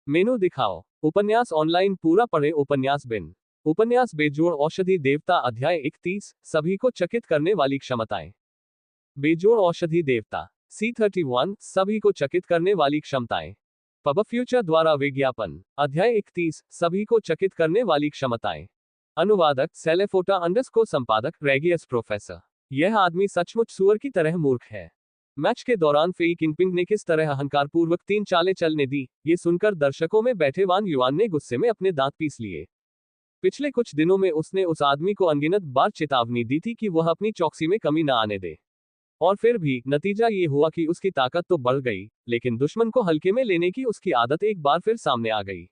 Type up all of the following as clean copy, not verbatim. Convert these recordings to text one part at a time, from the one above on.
मेनू दिखाओ। उपन्यास ऑनलाइन पूरा पढ़े। उपन्यास बिन। उपन्यास बेजोड़ औषधि देवता अध्याय 31 सभी को चकित करने वाली क्षमताएं। बेजोड़ औषधि देवता C31 सभी को चकित करने वाली क्षमताएं। पब फ्यूचर द्वारा विज्ञापन अध्याय 31 सभी को चकित करने वाली क्षमताएं। अनुवादक सेलेफोटा अंडरस्कोर संपादक रेगियस प्रोफेसर। यह आदमी सचमुच सुअर की तरह मूर्ख है। मैच के दौरान फेई किंगपिंग ने किस तरह अहंकारपूर्वक 3 चालें चलने दी, ये सुनकर दर्शकों में बैठे वान युआन ने गुस्से में अपने दांत पीस लिए। पिछले कुछ दिनों में उसने उस आदमी को अनगिनत बार चेतावनी दी थी कि वह अपनी चौकसी में कमी न आने दे। और फिर भी नतीजा ये हुआ कि उसकी ताकत तो बढ़ गई, लेकिन दुश्मन को हल्के में लेने की उसकी आदत एक बार फिर सामने आ गई।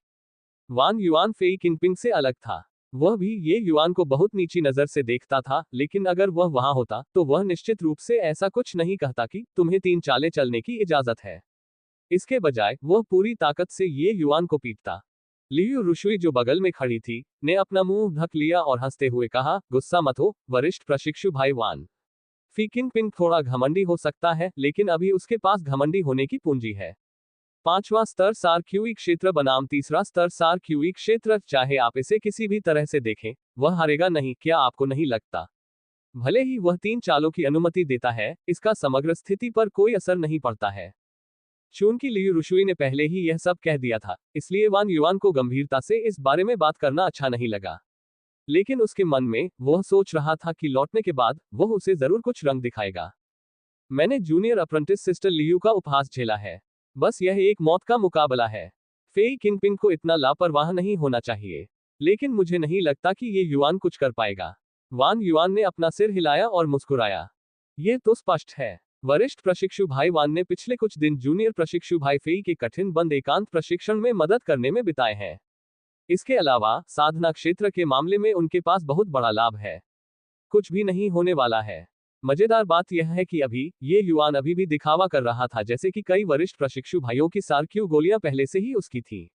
वान युआन फेई किंगपिंग से अलग था। वह भी ये युआन को बहुत नीची नजर से देखता था, लेकिन अगर वह वहां होता तो वह निश्चित रूप से ऐसा कुछ नहीं कहता कि तुम्हें 3 चालें चलने की इजाजत है। इसके बजाय वह पूरी ताकत से ये युआन को पीटता। लियू रुशुई जो बगल में खड़ी थी, ने अपना मुंह ढक लिया और हंसते हुए कहा, गुस्सा मत हो वरिष्ठ प्रशिक्षु भाई वान। फी किंगपिंग थोड़ा घमंडी हो सकता है, लेकिन अभी उसके पास घमंडी होने की पूंजी है। 5वां स्तर सार क्यूई क्षेत्र बनाम 3रा स्तर सार क्यूई क्षेत्र, चाहे आप इसे किसी भी तरह से देखें, वह हारेगा नहीं। क्या आपको नहीं लगता? भले ही वह 3 चालों की अनुमति देता है, इसका समग्र स्थिति पर कोई असर नहीं पड़ता है। चूंकि लियू रुशुई ने पहले ही यह सब कह दिया था, इसलिए वान युआन को गंभीरता से इस बारे में बात करना अच्छा नहीं लगा। लेकिन उसके मन में वह सोच रहा था कि लौटने के बाद वह उसे जरूर कुछ रंग दिखाएगा। मैंने जूनियर अप्रेंटिस सिस्टर लियू का उपहास झेला है। बस यह एक मौत का मुकाबला है। फेई किंगपिंग को इतना लापरवाह नहीं होना चाहिए, लेकिन मुझे नहीं लगता कि ये युआन कुछ कर पाएगा। वान युआन ने अपना सिर हिलाया और मुस्कुराया। ये तो स्पष्ट है। वरिष्ठ प्रशिक्षु भाई वान ने पिछले कुछ दिन जूनियर प्रशिक्षु भाई फेई के कठिन बंद एकांत प्रशिक्षण में मदद करने में बिताए हैं। इसके अलावा साधना क्षेत्र के मामले में उनके पास बहुत बड़ा लाभ है। कुछ भी नहीं होने वाला है। मजेदार बात यह है कि अभी ये युआन अभी भी दिखावा कर रहा था जैसे कि कई वरिष्ठ प्रशिक्षु भाइयों की सारक्यू गोलियां पहले से ही उसकी थी।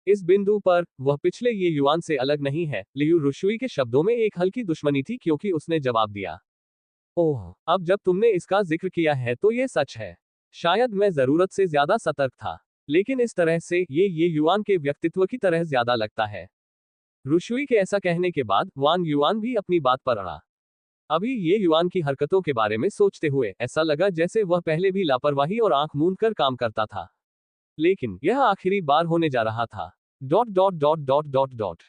इस बिंदु पर वह पिछले ये युआन से अलग नहीं है। लियू रुशुई के शब्दों में एक हल्की दुश्मनी थी, क्योंकि उसने जवाब दिया, ओह, अब जब तुमने इसका जिक्र किया है तो ये सच है। शायद मैं जरूरत से ज्यादा सतर्क था, लेकिन इस तरह से ये युआन के व्यक्तित्व की तरह ज्यादा लगता है। रुशुई के ऐसा कहने के बाद वान युआन भी अपनी बात पर अड़ा। अभी ये युआन की हरकतों के बारे में सोचते हुए ऐसा लगा जैसे वह पहले भी लापरवाही और आंख मूंद कर काम करता था। लेकिन यह आखिरी बार होने जा रहा था। Dot dot dot dot dot dot.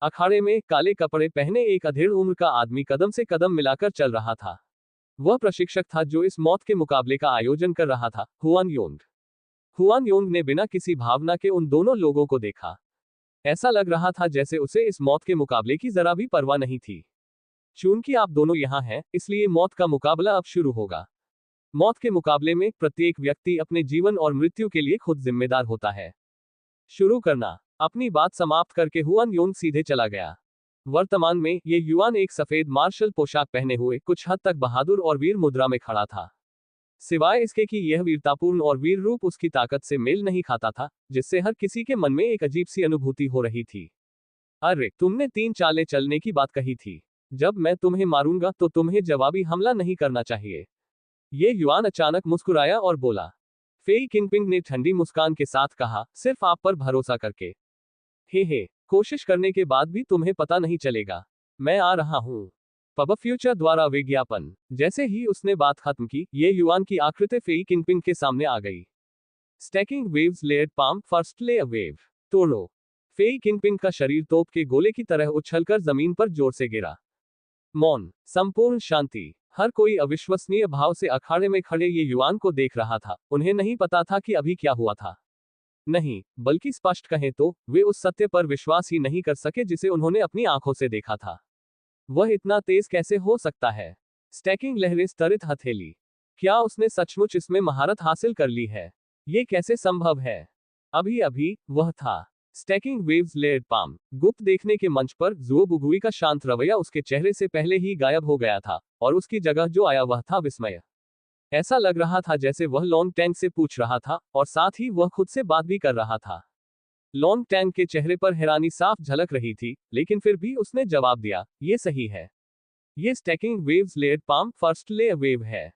अखाड़े में काले कपड़े पहने एक अधेड़ उम्र का आदमी कदम से कदम मिलाकर चल रहा था। वह प्रशिक्षक था जो इस मौत के मुकाबले का आयोजन कर रहा था, हुआन योंग। हुआन योंग ने बिना किसी भावना के उन दोनों लोगों को देखा। ऐसा लग रहा था जैसे उसे इस मौत के मुकाबले की जरा भी परवाह नहीं थी। चूंकि आप दोनों यहाँ हैं, इसलिए मौत का मुकाबला अब शुरू होगा। मौत के मुकाबले में प्रत्येक व्यक्ति अपने जीवन और मृत्यु के लिए खुद जिम्मेदार होता है। शुरू करना। अपनी बात समाप्त करके हुआन योंग सीधे चला गया। वर्तमान में ये युआन एक सफेद मार्शल पोशाक पहने हुए कुछ हद तक बहादुर और वीर मुद्रा में खड़ा था। सिवाय इसके कि यह वीरतापूर्ण और वीर रूप उसकी ताकत से मेल नहीं खाता था, जिससे हर किसी के मन में एक अजीब सी अनुभूति हो रही थी। अरे, तुमने 3 चालें चलने की बात कही थी। जब मैं तुम्हें मारूंगा तो तुम्हें जवाबी हमला नहीं करना चाहिए। ये युआन अचानक मुस्कुराया और बोला। फेई किंगपिंग ने ठंडी मुस्कान के साथ कहा, सिर्फ आप पर भरोसा करके। हे, कोशिश करने के बाद भी तुम्हें पता नहीं चलेगा। मैं आ रहा हूं। पब फ्यूचर द्वारा विज्ञापन। जैसे ही उसने बात खत्म की, ये युआन की आकृति फेई किंगपिंग के सामने आ गई। Stacking waves layered palm first layer wave. तोड़ो। फेई किंगपिंग का शरीर तोप के गोले की तरह उछलकर जमीन पर जोर से गिरा। मौन, संपूर्ण शांति। हर कोई अविश्वसनीय भाव से अखाड़े में खड़े ये युआन को देख रहा था। उन्हें नहीं पता था कि अभी क्या हुआ था। नहीं, बल्कि स्पष्ट कहें तो वे उस सत्य पर विश्वास ही नहीं कर सके जिसे उन्होंने अपनी आंखों से देखा था। वह इतना तेज कैसे हो सकता है? स्टैकिंग लहरें स्तरित हथेली। क्या उसने सचमुच इसमें महारत हासिल कर ली है? ये कैसे संभव है? अभी अभी वह था। Stacking waves layered palm. गुप्त देखने के मंच पर जुओ बुगुई का शांत रवैया उसके चेहरे से पहले ही गायब हो गया था, और उसकी जगह जो आया वह था विस्मय। ऐसा लग रहा था जैसे वह लॉन्ग टैंग से पूछ रहा था, और साथ ही वह खुद से बात भी कर रहा था। लॉन्ग टैंग के चेहरे पर हैरानी साफ झलक रही थी, लेकिन फिर भी उसने जवाब दिया, ये सही है। ये stacking waves layered palm first layer wave है।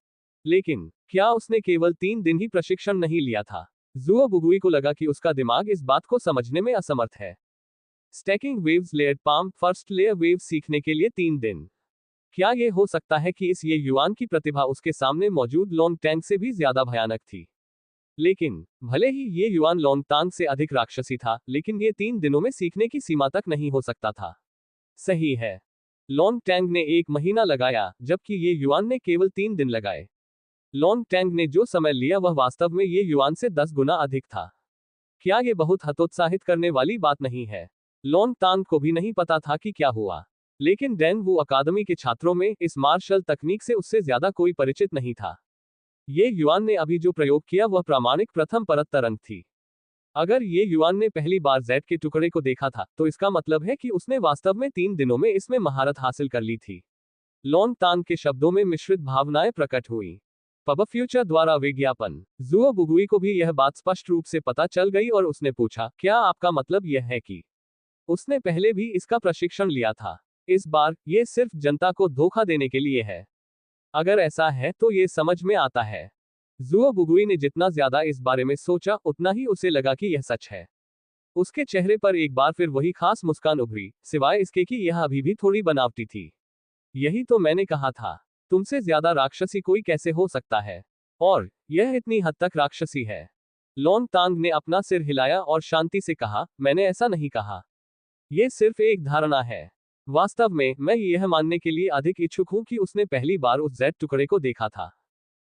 लेकिन क्या उसने केवल 3 दिन ही प्रशिक्षण नहीं लिया था? जुओ बुगुई को लगा कि उसका दिमाग इस बात को समझने में असमर्थ है। Stacking waves layered palm first layer wave सीखने के लिए 3 दिन। क्या यह हो सकता है कि इस ये युआन की प्रतिभा उसके सामने मौजूद लोंग टैंग से भी ज्यादा भयानक थी? लेकिन भले ही ये युआन लोंग तांग से अधिक राक्षसी था, लेकिन ये 3 दिनों में सीखने की सीमा तक नहीं हो सकता था। सही है। लोंग टैंग ने 1 महीना लगाया, जबकि ये युआन ने केवल 3 दिन लगाए। लोंग टैंग ने जो समय लिया वह वास्तव में ये युआन से 10 गुना अधिक था। क्या ये बहुत हतोत्साहित करने वाली बात नहीं है? लोंग तांग को भी नहीं पता था कि क्या हुआ, लेकिन डैन वू अकादमी के छात्रों में इस मार्शल तकनीक से उससे ज्यादा कोई परिचित नहीं था। ये युआन ने अभी जो प्रयोग किया वह प्रामाणिक प्रथम परत तरंग थी। अगर ये युआन ने पहली बार जेड के टुकड़े को देखा था, तो इसका मतलब है कि उसने वास्तव में 3 दिनों में इसमें महारत हासिल कर ली थी। लोंग तांग के शब्दों में मिश्रित भावनाएं प्रकट हुई। पब फ्यूचर द्वारा विज्ञापन। जुओ बुगुई को भी यह बात स्पष्ट रूप से पता चल गई और उसने पूछा, क्या आपका मतलब यह है कि उसने पहले भी इसका प्रशिक्षण लिया था? इस बार ये सिर्फ जनता को धोखा देने के लिए है। अगर ऐसा है तो ये समझ में आता है। जुओ बुगुई ने जितना ज्यादा इस बारे में सोचा, उतना ही उसे लगा कि यह सच है। उसके चेहरे पर एक बार फिर वही खास मुस्कान उभरी, सिवाय इसके कि यह अभी भी थोड़ी बनावटी थी। यही तो मैंने कहा था, तुमसे ज्यादा राक्षसी कोई कैसे हो सकता है? और यह इतनी हद तक राक्षसी है? लोंग तांग ने अपना सिर हिलाया और शांति से कहा, मैंने ऐसा नहीं कहा। यह सिर्फ एक धारणा है। वास्तव में मैं यह मानने के लिए अधिक इच्छुक हूं कि उसने पहली बार उस जेड टुकड़े को देखा था।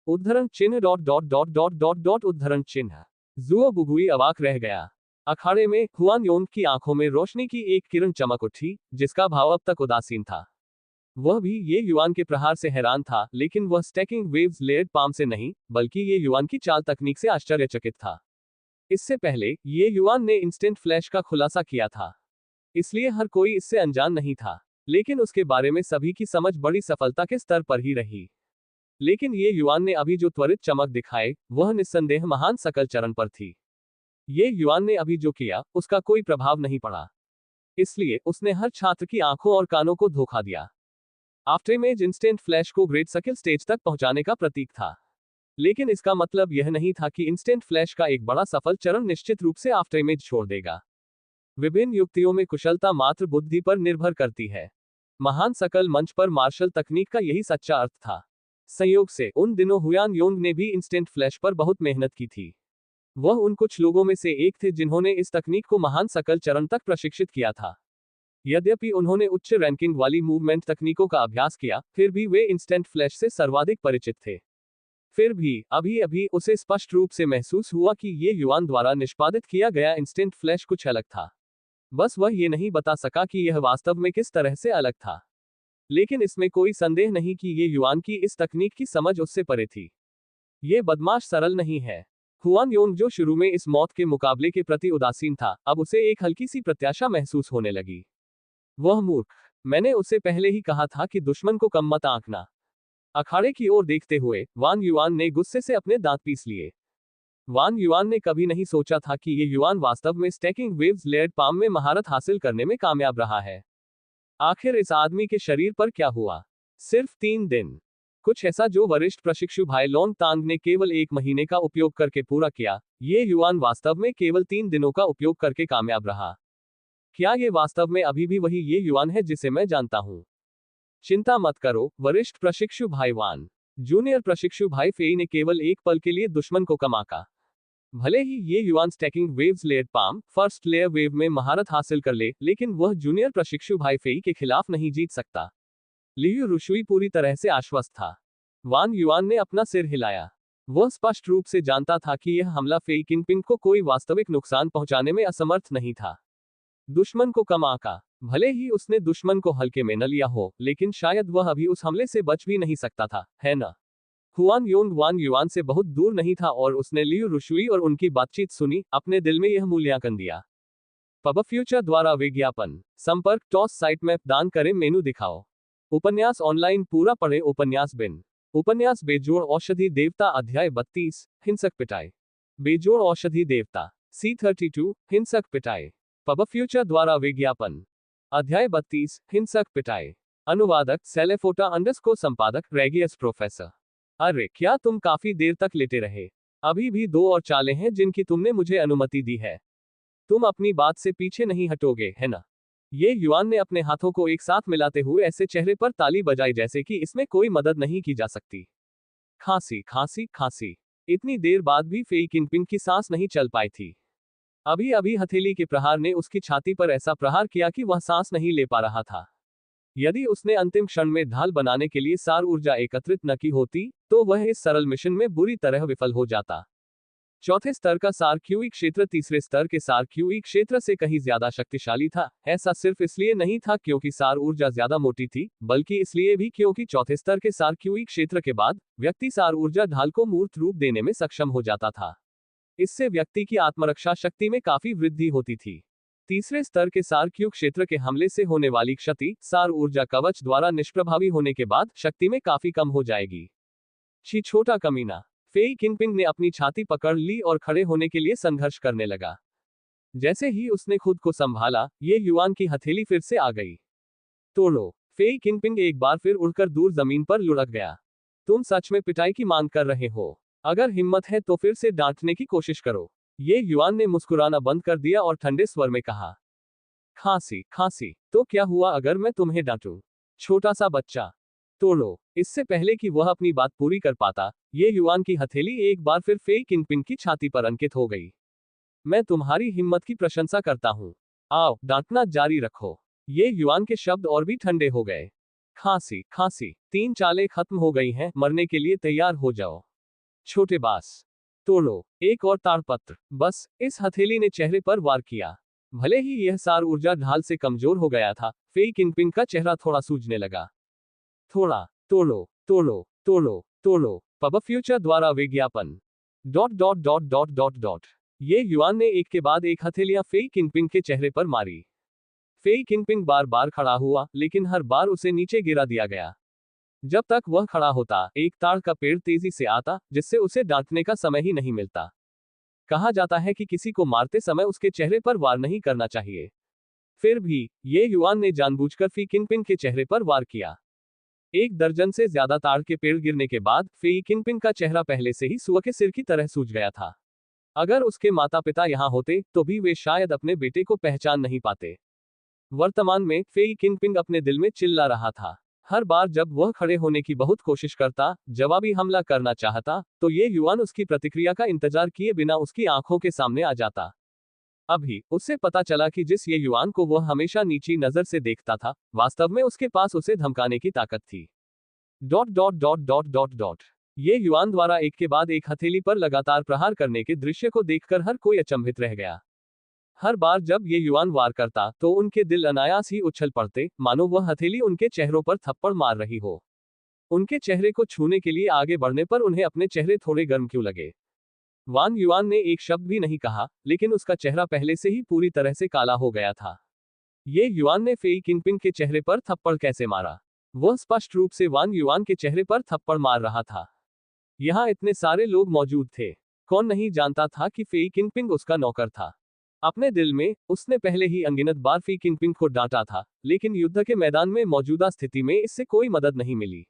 उद्धरण चिन्ह dot dot dot dot dot dot उद्धरण चिन्ह। जुओ बुगुई अवाक रह गया। अखाड़े में हुआन योंग की आंखों में रोशनी की एक किरण चमक उठी, जिसका भाव अब तक उदासीन था। वह भी ये युआन के प्रहार से हैरान था, लेकिन वह स्टैकिंग वेव्स लेयर्ड पाम से नहीं, बल्कि ये युआन की चाल तकनीक से आश्चर्यचकित था। इससे पहले ये युआन ने इंस्टेंट फ्लैश का खुलासा किया था, इसलिए हर कोई इससे अनजान नहीं था। लेकिन उसके बारे में सभी की समझ बड़ी सफलता के स्तर पर ही रही। लेकिन ये युआन ने अभी जो त्वरित चमक दिखाए, वह निस्संदेह महान सकल चरण पर थी। ये युआन ने अभी जो किया, उसका कोई प्रभाव नहीं पड़ा, इसलिए उसने हर छात्र की आंखों और कानों को धोखा दिया। आफ्टर इमेज इंस्टेंट फ्लैश को ग्रेट स्किल स्टेज तक पहुंचाने का प्रतीक था। लेकिन इसका मतलब यह नहीं था कि इंस्टेंट फ्लैश का एक बड़ा सफल चरण निश्चित रूप से आफ्टर इमेज छोड़ देगा। विभिन्न युक्तियों में कुशलता मात्र बुद्धि पर निर्भर करती है। महान सकल मंच पर मार्शल तकनीक का यही सच्चा अर्थ था। संयोग से उन दिनों हुआन योंग ने भी इंस्टेंट फ्लैश पर बहुत मेहनत की थी। वह उन कुछ लोगों में से एक थे जिन्होंने इस तकनीक को महान सकल चरण तक प्रशिक्षित किया था। यद्यपि उन्होंने उच्च रैंकिंग वाली मूवमेंट तकनीकों का अभ्यास किया, फिर भी वे इंस्टेंट फ्लैश से सर्वाधिक परिचित थे। फिर भी अभी अभी उसे स्पष्ट रूप से महसूस हुआ कि ये युआन द्वारा निष्पादित किया गया इंस्टेंट फ्लैश कुछ अलग था। बस वह ये नहीं बता सका कि यह वास्तव में किस तरह से अलग था। लेकिन इसमें कोई संदेह नहीं कि ये युआन की इस तकनीक की समझ उससे परे थी। ये बदमाश सरल नहीं है। हुआन योंग जो शुरू में इस मौत के मुकाबले के प्रति उदासीन था, अब उसे एक हल्की सी प्रत्याशा महसूस होने लगी। वह मूर्ख, मैंने उसे पहले ही कहा था कि दुश्मन को कम मत आंकना। अखाड़े की ओर देखते हुए वान युआन ने गुस्से से अपने दांत पीस लिए। वान युआन ने कभी नहीं सोचा था कि ये युआन वास्तव में स्टैकिंग वेव्स लेयर्ड पाम में महारत हासिल करने में कामयाब रहा है। आखिर इस आदमी के शरीर पर क्या हुआ? सिर्फ 3 दिन। कुछ ऐसा जो वरिष्ठ प्रशिक्षु भाई लोंग तांग ने केवल 1 महीने का उपयोग करके पूरा किया, ये युआन वास्तव में केवल 3 दिनों का उपयोग करके कामयाब रहा। क्या ये वास्तव में अभी भी वही ये युआन है जिसे मैं जानता हूं? चिंता मत करो, वरिष्ठ प्रशिक्षु भाई वान। जूनियर प्रशिक्षु भाई फेई ने केवल एक पल के लिए दुश्मन को कम आंका। भले ही ये yuan stacking waves layered palm first layer wave में महारत हासिल कर ले, लेकिन वह जूनियर प्रशिक्षु भाई फेई के खिलाफ नहीं जीत सकता। लियू रुशुई पूरी तरह से आश्वस्त था। वान युआन ने अपना सिर हिलाया। वह स्पष्ट रूप से जानता था कि यह हमला फेई किंगपिंग को कोई वास्तविक नुकसान पहुंचाने में असमर्थ नहीं था। दुश्मन को कम आंका। भले ही उसने दुश्मन को हल्के में न लिया हो, लेकिन शायद वह अभी उस हमले से बच भी नहीं सकता था, है न? हुआन योंग वान युआन से बहुत दूर नहीं था और उसने लियू रुशुई और उनकी बातचीत सुनी, अपने दिल में यह मूल्यांकन दिया। पब फ्यूचर द्वारा विज्ञापन। संपर्क टॉस साइट मैप दान करें मेनू दिखाओ। उपन्यास ऑनलाइन पूरा पढ़े उपन्यास बिन। उपन्यास बेजोड़ औषधि देवता अध्याय 32 हिंसक पिटाई। बेजोड़ औषधि देवता C32 हिंसक पिटाई। पब फ्यूचर द्वारा विज्ञापन। अध्याय 32 हिंसक पिटाई। अनुवादक सेलेफोटा अंडरस्कोर संपादक रेगियस प्रोफेसर। अरे क्या तुम काफी देर तक लेटे रहे? अभी भी 2 और चालें हैं जिनकी तुमने मुझे अनुमति दी है। तुम अपनी बात से पीछे नहीं हटोगे, है ना? ये युआन ने अपने हाथों को एक साथ मिलाते हुए ऐसे चेहरे पर ताली बजाई जैसे कि इसमें कोई मदद नहीं की जा सकती। खांसी, खांसी, खांसी। इतनी देर बाद भी फेई किनपिंग की सांस नहीं चल पाई थी। अभी अभी हथेली के प्रहार ने उसकी छाती पर ऐसा प्रहार किया कि वह सांस नहीं ले पा रहा था। यदि उसने अंतिम क्षण में ढाल बनाने के लिए सार ऊर्जा एकत्रित न की होती, तो वह इस सरल मिशन में बुरी तरह विफल हो जाता। चौथे स्तर का सार क्यूई क्षेत्र तीसरे स्तर के सार क्यूई क्षेत्र से कहीं ज्यादा शक्तिशाली था। ऐसा सिर्फ इसलिए नहीं था क्योंकि सार ऊर्जा ज्यादा मोटी थी, बल्कि इसलिए भी क्योंकि चौथे स्तर के सार क्यूई क्षेत्र के बाद व्यक्ति सार ऊर्जा ढाल को मूर्त रूप देने में सक्षम हो जाता था। इससे व्यक्ति की आत्मरक्षा शक्ति में काफी वृद्धि होती थी। तीसरे स्तर के सार क्यू क्षेत्र के हमले से होने वाली क्षति सार ऊर्जा कवच द्वारा निष्प्रभावी होने के बाद शक्ति में काफी कम हो जाएगी। छी छोटा कमीना। फेई किनपिंग ने अपनी छाती पकड़ ली और खड़े होने के लिए संघर्ष करने लगा। जैसे ही उसने खुद को संभाला, ये युआन की हथेली फिर से आ गई। तोड़ो। फेई किनपिंग एक बार फिर उड़कर दूर जमीन पर लुढ़क गया। तुम सच में पिटाई की मांग कर रहे हो? अगर हिम्मत है तो फिर से डांटने की कोशिश करो। ये युआन ने मुस्कुराना बंद कर दिया और ठंडे स्वर में कहा। खांसी, खांसी। तो क्या हुआ अगर मैं तुम्हें डांटूं? छोटा सा बच्चा। तोड़ो। इससे पहले कि वह अपनी बात पूरी कर पाता, ये युआन की हथेली एक बार फिर फेई किनपिंग की छाती पर अंकित हो गई। मैं तुम्हारी हिम्मत की प्रशंसा करता हूं। आओ, डांटना जारी रखो। ये युआन के शब्द और भी ठंडे हो गए। खांसी, खांसी। 3 चालें खत्म हो गई हैं, मरने के लिए तैयार हो जाओ। छोटे बास। तोड़ो। एक और ताड़पत्र। बस, इस हथेली ने चेहरे पर वार किया। भले ही यह सार ऊर्जा ढाल से कमजोर हो गया था, फेई किनपिंग का चेहरा थोड़ा सूजने लगा। थोड़ा। तोड़ो, तोड़ो, तोड़ो, तोड़ो। पब फ्यूचर द्वारा विज्ञापन। Dot dot dot dot dot dot. ये युआन ने एक के बाद एक हथेलियां फेई किनपिंग के चेहरे पर मारी। फेई किनपिंग बार बार खड़ा हुआ, लेकिन हर बार उसे नीचे गिरा दिया गया। जब तक वह खड़ा होता, एक ताड़ का पेड़ तेजी से आता, जिससे उसे डांटने का समय ही नहीं मिलता। कहा जाता है कि किसी को मारते समय उसके चेहरे पर वार नहीं करना चाहिए। फिर भी, ये युआन ने जानबूझकर फी किनपिंग के चेहरे पर वार किया। 1 दर्जन से ज्यादा ताड़ के पेड़ गिरने के बाद फेई किनपिंग का चेहरा पहले से ही सुअ के सिर की तरह सूज गया था। अगर उसके माता पिता यहाँ होते, तो भी वे शायद अपने बेटे को पहचान नहीं पाते। वर्तमान में फेई किनपिंग अपने दिल में चिल्ला रहा था। हर बार जब वह खड़े होने की बहुत कोशिश करता, जवाबी हमला करना चाहता, तो ये युआन उसकी प्रतिक्रिया का इंतजार किए बिना उसकी आंखों के सामने आ जाता। अभी उसे पता चला कि जिस ये युआन को वह हमेशा नीची नजर से देखता था, वास्तव में उसके पास उसे धमकाने की ताकत थी। Dot dot dot dot dot dot. ये युआन द्वारा एक के बाद एक हथेली पर लगातार प्रहार करने के दृश्य को देखकर हर कोई अचंभित रह गया। हर बार जब ये युआन वार करता, तो उनके दिल अनायास ही उछल पड़ते, मानो वह हथेली उनके चेहरों पर थप्पड़ मार रही हो। उनके चेहरे को छूने के लिए आगे बढ़ने पर उन्हें अपने चेहरे थोड़े गर्म क्यों लगे। वान युआन ने एक शब्द भी नहीं कहा, लेकिन उसका चेहरा पहले से ही पूरी तरह से काला हो गया था। ये युआन ने फेई किनपिंग के चेहरे पर थप्पड़ कैसे मारा? वह स्पष्ट रूप से वान युआन के चेहरे पर थप्पड़ मार रहा था। यहाँ इतने सारे लोग मौजूद थे। कौन नहीं जानता था कि फेई किनपिंग उसका नौकर था। अपने दिल में, उसने पहले ही अनगिनत बार फेई किनपिंग को डांटा था, लेकिन युद्ध के मैदान में मौजूदा स्थिति में इससे कोई मदद नहीं मिली।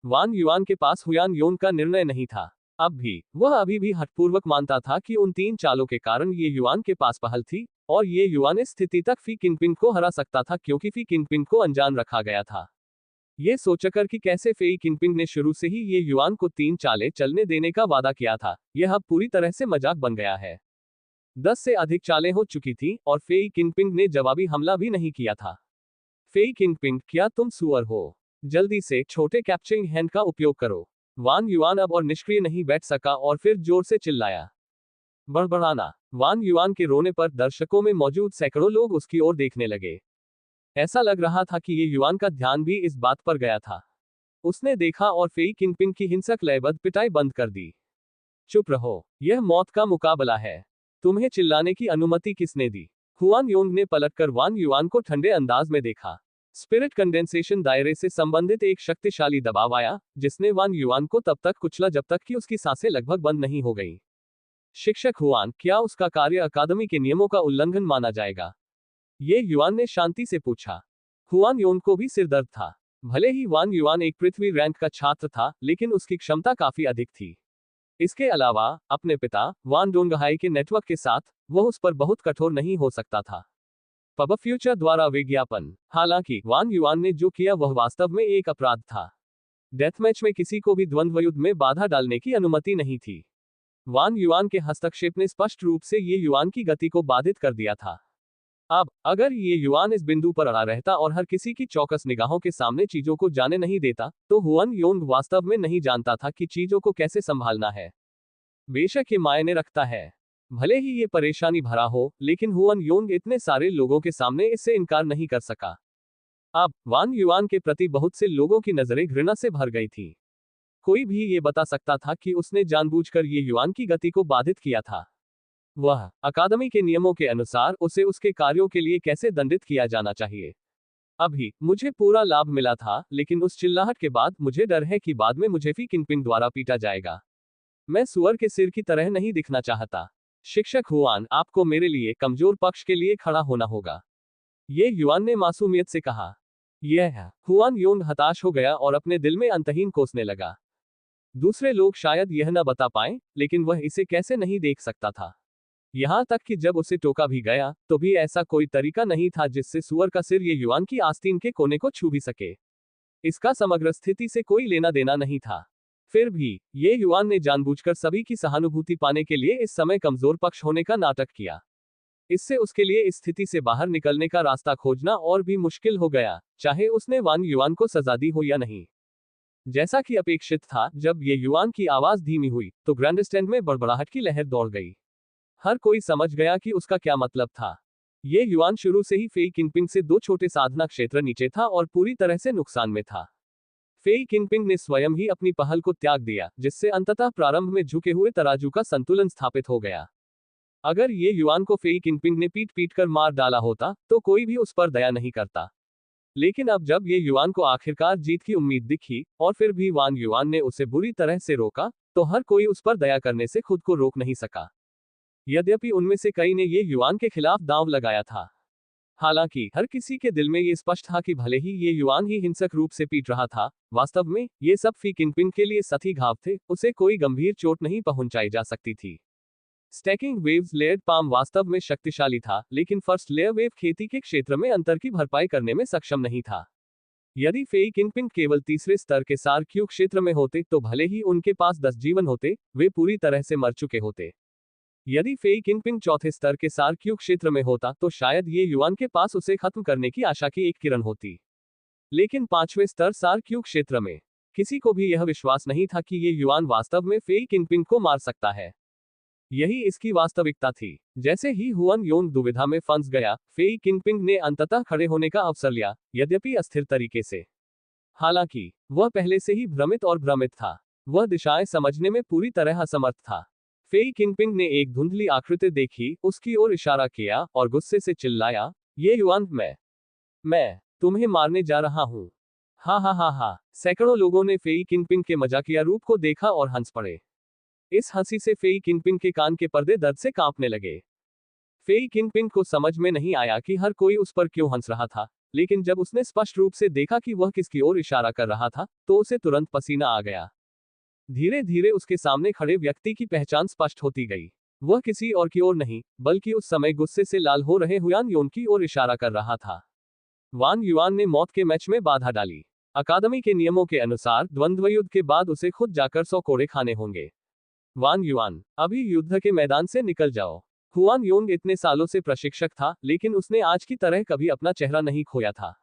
वान युआन के पास हुयान योन का निर्णय नहीं था। अब भी, वह अभी भी हठपूर्वक मानता था कि उन 3 चालों के कारण ये युआन के पास पहल थी, और ये युआन इस स्थिति तक फी किनपिंग को हरा सकता था क्योंकि फी किनपिंग को अनजान रखा गया था। ये सोचकर कि कैसे फेई किनपिंग ने शुरू से ही ये युआन को 3 चालें चलने देने का वादा किया था, यह अब पूरी तरह से मजाक बन गया है। 10 से अधिक चालें हो चुकी थी, और फेई किनपिंग ने जवाबी हमला भी नहीं किया था। फेई किनपिंग, क्या तुम सुअर हो? जल्दी से छोटे कैप्चरिंग हैंड का उपयोग करो। वान युआन अब और निष्क्रिय नहीं बैठ सका और फिर जोर से चिल्लाया। बड़बड़ाना। वान युआन के रोने पर दर्शकों में मौजूद सैकड़ों लोग उसकी ओर देखने लगे। ऐसा लग रहा था कि ये युआन का ध्यान भी इस बात पर गया था। उसने देखा और फेई किनपिंग की हिंसक लयबद्ध पिटाई बंद कर दी। चुप रहो, यह मौत का मुकाबला है। तुम्हें चिल्लाने की अनुमति किसने दी? हुआन योंग ने पलटकर वान युआन को ठंडे अंदाज में देखा। स्पिरिट कंडेंसेशन दायरे से संबंधित एक शक्तिशाली दबाव आया, जिसने वान युआन को तब तक कुचला जब तक कि उसकी सांसें लगभग बंद नहीं हो गईं। शिक्षक हुआन, क्या उसका कार्य अकादमी के नियमों का उल्लंघन माना जाएगा? ये युआन ने शांति से पूछा। हुआन योंग को भी सिरदर्द था। भले ही वान युआन एक पृथ्वी रैंक का छात्र था, लेकिन उसकी क्षमता काफी अधिक थी। इसके अलावा अपने पिता वान डोंगहाई के नेटवर्क के साथ वह उस पर बहुत कठोर नहीं हो सकता था। पब फ्यूचर द्वारा विज्ञापन। हालांकि वान युआन ने जो किया वह वास्तव में एक अपराध था। डेथमैच में किसी को भी द्वंद्व युद्ध में बाधा डालने की अनुमति नहीं थी। वान युआन के हस्तक्षेप ने स्पष्ट रूप से ये युआन की गति को बाधित कर दिया था। अब अगर ये युआन इस बिंदु पर अड़ा रहता और हर किसी की चौकस निगाहों के सामने चीजों को जाने नहीं देता, तो हुआन योंग वास्तव में नहीं जानता था कि चीजों को कैसे संभालना है। बेशक ये मायने रखता है। भले ही ये परेशानी भरा हो, लेकिन हुआन योंग इतने सारे लोगों के सामने इससे इनकार नहीं कर सका। अब वान युआन के प्रति बहुत से लोगों की नजरें घृणा से भर गई थी। कोई भी ये बता सकता था कि उसने जानबूझकर ये युआन की गति को बाधित किया था। वह अकादमी के नियमों के अनुसार उसे उसके कार्यों के लिए कैसे दंडित किया जाना चाहिए। अभी मुझे पूरा लाभ मिला था, लेकिन उस चिल्लाहट के बाद मुझे डर है कि बाद में मुझे फी किंगपिंग द्वारा पीटा जाएगा। मैं सुअर के सिर की तरह नहीं दिखना चाहता। शिक्षक हुआन, आपको मेरे लिए कमजोर पक्ष के लिए खड़ा होना होगा, ये युआन ने मासूमियत से कहा। यह हुआन योंग हताश हो गया और अपने दिल में अंतहीन कोसने लगा। दूसरे लोग शायद यह न बता पाए, लेकिन वह इसे कैसे नहीं देख सकता था। यहां तक कि जब उसे टोका भी गया, तो भी ऐसा कोई तरीका नहीं था जिससे सुअर का सिर ये युआन की आस्तीन के कोने को छू भी सके। इसका समग्र स्थिति से कोई लेना देना नहीं था। फिर भी ये युआन ने जानबूझकर सभी की सहानुभूति पाने के लिए इस समय कमजोर पक्ष होने का नाटक किया। इससे उसके लिए इस स्थिति से बाहर निकलने का रास्ता खोजना और भी मुश्किल हो गया, चाहे उसने वान युआन को सजा दी हो या नहीं। जैसा कि अपेक्षित था, जब ये युआन की आवाज धीमी हुई तो ग्रैंडस्टैंड में बड़बड़ाहट की लहर दौड़ गई। हर कोई समझ गया कि उसका क्या मतलब था। ये युआन शुरू से ही फेई किंगपिंग से 2 छोटे साधना क्षेत्र नीचे था और पूरी तरह से नुकसान में था। फेई किंगपिंग ने स्वयं ही अपनी पहल को त्याग दिया, जिससे अंततः प्रारंभ में झुके हुए तराजू का संतुलन स्थापित हो गया। अगर ये युआन को फेई किंगपिंग ने पीट पीट कर मार डाला होता, तो कोई भी उस पर दया नहीं करता। लेकिन अब जब ये युआन को आखिरकार जीत की उम्मीद दिखी, और फिर भी वान युआन ने उसे बुरी तरह से रोका, तो हर कोई उस पर दया करने से खुद को रोक नहीं सका। यद्यपि उनमें से कई ने ये युआन के खिलाफ दांव लगाया था। हालांकि हर किसी के दिल में ये स्पष्ट था कि भले ही ये युआन ही हिंसक रूप से पीट रहा था, वास्तव में ये सब फी किंगपिंग के लिए सतही घाव थे, उसे कोई गंभीर चोट नहीं पहुंचाई जा सकती थी। स्टैकिंग वेव्स लेयर्ड पाम वास्तव में शक्तिशाली था, लेकिन फर्स्ट लेयर वेव खेती के क्षेत्र में अंतर की भरपाई करने में सक्षम नहीं था। यदि फेई किंगपिंग केवल तीसरे स्तर के सार क्यू क्षेत्र में होते, तो भले ही उनके पास 10 जीवन होते, वे पूरी तरह से मर चुके होते। यदि फेई किंगपिंग चौथे स्तर के सार क्यू क्षेत्र में होता, तो शायद ये युआन के पास उसे खत्म करने की आशा की एक किरण होती। लेकिन 5वें स्तर सार क्यू क्षेत्र में किसी को भी यह विश्वास नहीं था कि ये युआन वास्तव में फेई किंगपिंग को मार सकता है। यही इसकी वास्तविकता थी। जैसे ही हुआन योंग दुविधा में फंस गया, फेई किंगपिंग ने अंततः खड़े होने का अवसर लिया, यद्यपि अस्थिर तरीके से। हालांकि वह पहले से ही भ्रमित और भ्रमित था। वह दिशाएं समझने में पूरी तरह असमर्थ था। फेई किंगपिंग ने एक धुंधली आकृति देखी, उसकी ओर इशारा किया और गुस्से से चिल्लाया, ये युआन, मैं तुम्हें मारने जा रहा हूं। हा हा हा हा। सैकड़ों लोगों ने फेई किंगपिंग के मजाकिया रूप को देखा और हंस पड़े। इस हंसी से फेई किंगपिंग के कान के पर्दे दर्द से कांपने लगे। फेई किंगपिंग को समझ में नहीं आया कि हर कोई उस पर क्यों हंस रहा था, लेकिन जब उसने स्पष्ट रूप से देखा कि वह किसकी ओर इशारा कर रहा था, तो उसे तुरंत पसीना आ गया। धीरे धीरे उसके सामने खड़े व्यक्ति की पहचान स्पष्ट होती गई। वह किसी और की ओर नहीं, बल्कि उस समय गुस्से से लाल हो रहे हुआन योन की ओर इशारा कर रहा था। वान युआन ने मौत के मैच में बाधा डाली। अकादमी के नियमों के अनुसार द्वंद्वयुद्ध के बाद उसे खुद जाकर 100 कोड़े खाने होंगे। वान युआन, अभी युद्ध के मैदान से निकल जाओ। हुआन योंग इतने सालों से प्रशिक्षक था, लेकिन उसने आज की तरह कभी अपना चेहरा नहीं खोया था।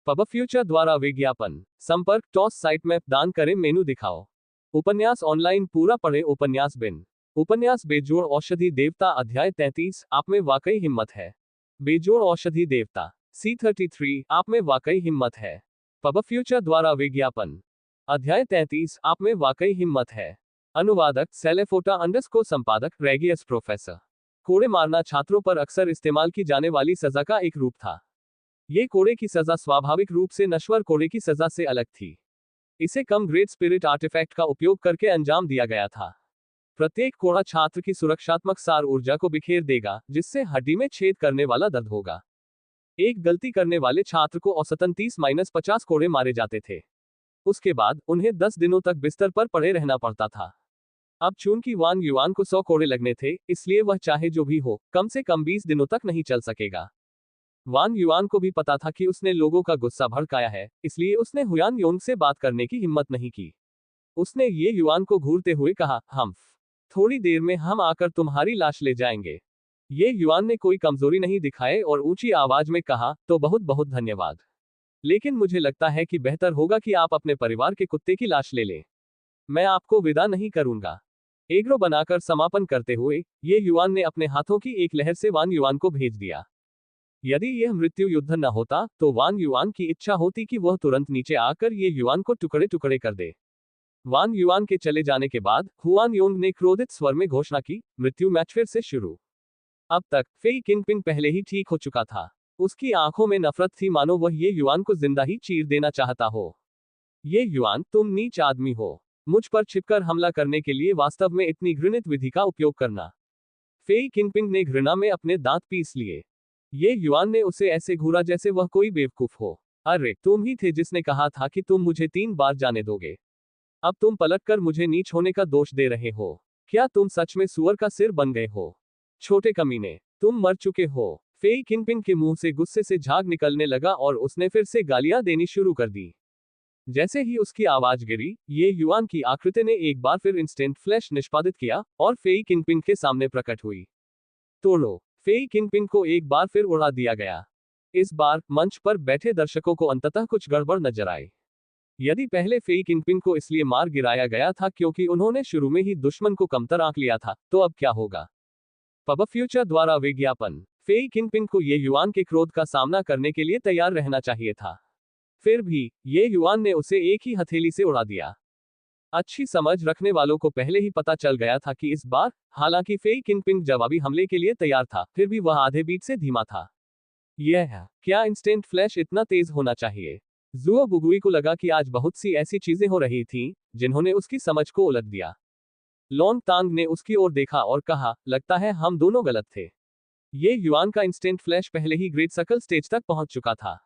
पब फ्यूचर द्वारा विज्ञापन। संपर्क टॉस साइट मैप दान करें, मेनू दिखाओ। उपन्यास ऑनलाइन पूरा पढ़े। उपन्यास बिन। उपन्यास बेजोड़ औषधि देवता अध्याय 33। आप में वाकई हिम्मत है। बेजोड़ औषधि देवता। C33। आप में वाकई हिम्मत है। पब फ्यूचर द्वारा विज्ञापन। अध्याय 33। आप में वाकई हिम्मत है। अनुवादक सेलेफोटा अंडरस्कोर संपादक रेगियस प्रोफेसर। कोड़े मारना छात्रों पर अक्सर इस्तेमाल की जाने वाली सजा का एक रूप था। ये कोड़े की सजा स्वाभाविक रूप से नश्वर कोड़े की सजा से अलग थी। इसे कम ग्रेड स्पिरिट आर्टिफैक्ट का उपयोग करके अंजाम दिया गया था। प्रत्येक कोड़ा छात्र की सुरक्षात्मक सार ऊर्जा को बिखेर देगा, जिससे हड्डी में छेद करने वाला दर्द होगा। एक गलती करने वाले छात्र को औसतन 30-50 कोड़े मारे जाते थे। उसके बाद उन्हें 10 दिनों तक बिस्तर पर पड़े रहना पड़ता था। अब चूंकि वान युआन को 100 कोड़े लगने थे, इसलिए वह चाहे जो भी हो, कम से कम 20 दिनों तक नहीं चल सकेगा। वान युआन को भी पता था कि उसने लोगों का गुस्सा भड़काया है, इसलिए उसने हुयान योंग से बात करने की हिम्मत नहीं की। उसने ये युआन को घूरते हुए कहा, हम थोड़ी देर में हम आकर तुम्हारी लाश ले जाएंगे। ये युआन ने कोई कमजोरी नहीं दिखाए और ऊंची आवाज में कहा, तो बहुत बहुत धन्यवाद। लेकिन मुझे लगता है कि बेहतर होगा कि आप अपने परिवार के कुत्ते की लाश ले लें। मैं आपको विदा नहीं करूंगा। एग्रो बनाकर समापन करते हुए, ये युआन ने अपने हाथों की एक लहर से वान युआन को भेज दिया। यदि यह मृत्यु युद्ध न होता, तो वान युआन की इच्छा होती कि वह तुरंत नीचे आकर ये युआन को टुकड़े टुकड़े कर दे। वान युआन के चले जाने के बाद हुआन योंग ने क्रोधित स्वर में घोषणा की, मृत्यु मैच फिर से शुरू। अब तक फेई किंगपिंग पहले ही ठीक हो चुका था। उसकी आंखों में नफरत थी, मानो वह ये युआन को जिंदा ही चीर देना चाहता हो। ये युआन, तुम नीच आदमी हो। मुझ पर छिपकर हमला करने के लिए वास्तव में इतनी घृणित विधि का उपयोग करना। फेई किंगपिंग ने घृणा में अपने दांत पीस लिए। ये युआन ने उसे ऐसे घूरा जैसे वह कोई बेवकूफ हो। अरे, तुम ही थे जिसने कहा था कि तुम मुझे 3 बार जाने दोगे। अब तुम पलटकर मुझे नीच होने का दोष दे रहे हो। क्या तुम सच में सुअर का सिर बन गए हो? छोटे कमीने, तुम मर चुके हो। फेई किंगपिंग के मुंह से गुस्से से झाग निकलने लगा और उसने फिर से गालियां देनी शुरू कर दी। जैसे ही उसकी आवाज गिरी, ये युआन की आकृति ने एक बार फिर इंस्टेंट फ्लैश निष्पादित किया और फेई किंगपिंग के सामने प्रकट हुई। तोड़ो। फेई किंगपिंग को एक बार फिर उड़ा दिया गया। इस बार मंच पर बैठे दर्शकों को अंततः कुछ गड़बड़ नजर आई। यदि पहले फेई किंगपिंग को इसलिए मार गिराया गया था क्योंकि उन्होंने शुरू में ही दुश्मन को कमतर आंक लिया था, तो अब क्या होगा? पब फ्यूचर द्वारा विज्ञापन। फेई किंगपिंग को ये युआन के क्रोध का सामना करने के लिए तैयार रहना चाहिए था। फिर भी ये युआन ने उसे एक ही हथेली से उड़ा दिया। अच्छी समझ रखने वालों को पहले ही पता चल गया था कि इस बार, हालांकि फेई किंगपिंग जवाबी हमले के लिए तैयार था, फिर भी वह आधे बीट से धीमा था। यह है, क्या इंस्टेंट फ्लैश इतना तेज होना चाहिए? जुओ बुगुई को लगा कि आज बहुत सी ऐसी चीजें हो रही थीं, जिन्होंने उसकी समझ को उलट दिया। लोंग तांग ने उसकी ओर देखा और कहा, लगता है हम दोनों गलत थे। ये युआन का इंस्टेंट फ्लैश पहले ही ग्रेट सकल स्टेज तक पहुंच चुका था।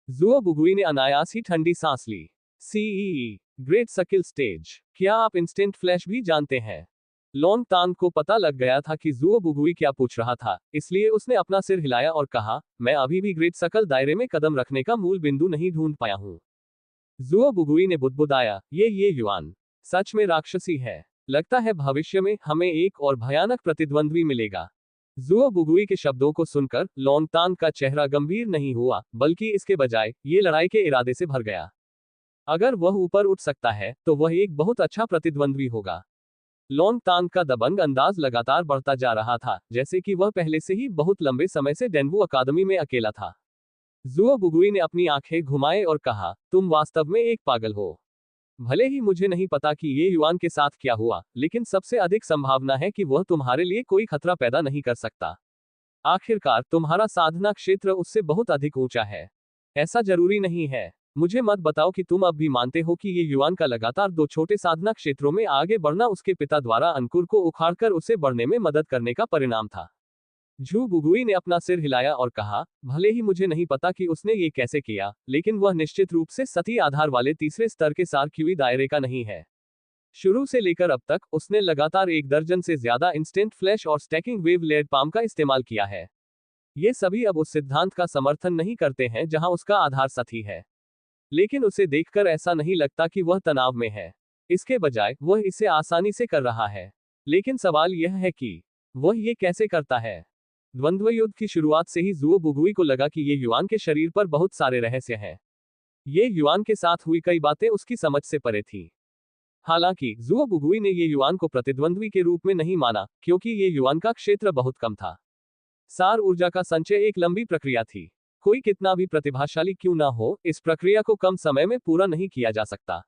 जुओ बुगुई ने अनायास ही ठंडी सांस ली। सीई ग्रेट सकिल स्टेज, क्या आप इंस्टेंट फ्लैश भी जानते हैं? लोंग तांग को पता लग गया था कि जुओ बुगुई क्या पूछ रहा था, इसलिए उसने अपना सिर हिलाया और कहा, मैं अभी भी ग्रेट सकल दायरे में कदम रखने का मूल बिंदु नहीं ढूंढ पाया हूं। जुओ बुगुई ने बुदबुदाया, ये युआन सच में राक्षसी है। लगता है भविष्य में हमें एक और भयानक प्रतिद्वंद्वी मिलेगा। जुओ बुगुई के शब्दों को सुनकर लोंग तांग का चेहरा गंभीर नहीं हुआ, बल्कि इसके बजाय ये लड़ाई के इरादे से भर गया। अगर वह ऊपर उठ सकता है, तो वह एक बहुत अच्छा प्रतिद्वंद्वी होगा। लोंग तांग का दबंग अंदाज लगातार बढ़ता जा रहा था, जैसे कि वह पहले से ही बहुत लंबे समय से डेनवू अकादमी में अकेला था। जुओ बुगुई ने अपनी आंखें घुमाए और कहा, तुम वास्तव में एक पागल हो। भले ही मुझे नहीं पता कि ये युआन के साथ क्या हुआ, लेकिन सबसे अधिक संभावना है कि वह तुम्हारे लिए कोई खतरा पैदा नहीं कर सकता। आखिरकार तुम्हारा साधना क्षेत्र उससे बहुत अधिक ऊंचा है। ऐसा जरूरी नहीं है। मुझे मत बताओ कि तुम अब भी मानते हो कि ये युआन का लगातार 2 छोटे साधना क्षेत्रों में आगे बढ़ना उसके पिता द्वारा अंकुर को उखाड़कर उसे बढ़ने में मदद करने का परिणाम था। झू बुगुई ने अपना सिर हिलाया और कहा, भले ही मुझे नहीं पता कि उसने ये कैसे किया, लेकिन वह निश्चित रूप से सतही आधार वाले तीसरे स्तर के सारक्यूई दायरे का नहीं है। शुरू से लेकर अब तक उसने लगातार 1 दर्जन से ज्यादा इंस्टेंट फ्लैश और स्टैकिंग वेव लेड पाम का इस्तेमाल किया है। ये सभी अब उस सिद्धांत का समर्थन नहीं करते हैं जहां उसका आधार सतही है। लेकिन उसे देखकर ऐसा नहीं लगता कि वह तनाव में है। इसके बजाय वह इसे आसानी से कर रहा है। लेकिन सवाल यह है कि वह ये कैसे करता है? द्वंद्व युद्ध की शुरुआत से ही जुओ बुगुई को लगा कि ये युआन के शरीर पर बहुत सारे रहस्य हैं। ये युआन के साथ हुई कई बातें उसकी समझ से परे थी। हालांकि जुओ बुगुई ने ये युआन को प्रतिद्वंद्वी के रूप में नहीं माना, क्योंकि ये युआन का क्षेत्र बहुत कम था। सार ऊर्जा का संचय एक लंबी प्रक्रिया थी। कोई कितना भी प्रतिभाशाली क्यों ना हो, इस प्रक्रिया को कम समय में पूरा नहीं किया जा सकता।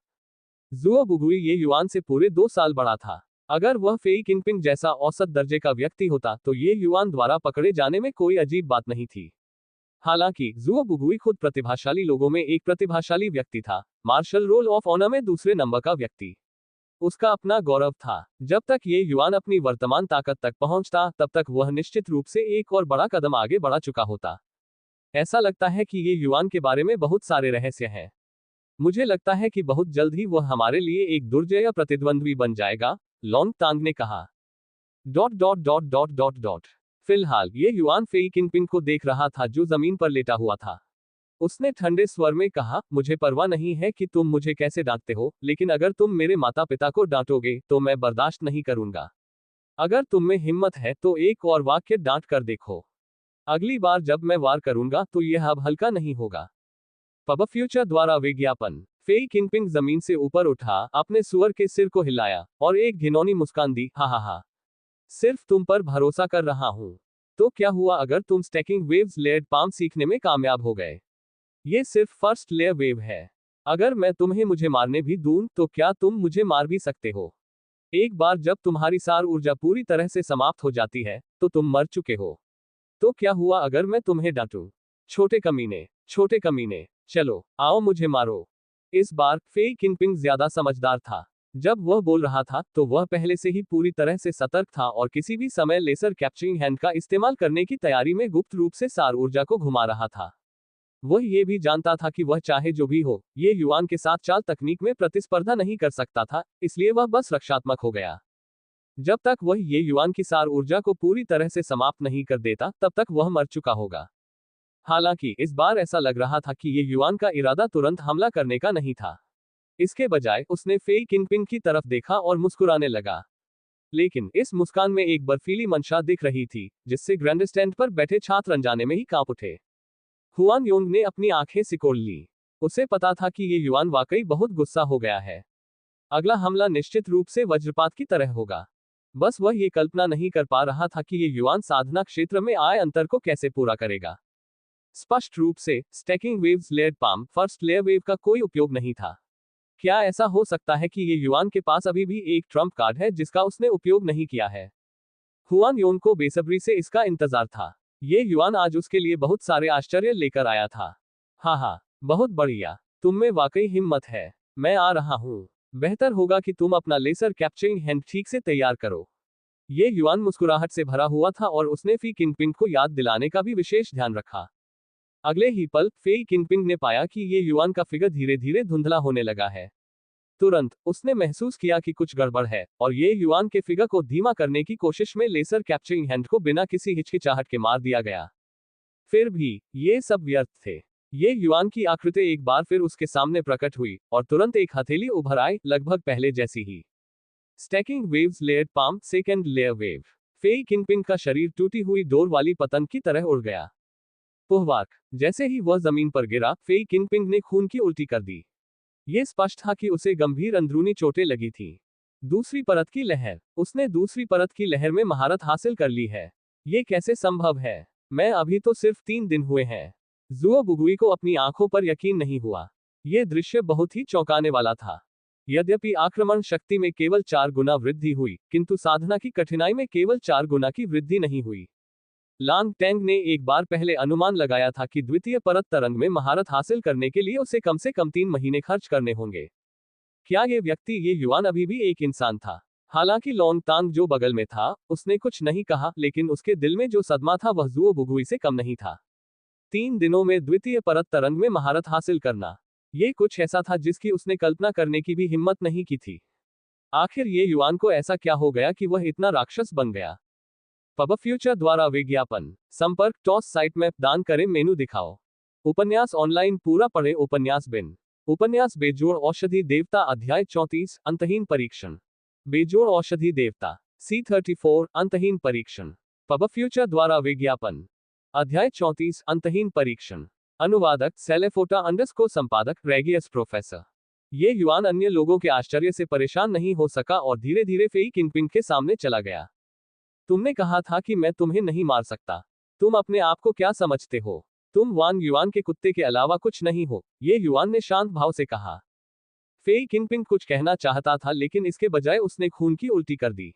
जुओ बुगुई ये युआन से पूरे 2 साल बड़ा था। अगर वह फेई किंगपिंग जैसा औसत दर्जे का व्यक्ति होता, तो ये युआन द्वारा पकड़े जाने में कोई अजीब बात नहीं थी। हालांकि जुओ बुगुई खुद प्रतिभाशाली लोगों में एक प्रतिभाशाली व्यक्ति था, मार्शल रोल ऑफ ऑनर में दूसरे नंबर का व्यक्ति। उसका अपना गौरव था। जब तक ये युआन अपनी वर्तमान ताकत तक पहुंचता, तब तक वह निश्चित रूप से एक और बड़ा कदम आगे बढ़ा चुका होता। ऐसा लगता है कि ये युआन के बारे में बहुत सारे रहस्य हैं। मुझे लगता है कि बहुत जल्द ही वह हमारे लिए एक दुर्जय प्रतिद्वंद्वी बन जाएगा। लॉन्ग तांग ने कहा। फिलहाल ये युआन फेई किनपिंग को देख रहा था जो जमीन पर लेटा हुआ था। उसने ठंडे स्वर में कहा, मुझे परवाह नहीं है कि तुम मुझे कैसे डांटते हो, लेकिन अगर तुम मेरे माता पिता को डांटोगे तो मैं बर्दाश्त नहीं करूंगा। अगर तुम में हिम्मत है तो एक और वाक्य डांट कर देखो। अगली बार जब मैं वार करूंगा तो यह अब हल्का नहीं होगा। पब फ्यूचर द्वारा विज्ञापन। फेई किनपिंग जमीन से ऊपर उठा, अपने सुअर के सिर को हिलाया और एक घिनौनी मुस्कान दी। हा हा हा, सिर्फ तुम पर भरोसा कर रहा हूं। तो क्या हुआ अगर तुम स्टैकिंग वेव्स लेयर्ड पाम सीखने में कामयाब हो गए? ये सिर्फ फर्स्ट लेयर वेव है। अगर मैं तुम्हें मुझे मारने भी दूं तो क्या तुम मुझे मार भी सकते हो? एक बार जब तुम्हारी सार ऊर्जा पूरी तरह से समाप्त हो जाती है तो तुम मर चुके हो। तो क्या हुआ अगर मैं तुम्हें डांटूं? छोटे कमीने, चलो आओ मुझे मारो। इस बार फेई किनपिंग ज्यादा समझदार था। जब वह बोल रहा था तो वह पहले से ही पूरी तरह से सतर्क था और किसी भी समय लेसर कैप्चरिंग हैंड का इस्तेमाल करने की तैयारी में गुप्त रूप से सार ऊर्जा को घुमा रहा था। वह ये भी जानता था कि वह चाहे जो भी हो, ये युआन के साथ चाल तकनीक में प्रतिस्पर्धा नहीं कर सकता था, इसलिए वह बस रक्षात्मक हो गया। जब तक वह ये युआन की सार ऊर्जा को पूरी तरह से समाप्त नहीं कर देता तब तक वह मर चुका होगा। हालांकि इस बार ऐसा लग रहा था कि ये युआन का इरादा तुरंत हमला करने का नहीं था। इसके बजाय उसने फेई किनपिंग की तरफ देखा और मुस्कुराने लगा। लेकिन इस मुस्कान में एक बर्फीली मंशा दिख रही थी, जिससे ग्रैंडस्टैंड पर बैठे छात्र अनजाने में ही कांप उठे। हुआन योंग ने अपनी आंखें सिकोड़ ली। उसे पता था कि ये युआन वाकई बहुत गुस्सा हो गया है। अगला हमला निश्चित रूप से वज्रपात की तरह होगा। बस वह ये कल्पना नहीं कर पा रहा था कि ये युआन साधना क्षेत्र में आए अंतर को कैसे पूरा करेगा। स्पष्ट रूप से stacking waves layered palm first layer wave का कोई उपयोग नहीं था। क्या ऐसा हो सकता है कि ये युआन के पास अभी भी एक ट्रम्प कार्ड है जिसका उसने उपयोग नहीं किया है? हुआन योन को बेसब्री से इसका इंतजार था। ये युआन आज उसके लिए बहुत सारे आश्चर्य लेकर आया था। हाँ, बहुत बढ़िया, तुम में वाकई हिम्मत है। मैं आ रहा हूँ। बेहतर होगा कि तुम अपना लेसर कैप्चरिंग हैंड ठीक से तैयार करो। ये युआन मुस्कुराहट से भरा हुआ था और उसने फी किनपिंग को याद दिलाने का भी विशेष ध्यान रखा। अगले ही पल फेई किनपिंग ने पाया कि ये युआन का फिगर धीरे धीरे धुंधला होने लगा है। तुरंत उसने महसूस किया कि कुछ गड़बड़ है और ये युआन के फिगर को धीमा करने की कोशिश में लेसर कैप्चरिंग हैंड को बिना किसी हिचकिचाहट के मार दिया गया। फिर भी ये सब व्यर्थ थे। ये युआन की आकृति एक बार फिर उसके सामने प्रकट हुई और तुरंत एक हथेली उभर आई, लगभग पहले जैसी ही। Stacking waves layered palm second layer wave. फेई किनपिंग का शरीर टूटी हुई डोर वाली पतंग की तरह उड़ गया। पुहवाक, जैसे ही वह जमीन पर गिरा, फेई किनपिंग ने खून की उल्टी कर दी। ये स्पष्ट था कि उसे गंभीर अंदरूनी चोटें लगी थी। दूसरी परत की लहर। उसने दूसरी परत की लहर में महारत हासिल कर ली है। ये कैसे संभव है? मैं अभी तो सिर्फ 3 दिन हुए हैं। जुओ बुगुई को अपनी आंखों पर यकीन नहीं हुआ। ये दृश्य बहुत ही चौंकाने वाला था। यद्यपि आक्रमण शक्ति में केवल 4 गुना वृद्धि हुई, किंतु साधना की कठिनाई में केवल 4 गुना की वृद्धि नहीं हुई। लांग टेंग ने एक बार पहले अनुमान लगाया था कि द्वितीय परत तरंग में महारत हासिल करने के लिए उसे कम से कम 3 महीने खर्च करने होंगे। क्या ये व्यक्ति, ये युआन अभी भी एक इंसान था? हालांकि लॉन्ग तांग जो बगल में था, उसने कुछ नहीं कहा, लेकिन उसके दिल में जो सदमा था वह जुओ बुगुई से कम नहीं था। 3 दिनों में द्वितीय परत तरंग में महारत हासिल करना, ये कुछ ऐसा था जिसकी उसने कल्पना करने की भी हिम्मत नहीं की थी। आखिर ये युआन को ऐसा क्या हो गया कि वह इतना राक्षस बन गया? पब फ्यूचर द्वारा विज्ञापन। संपर्क टॉस साइट मैप दान करें, मेनू दिखाओ। उपन्यास ऑनलाइन पूरा पढ़े। उपन्यास बिन। उपन्यास बेजोड़ औषधि देवता अध्याय 34 अंतहीन परीक्षण। बेजोड़ औषधि देवता C34 अंतहीन परीक्षण। पब फ्यूचर द्वारा विज्ञापन। अध्याय 34 अंतहीन परीक्षण। अनुवादक सेलेफोटा अंडरस्कोर संपादक रेगियस प्रोफेसर। ये युआन अन्य लोगों के आश्चर्य से परेशान नहीं हो सका और धीरे धीरे फेई किनपिंग के सामने चला गया। तुमने कहा था कि मैं तुम्हें नहीं मार सकता। तुम अपने आप को क्या समझते हो? तुम वांग युआन के कुत्ते के अलावा कुछ नहीं हो, ये युआन ने शांत भाव से कहा। फेई किनपिंग कुछ कहना चाहता था लेकिन इसके बजाय उसने खून की उल्टी कर दी।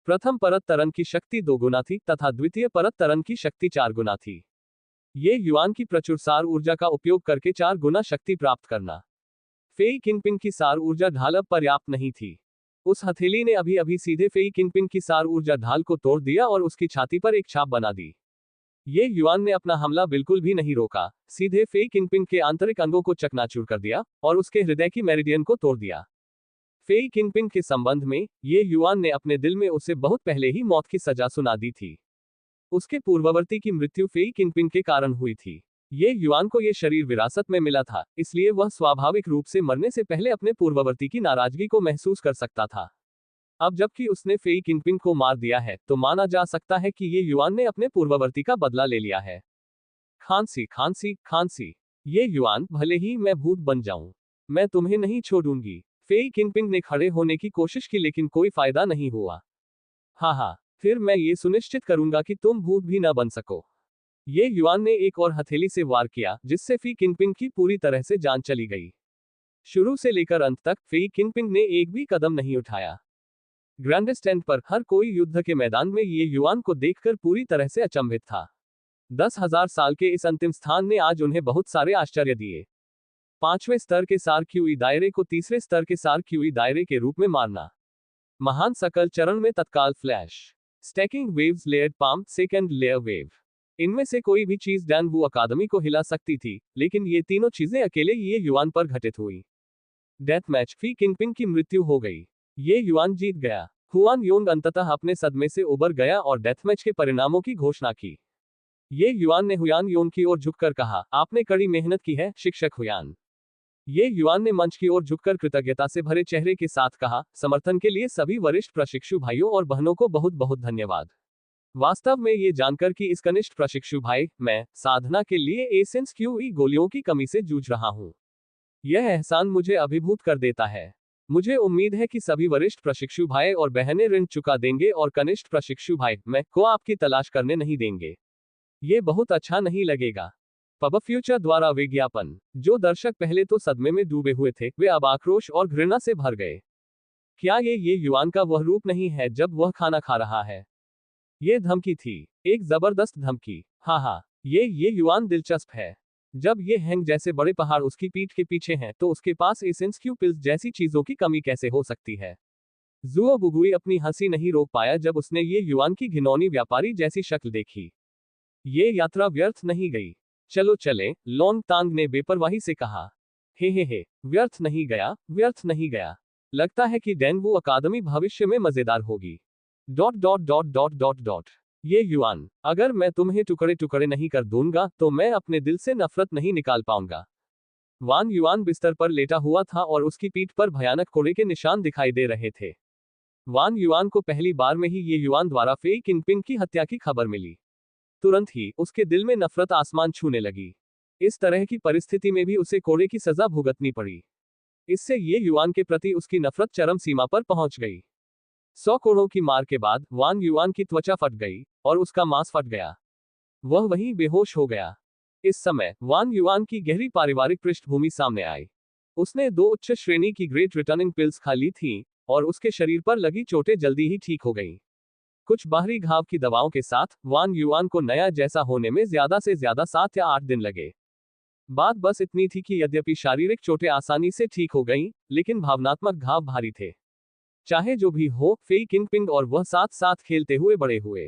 प्रथम परत तरंग की शक्ति 2 गुना थी तथा द्वितीय परत तरंग की शक्ति 4 गुना थी। ये युआन की प्रचुर सार ऊर्जा का उपयोग करके 4 गुना शक्ति प्राप्त करना। फेई किनपिंग की सार ऊर्जा ढाल अब पर्याप्त नहीं थी। उस हथेली ने अभी अभी सीधे फेई किनपिंग की सार ऊर्जा ढाल को तोड़ दिया और उसकी छाती पर एक छाप बना दी। ये युआन ने अपना हमला बिल्कुल भी नहीं रोका, सीधे फेई किनपिंग के आंतरिक अंगों को चकनाचूर कर दिया और उसके हृदय की मेरिडियन को तोड़ दिया। फेई किनपिंग के संबंध में ये युआन ने अपने दिल में उसे बहुत पहले ही मौत की सजा सुना दी थी। उसके पूर्ववर्ती की मृत्यु फेई किनपिंग के कारण हुई थी। ये युआन को ये शरीर विरासत में मिला था, इसलिए वह स्वाभाविक रूप से मरने से पहले अपने पूर्ववर्ती की नाराजगी को महसूस कर सकता था। अब जबकि उसने फेई किनपिंग को मार दिया है तो माना जा सकता है कि ये युआन ने अपने पूर्ववर्ती का बदला ले लिया है। खांसी खांसी खांसी। ये युआन, भले ही मैं भूत बन जाऊं, मैं तुम्हें नहीं छोड़ूंगी। फेई किनपिंग ने खड़े होने की कोशिश की लेकिन कोई फायदा नहीं हुआ। हाँ, फिर मैं ये सुनिश्चित करूंगा कि तुम भूत भी न बन सको। ये युआन ने एक और हथेली से वार किया, जिससे फी किनपिंग की पूरी तरह से जान चली गई। शुरू से लेकर अंत तक फी किनपिंग ने एक भी कदम नहीं उठाया। ग्रैंड स्टैंड पर हर कोई युद्ध के मैदान में ये युआन को देखकर पूरी तरह से अचंभित था। 10,000 साल के इस अंतिम स्थान ने आज उन्हें बहुत सारे आश्चर्य दिए। 5वें स्तर के सार क्यूई दायरे को तीसरे स्तर के सार क्यूई दायरे के रूप में मारना। महान सकल चरण में तत्काल flash. Stacking waves layered palm second layer wave. इनमें से कोई भी चीज डैन वू अकादमी को हिला सकती थी, लेकिन ये तीनों चीजें अकेले ये युआन पर घटित हुई। Death match. फी किनपिंग की मृत्यु हो गई। ये युआन जीत गया। हुआन योंग अंततः अपने सदमे से उबर गया और डेथ मैच के परिणामों की घोषणा की। ये युआन ने हुआन योंग की ओर झुककर कहा, आपने कड़ी मेहनत की है, शिक्षक हुआन। ये युआन ने मंच की ओर झुककर कृतज्ञता से भरे चेहरे के साथ कहा, समर्थन के लिए सभी वरिष्ठ प्रशिक्षु भाइयों और बहनों को बहुत बहुत धन्यवाद। वास्तव में ये जानकर कि इस कनिष्ठ प्रशिक्षु भाई, मैं साधना के लिए एसेंस क्यूई गोलियों की कमी से जूझ रहा हूं, यह एहसान मुझे अभिभूत कर देता है। मुझे उम्मीद है कि सभी वरिष्ठ प्रशिक्षु भाई और बहनें ऋण चुका देंगे और कनिष्ठ प्रशिक्षु भाई मैं को आपकी तलाश करने नहीं देंगे। ये बहुत अच्छा नहीं लगेगा। पब फ्यूचर द्वारा विज्ञापन। जो दर्शक पहले तो सदमे में डूबे हुए थे, वे अब आक्रोश और घृणा से भर गए। क्या ये युआन का वह रूप नहीं है जब वह खाना खा रहा है? ये धमकी थी, एक जबरदस्त धमकी। हाँ, ये युआन दिलचस्प है। जब ये हैंग जैसे बड़े पहाड़ उसकी पीठ के पीछे हैं तो उसके पास एसेंस क्यू पिल्स जैसी चीजों की कमी कैसे हो सकती है? जुओ बुगुई अपनी हंसी नहीं रोक पाया जब उसने ये युआन की घिनौनी व्यापारी जैसी शक्ल देखी। ये यात्रा व्यर्थ नहीं गई। चलो चलें, लोंग तांग ने बेपरवाही से कहा। हे, व्यर्थ नहीं गया, व्यर्थ नहीं गया। लगता है कि डेनवू अकादमी भविष्य में मजेदार होगी। ... ये युआन, अगर मैं तुम्हें टुकड़े टुकड़े नहीं कर दूंगा तो मैं अपने दिल से नफरत नहीं निकाल पाऊंगा। वान युआन बिस्तर पर लेटा हुआ था और उसकी पीठ पर भयानक कोड़े के निशान दिखाई दे रहे थे। वान युआन को पहली बार में ही ये युआन द्वारा फेई किनपिंग की हत्या की खबर मिली। तुरंत ही उसके दिल में नफरत आसमान छूने लगी। इस तरह की परिस्थिति में भी उसे कोड़े की सजा भुगतनी पड़ी। इससे ये युआन के प्रति उसकी नफरत चरम सीमा पर पहुंच गई। 100 कोड़ों की मार के बाद वान युआन की त्वचा फट गई और उसका मांस फट गया। वह वहीं बेहोश हो गया। इस समय वान युआन की गहरी पारिवारिक पृष्ठभूमि सामने आई। उसने 2 उच्च श्रेणी की ग्रेट रिटर्निंग पिल्स खा ली थीं और उसके शरीर पर लगी चोटें जल्दी ही ठीक हो गईं। कुछ बाहरी घाव की दवाओं के साथ वान युआन को नया जैसा होने में ज्यादा से ज्यादा 7 या 8 दिन लगे। बात बस इतनी थी कि यद्यपि शारीरिक चोटें आसानी से ठीक हो गईं, लेकिन भावनात्मक घाव भारी थे। चाहे जो भी हो, फेई किनपिंग और वह साथ साथ खेलते हुए बड़े हुए।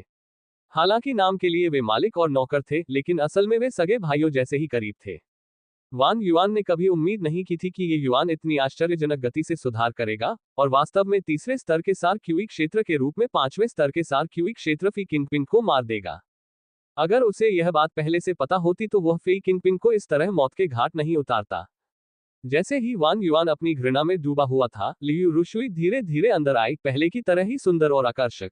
हालांकि नाम के लिए वे मालिक और नौकर थे, लेकिन असल में वे सगे भाइयों जैसे ही करीब थे। वान युआन ने कभी उम्मीद नहीं की थी कि ये युआन इतनी आश्चर्यजनक गति से सुधार करेगा और वास्तव में तीसरे स्तर के सार क्यूई क्षेत्र के रूप में 5वें स्तर के सार क्यूई क्षेत्र फी किनपिंग को मार देगा। अगर उसे यह बात पहले से पता होती तो वह फी किनपिंग को इस तरह मौत के घाट नहीं उतारता। जैसे ही वान युआन अपनी घृणा में डूबा हुआ था, लियू रुशुई धीरे धीरे अंदर आई, पहले की तरह ही सुंदर और आकर्षक।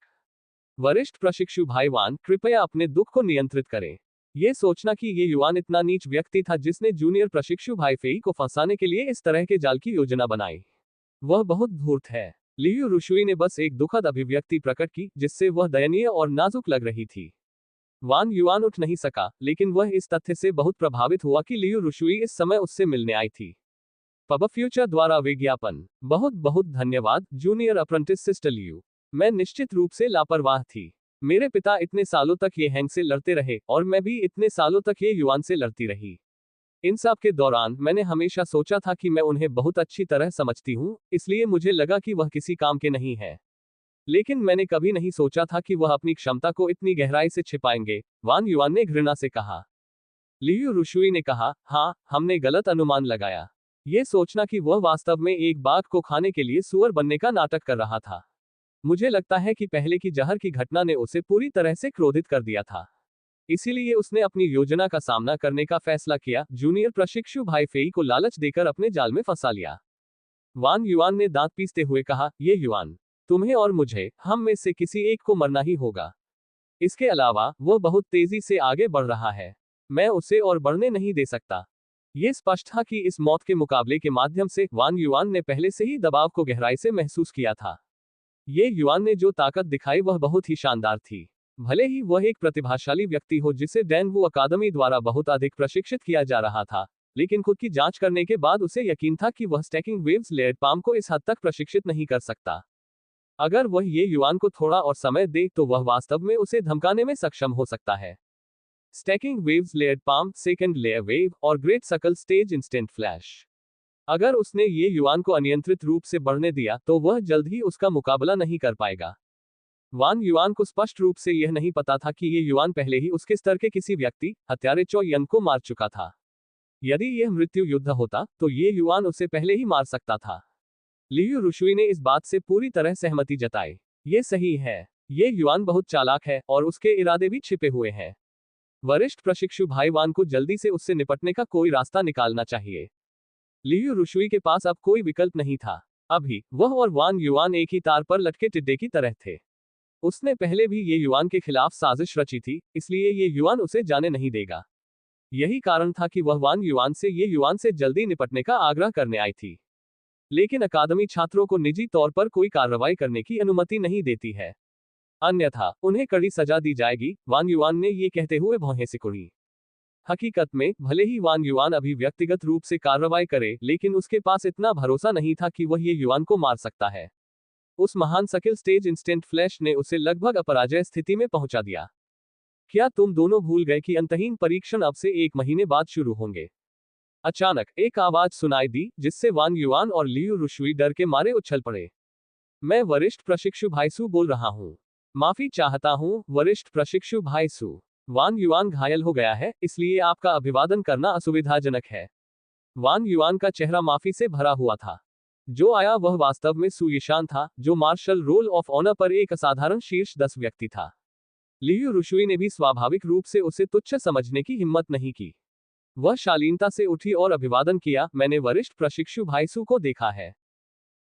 वरिष्ठ प्रशिक्षु भाई वान, कृपया अपने दुख को नियंत्रित करें। ये सोचना कि ये युआन इतना नीच व्यक्ति था जिसने जूनियर प्रशिक्षु भाई फेई को फंसाने के लिए इस तरह के जाल की योजना बनाई, वह बहुत धूर्त है। लियू रुशुई ने बस एक दुखद अभिव्यक्ति प्रकट की जिससे वह दयनीय और नाजुक लग रही थी। वान युआन उठ नहीं सका, लेकिन वह इस तथ्य से बहुत प्रभावित हुआ कि लियू रुशुई इस समय उससे मिलने आई थी। पब फ्यूचर द्वारा विज्ञापन। बहुत बहुत धन्यवाद जूनियर अप्रेंटिस सिस्टर लियू। मैं निश्चित रूप से लापरवाह थी। मेरे पिता इतने सालों तक ये हैंग से लड़ते रहे और मैं भी इतने सालों तक ये युआन से लड़ती रही। इन सब के दौरान मैंने हमेशा सोचा था कि मैं उन्हें बहुत अच्छी तरह समझती हूँ, इसलिए मुझे लगा कि वह किसी काम के नहीं है। लेकिन मैंने कभी नहीं सोचा था कि वह अपनी क्षमता को इतनी गहराई से छिपाएंगे, वान युआन ने घृणा से कहा। लियू रुशुई ने कहा, हाँ, हमने गलत अनुमान लगाया। ये सोचना कि वह वास्तव में एक बाघ को खाने के लिए सुअर बनने का नाटक कर रहा था। मुझे लगता है कि पहले की जहर की घटना ने उसे पूरी तरह से क्रोधित कर दिया था। इसीलिए उसने अपनी योजना का सामना करने का फैसला किया। जूनियर प्रशिक्षु भाई फेई को लालच देकर अपने जाल में फंसा लिया। वान युआन ने दांत पीसते हुए कहा, ये युआन, तुम्हें और मुझे, हम में से किसी एक को मरना ही होगा। इसके अलावा वह बहुत तेजी से आगे बढ़ रहा है। मैं उसे और बढ़ने नहीं दे सकता। ये स्पष्ट था कि इस मौत के मुकाबले के माध्यम से वान युआन ने पहले से ही दबाव को गहराई से महसूस किया था। ये युआन ने जो ताकत दिखाई वह बहुत ही शानदार थी। भले ही वह एक प्रतिभाशाली व्यक्ति हो जिसे डैनवू अकादमी द्वारा बहुत अधिक प्रशिक्षित किया जा रहा था, लेकिन खुद की जांच करने के बाद उसे यकीन था कि वह स्टैकिंग वेव्स लेयर्ड पाम को इस हद तक प्रशिक्षित नहीं कर सकता। अगर वह ये युआन को थोड़ा और समय दे तो वह वास्तव में उसे धमकाने में सक्षम हो सकता है। Stacking waves layered palm, second layer wave और ग्रेट सकल स्टेज इंस्टेंट फ्लैश। अगर उसने ये युआन को अनियंत्रित रूप से बढ़ने दिया तो वह जल्द ही उसका मुकाबला नहीं कर पाएगा। वान युआन को स्पष्ट रूप से यह नहीं पता था कि ये युआन पहले ही उसके स्तर के किसी व्यक्ति, हत्यारे चो यंग को मार चुका था। यदि यह मृत्यु युद्ध होता तो ये युआन उसे पहले ही मार सकता था। लियू रुशुई ने इस बात से पूरी तरह सहमति जताई। ये सही है। ये युआन बहुत चालाक है और उसके इरादे भी छिपे हुए हैं। वरिष्ठ प्रशिक्षु भाई वान को जल्दी से उससे निपटने का कोई रास्ता निकालना चाहिए। लियू रुशुई के पास अब कोई विकल्प नहीं था। अभी वह और वान युआन एक ही तार पर लटके टिड्डे की तरह थे। उसने पहले भी ये युआन के खिलाफ साजिश रची थी, इसलिए ये युआन उसे जाने नहीं देगा। यही कारण था कि वह वान युआन से ये युआन से जल्दी निपटने का आग्रह करने आई थी। लेकिन अकादमी छात्रों को निजी तौर पर कोई कार्रवाई करने की अनुमति नहीं देती है, अन्यथा उन्हें कड़ी सजा दी जाएगी, वान युआन ने ये कहते हुए भौहें सिकुड़ी। हकीकत में भले ही वान युआन अभी व्यक्तिगत रूप से कार्रवाई करे, लेकिन उसके पास इतना भरोसा नहीं था कि वह ये युआन को मार सकता है। उस महान सकिल स्टेज इंस्टेंट फ्लैश ने उसे लगभग अपराजय स्थिति में पहुंचा दिया। क्या तुम दोनों भूल गए कि अंतहीन परीक्षण अब से 1 महीने बाद शुरू होंगे? अचानक एक आवाज सुनाई दी, जिससे वान युआन और लियू रुशुई डर के मारे उछल पड़े। मैं वरिष्ठ प्रशिक्षु भाईसू बोल रहा हूँ। माफी चाहता हूँ, वरिष्ठ प्रशिक्षु भाईसू। वान युआन घायल हो गया है, इसलिए आपका अभिवादन करना असुविधाजनक है। वान युआन का चेहरा माफी से भरा हुआ था। जो आया वह वास्तव में सु यिशान था, जो मार्शल रोल ऑफ ऑनर पर एक असाधारण शीर्ष 10 व्यक्ति था। लियू रुशुई ने भी स्वाभाविक रूप से उसे तुच्छ समझने की हिम्मत नहीं की। वह शालीनता से उठी और अभिवादन किया, मैंने वरिष्ठ प्रशिक्षु भाईसू को देखा है।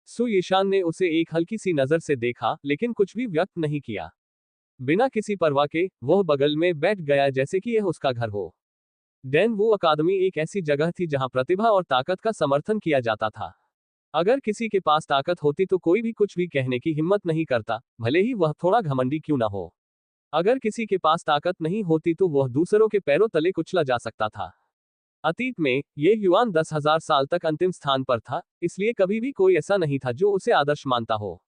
सु यिशान ने उसे एक हल्की सी नजर से देखा, लेकिन कुछ भी व्यक्त नहीं किया। बिना किसी परवाह के वह बगल में बैठ गया जैसे कि यह उसका घर हो। डैनवू अकादमी एक ऐसी जगह थी जहां प्रतिभा और ताकत का समर्थन किया जाता था। अगर किसी के पास ताकत होती तो कोई भी कुछ भी कहने की हिम्मत नहीं करता, भले ही वह थोड़ा घमंडी क्यों ना हो। अगर किसी के पास ताकत नहीं होती तो वह दूसरों के पैरों तले कुचला जा सकता था। अतीत में ये युआन 10,000 साल तक अंतिम स्थान पर था, इसलिए कभी भी कोई ऐसा नहीं था जो उसे आदर्श मानता हो।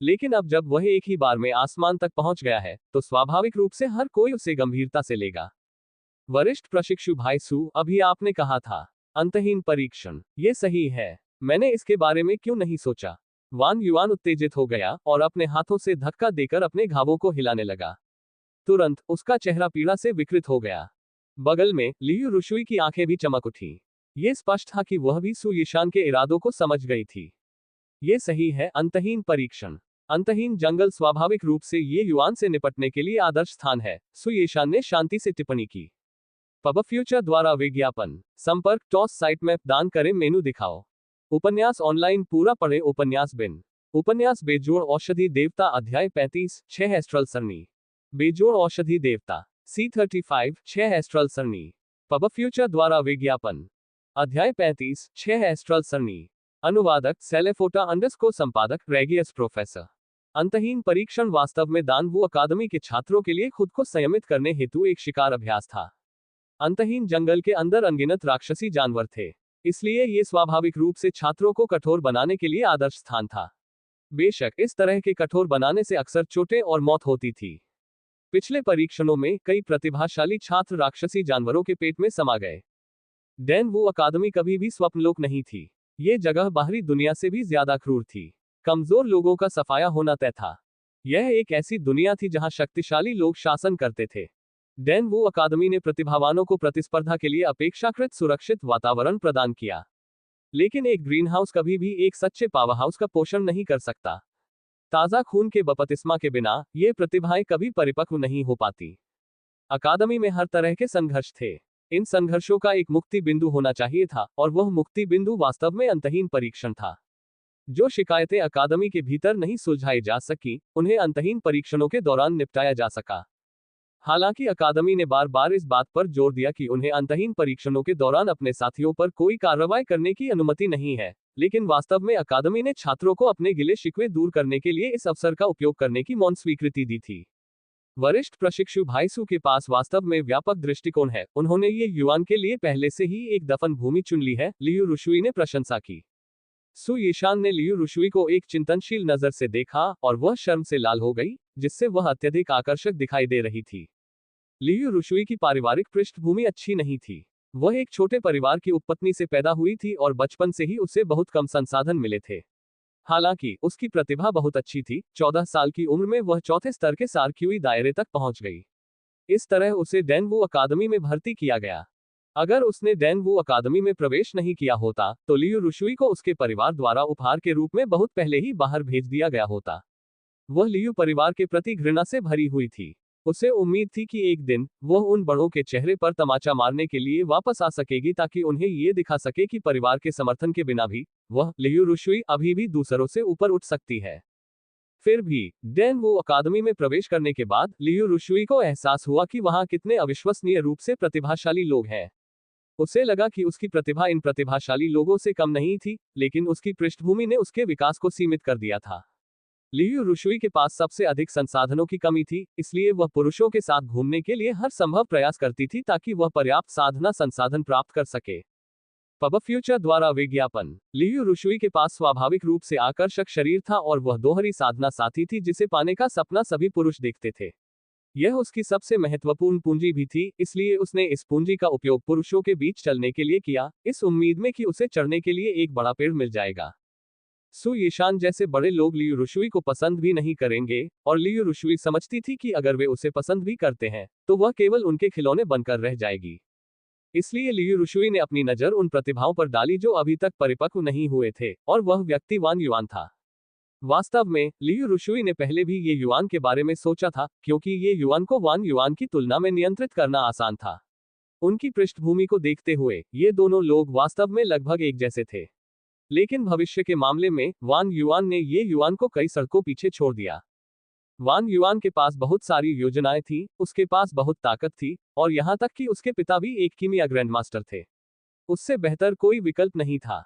लेकिन अब जब वह एक ही बार में आसमान तक पहुंच गया है, तो स्वाभाविक रूप से हर कोई उसे गंभीरता से लेगा। वरिष्ठ प्रशिक्षु भाईसू, अभी आपने कहा था अंतहीन परीक्षण। ये सही है। मैंने इसके बारे में क्यों नहीं सोचा? वान युआन उत्तेजित हो गया और अपने हाथों से धक्का देकर अपने घावों को हिलाने लगा। तुरंत उसका चेहरा पीड़ा से विकृत हो गया। बगल में लियू रुशुई की आंखें भी चमक उठी। ये स्पष्ट था कि वह भी सु यिशान के इरादों को समझ गई थी। ये सही है, अंतहीन परीक्षण। अंतहीन जंगल स्वाभाविक रूप से ये युआन से निपटने के लिए आदर्श स्थान है, सु यिशान ने शांति से टिप्पणी की। पब फ्यूचर द्वारा विज्ञापन। संपर्क टॉस साइट मैप दान करें, मेनू दिखाओ। उपन्यास ऑनलाइन पूरा पढ़े। उपन्यास बिन। उपन्यास बेजोड़ औषधि देवता अध्याय 35, 6 एस्ट्रल सरणी। बेजोड़ औषधि देवता C35, 6 एस्ट्रल सरणी। पब फ्यूचर द्वारा विज्ञापन। अध्याय 35, 6 एस्ट्रल सरणी। अनुवादक सेलेफोटा अंडरस्कोर संपादक रेगियस प्रोफेसर। अंतहीन परीक्षण वास्तव में दानवू अकादमी के छात्रों के लिए खुद को संयमित करने हेतु एक शिकार अभ्यास था। अंतहीन जंगल के अंदर अनगिनत राक्षसी जानवर थे, इसलिए ये स्वाभाविक रूप से छात्रों को कठोर बनाने के लिए आदर्श स्थान था। बेशक इस तरह के कठोर बनाने से अक्सर चोटें और मौत होती थी। पिछले परीक्षणों में कई प्रतिभाशाली छात्र राक्षसी जानवरों के पेट में समा गए। डैनवू अकादमी कभी भी स्वप्नलोक नहीं थी। ये जगह बाहरी दुनिया से भी ज्यादा क्रूर थी। कमजोर लोगों का सफाया होना तय था। यह एक ऐसी दुनिया थी जहां शक्तिशाली लोग शासन करते थे। डैनवू अकादमी ने प्रतिभावानों को प्रतिस्पर्धा के लिए अपेक्षाकृत सुरक्षित वातावरण प्रदान किया। लेकिन एक ग्रीनहाउस कभी भी एक सच्चे पावरहाउस का पोषण नहीं कर सकता। ताज़ा खून के बपतिस्मा के बिना ये प्रतिभाएं कभी परिपक्व नहीं हो पाती। अकादमी में हर तरह के संघर्ष थे। इन संघर्षों का एक मुक्ति बिंदु होना चाहिए था, और वह मुक्ति बिंदु वास्तव में अंतहीन परीक्षण था। जो शिकायतें अकादमी के भीतर नहीं सुलझाई जा सकी, उन्हें अंतहीन परीक्षणों के दौरान निपटाया जा सका। हालांकि अकादमी ने बार बार इस बात पर जोर दिया कि उन्हें अंतहीन परीक्षणों के दौरान अपने साथियों पर कोई कार्रवाई करने की अनुमति नहीं है, लेकिन वास्तव में अकादमी ने छात्रों को अपने गिले शिकवे दूर करने के लिए इस अवसर का उपयोग करने की मौन स्वीकृति दी थी। वरिष्ठ प्रशिक्षु भाई सू के पास वास्तव में व्यापक दृष्टिकोण है। उन्होंने ये युवान के लिए पहले से ही एक दफन भूमि चुन ली है, लियू रुशुई ने प्रशंसा की। सु यीशान ने लियू रुशुई को एक चिंतनशील नजर से देखा और वह शर्म से लाल हो गई, जिससे वह अत्यधिक आकर्षक दिखाई दे रही थी। लियू रुशुई की पारिवारिक पृष्ठभूमि अच्छी नहीं थी। वह एक छोटे परिवार की उपपत्नी से पैदा हुई थी और बचपन से ही उसे बहुत कम संसाधन मिले थे। हालांकि उसकी प्रतिभा बहुत अच्छी थी। 14 साल की उम्र में वह चौथे स्तर के सार्क्यूई दायरे तक पहुंच गई। इस तरह उसे डैनवू अकादमी में भर्ती किया गया। अगर उसने डैनवू अकादमी में प्रवेश नहीं किया होता, तो लियू रुशुई को उसके परिवार द्वारा उपहार के रूप में बहुत पहले ही बाहर भेज दिया गया होता। वह लियू परिवार के प्रति घृणा से भरी हुई थी। उसे उम्मीद थी कि एक दिन वह उन बड़ों के चेहरे पर तमाचा मारने के लिए वापस आ सकेगी, ताकि उन्हें ये दिखा सके कि परिवार के समर्थन के बिना भी वह लियू रुशुई अभी भी दूसरों से ऊपर उठ सकती है। फिर भी डैनवू अकादमी में प्रवेश करने के बाद लियू रुशुई को एहसास हुआ कि वहां कितने अविश्वसनीय रूप से प्रतिभाशाली लोग हैं। उसे लगा कि उसकी प्रतिभा इन प्रतिभाशाली लोगों से कम नहीं थी, लेकिन उसकी पृष्ठभूमि ने उसके विकास को सीमित कर दिया था। लियू रुशुई के पास सबसे अधिक संसाधनों की कमी थी, इसलिए वह पुरुषों के साथ घूमने के लिए हर संभव प्रयास करती थी ताकि वह पर्याप्त साधना संसाधन प्राप्त कर सके। पब फ्यूचर द्वारा विज्ञापन। लियू रुशुई के पास स्वाभाविक रूप से आकर्षक शरीर था और वह दोहरी साधना साथी थी जिसे पाने का सपना सभी पुरुष देखते थे। यह उसकी सबसे महत्वपूर्ण पूंजी भी थी, इसलिए उसने इस पूंजी का उपयोग पुरुषों के बीच चलने के लिए किया, इस उम्मीद में कि उसे चढ़ने के लिए एक बड़ा पेड़ मिल जाएगा। सु यीशान जैसे बड़े लोग लियू रुशुई को पसंद भी नहीं करेंगे, और लियू रुशुई समझती थी कि अगर वे उसे पसंद भी करते हैं, तो वह केवल उनके खिलौने बनकर रह जाएगी। इसलिए लियू रुशुई ने अपनी नजर उन प्रतिभाओं पर डाली जो अभी तक परिपक्व नहीं हुए थे, और वह व्यक्ति वान युआन था। वास्तव में लियू रुशुई ने पहले भी ये युआन के बारे में सोचा था, क्योंकि ये युआन को वान युआन की तुलना में नियंत्रित करना आसान था। उनकी पृष्ठभूमि को देखते हुए ये दोनों लोग वास्तव में लगभग एक जैसे थे। लेकिन भविष्य के मामले में वान युआन ने ये युआन को कई सड़कों पीछे छोड़ दिया। वान युआन के पास बहुत सारी योजनाएं थी, उसके पास बहुत ताकत थी, और यहाँ तक कि उसके पिता भी एक कीमिया ग्रैंडमास्टर थे। उससे बेहतर कोई विकल्प नहीं था।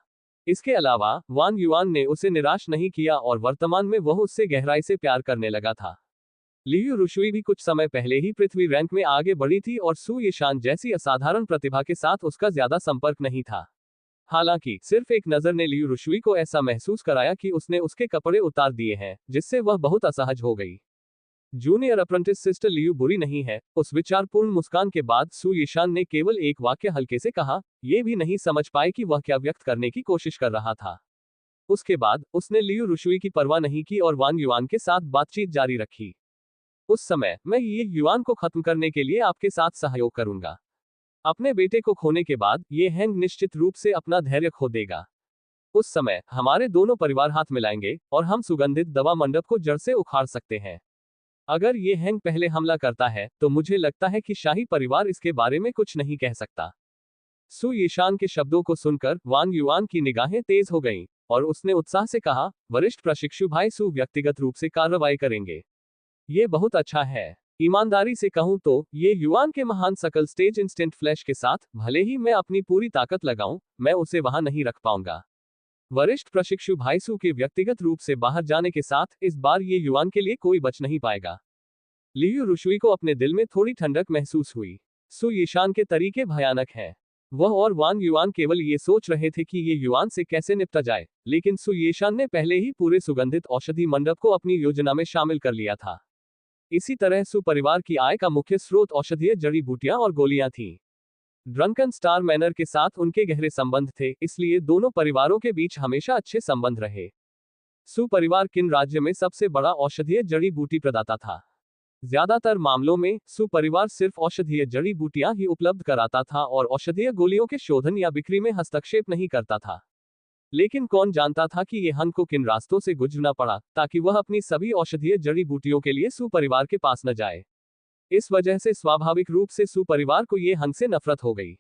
इसके अलावा वान युआन ने उसे निराश नहीं किया और वर्तमान में वह उससे गहराई से प्यार करने लगा था। लियू रुशुई भी कुछ समय पहले ही पृथ्वी रैंक में आगे बढ़ी थी और सु यीशान जैसी असाधारण प्रतिभा के साथ उसका ज्यादा संपर्क नहीं था। हालांकि सिर्फ एक नजर ने लियू रुशुई को ऐसा महसूस कराया कि उसने उसके कपड़े उतार दिए हैं, जिससे वह बहुत असहज हो गई। जूनियर अप्रेंटिस सिस्टर लियू बुरी नहीं है। उस विचारपूर्ण मुस्कान के बाद सु यीशान ने केवल एक वाक्य हल्के से कहा, ये भी नहीं समझ पाए कि वह क्या व्यक्त करने की कोशिश कर रहा था। उसके बाद उसने लियू रुशुई की परवाह नहीं की और वान युआन के साथ बातचीत जारी रखी। उस समय मैं ये युआन को खत्म करने के लिए आपके साथ सहयोग करूंगा। अपने बेटे को खोने के बाद ये हैंग निश्चित रूप से अपना धैर्य खो देगा। उस समय हमारे दोनों परिवार हाथ मिलाएंगे और हम सुगंधित दवा मंडप को जड़ से उखाड़ सकते हैं। अगर ये हैंग पहले हमला करता है, तो मुझे लगता है कि शाही परिवार इसके बारे में कुछ नहीं कह सकता। सु यीशान के शब्दों को सुनकर वान युआन की निगाहें तेज हो गईं, और उसने उत्साह से कहा, वरिष्ठ प्रशिक्षु भाई सु व्यक्तिगत रूप से कार्रवाई करेंगे। ये बहुत अच्छा है। ईमानदारी से कहूं तो ये युआन के महान सकल स्टेज इंस्टेंट फ्लैश के साथ भले ही मैं अपनी पूरी ताकत लगाऊं, मैं उसे वहां नहीं रख पाऊंगा। वरिष्ठ प्रशिक्षु भाई सु के व्यक्तिगत रूप से बाहर जाने के साथ इस बार ये युआन के लिए कोई बच नहीं पाएगा। लियू रुशुई को अपने दिल में थोड़ी ठंडक महसूस हुई। सु यीशान के तरीके भयानक हैं। वह और वान युआन केवल ये सोच रहे थे कि ये युआन से कैसे निपटा जाए, लेकिन सु यीशान ने पहले ही पूरे सुगंधित औषधि मंडप को अपनी योजना में शामिल कर लिया था। इसी तरह सु परिवार की आय का मुख्य स्रोत औषधीय जड़ी बूटियां और गोलियां थीं। ड्रंकन स्टार मैनर के साथ उनके गहरे संबंध थे, इसलिए दोनों परिवारों के बीच हमेशा अच्छे संबंध रहे। सु परिवार किन राज्य में सबसे बड़ा औषधीय जड़ी बूटी प्रदाता था। ज्यादातर मामलों में सु परिवार सिर्फ औषधीय जड़ी बूटियां ही उपलब्ध कराता था और औषधीय गोलियों के शोधन या बिक्री में हस्तक्षेप नहीं करता था। लेकिन कौन जानता था कि ये हंग को किन रास्तों से गुजरना पड़ा ताकि वह अपनी सभी औषधीय जड़ी बूटियों के लिए सु परिवार के पास न जाए। इस वजह से स्वाभाविक रूप से सु परिवार को ये हंग से नफरत हो गई।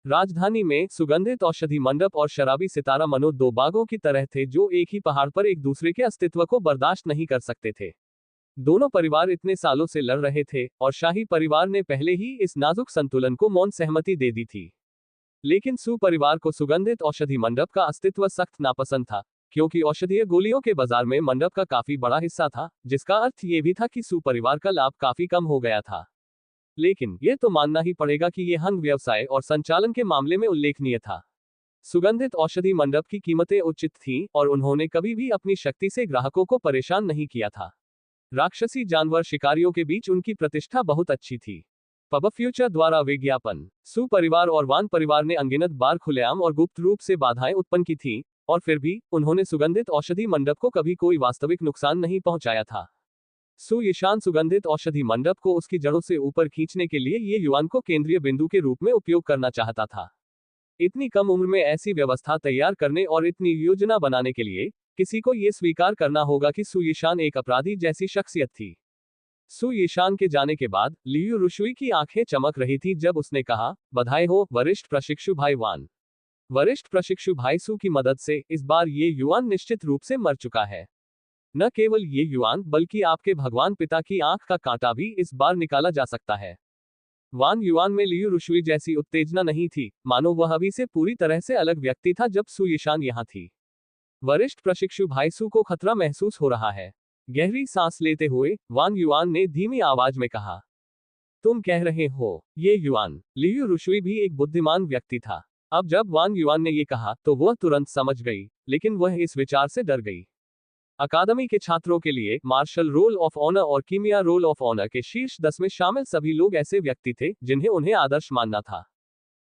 राजधानी में सुगंधित औषधि मंडप और शराबी सितारा मनो दो बाघों की तरह थे जो एक ही पहाड़ पर एक दूसरे के अस्तित्व को बर्दाश्त नहीं कर सकते थे। दोनों परिवार इतने सालों से लड़ रहे थे और शाही परिवार ने पहले ही इस नाजुक संतुलन को मौन सहमति दे दी थी। लेकिन सु परिवार को सुगंधित औषधि मंडप का अस्तित्व सख्त नापसंद था, क्योंकि औषधीय गोलियों के बाजार में मंडप का काफी बड़ा हिस्सा था, जिसका अर्थ ये भी था कि सु परिवार का लाभ काफी कम हो गया था। लेकिन यह तो मानना ही पड़ेगा कि यह हंग व्यवसाय और संचालन के मामले में उल्लेखनीय था। सुगंधित औषधि मंडप की कीमतें उचित थीं और उन्होंने कभी भी अपनी शक्ति से ग्राहकों को परेशान नहीं किया था। राक्षसी जानवर शिकारियों के बीच उनकी प्रतिष्ठा बहुत अच्छी थी। पब फ्यूचर द्वारा विज्ञापन। सु परिवार और वान परिवार ने अनगिनत बार खुलेआम और गुप्त रूप से बाधाएं उत्पन्न की थीं, और फिर भी उन्होंने सुगंधित औषधि मंडप को कभी कोई वास्तविक नुकसान नहीं पहुंचाया था। सु यीशान सुगंधित औषधि मंडप को उसकी जड़ों से ऊपर खींचने के लिए ये युआन को केंद्रीय बिंदु के रूप में उपयोग करना चाहता था। इतनी कम उम्र में ऐसी व्यवस्था तैयार करने और इतनी योजना बनाने के लिए किसी को यह स्वीकार करना होगा कि सु यीशान एक अपराधी जैसी शख्सियत थी। सु यीशान के जाने के बाद लियू रुशुई की आंखें चमक रही थी जब उसने कहा, बधाई हो वरिष्ठ प्रशिक्षु भाई वान। वरिष्ठ प्रशिक्षु भाई सु की मदद से इस बार ये युआन निश्चित रूप से मर चुका है। न केवल ये युआन बल्कि आपके भगवान पिता की आंख का कांटा भी इस बार निकाला जा सकता है। वान युआन में लियू रुशुई जैसी उत्तेजना नहीं थी, मानो वह अभी से पूरी तरह से अलग व्यक्ति था जब सु यीशान यहाँ थी। वरिष्ठ प्रशिक्षु भाई सु को खतरा महसूस हो रहा है। गहरी सांस लेते हुए वान युआन ने धीमी आवाज में कहा, तुम कह रहे हो ये युआन। लियू रुशुई भी एक बुद्धिमान व्यक्ति था। अब जब वान युआन ने ये कहा तो वह तुरंत समझ गई, लेकिन वह इस विचार से डर गई। अकादमी के छात्रों के लिए मार्शल रोल ऑफ ऑनर और कीमिया रोल ऑफ ऑनर के शीर्ष 10 में शामिल सभी लोग ऐसे व्यक्ति थे जिन्हें उन्हें आदर्श मानना था।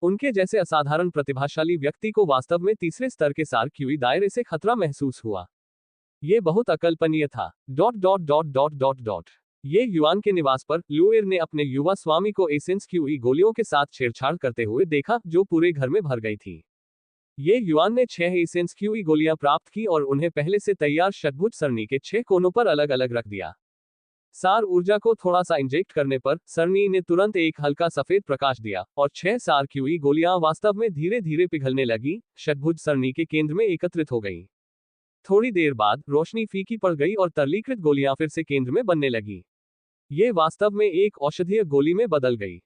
उनके जैसे असाधारण प्रतिभाशाली व्यक्ति को वास्तव में तीसरे स्तर के सार क्यूई दायरे से खतरा महसूस हुआ। यह बहुत अकल्पनीय था। ये युआन के निवास पर लुएर ने अपने युवा स्वामी को एसेंस क्यूई गोलियों के साथ छेड़छाड़ करते हुए देखा जो पूरे घर में भर गई थी। ये युआन ने 6 एसेंस क्यूई गोलियां प्राप्त की और उन्हें पहले से तैयार षटभुज सरणी के 6 कोनों पर अलग अलग रख दिया। सार ऊर्जा को थोड़ा सा इंजेक्ट करने पर सरणी ने तुरंत एक हल्का सफेद प्रकाश दिया और 6 सार क्यूई गोलियां वास्तव में धीरे धीरे पिघलने लगी, षटभुज सरणी के केंद्र में एकत्रित हो गई। थोड़ी देर बाद रोशनी फीकी पड़ गई और तरलीकृत गोलियां फिर से केंद्र में बनने लगी। ये वास्तव में एक औषधीय गोली में बदल गई।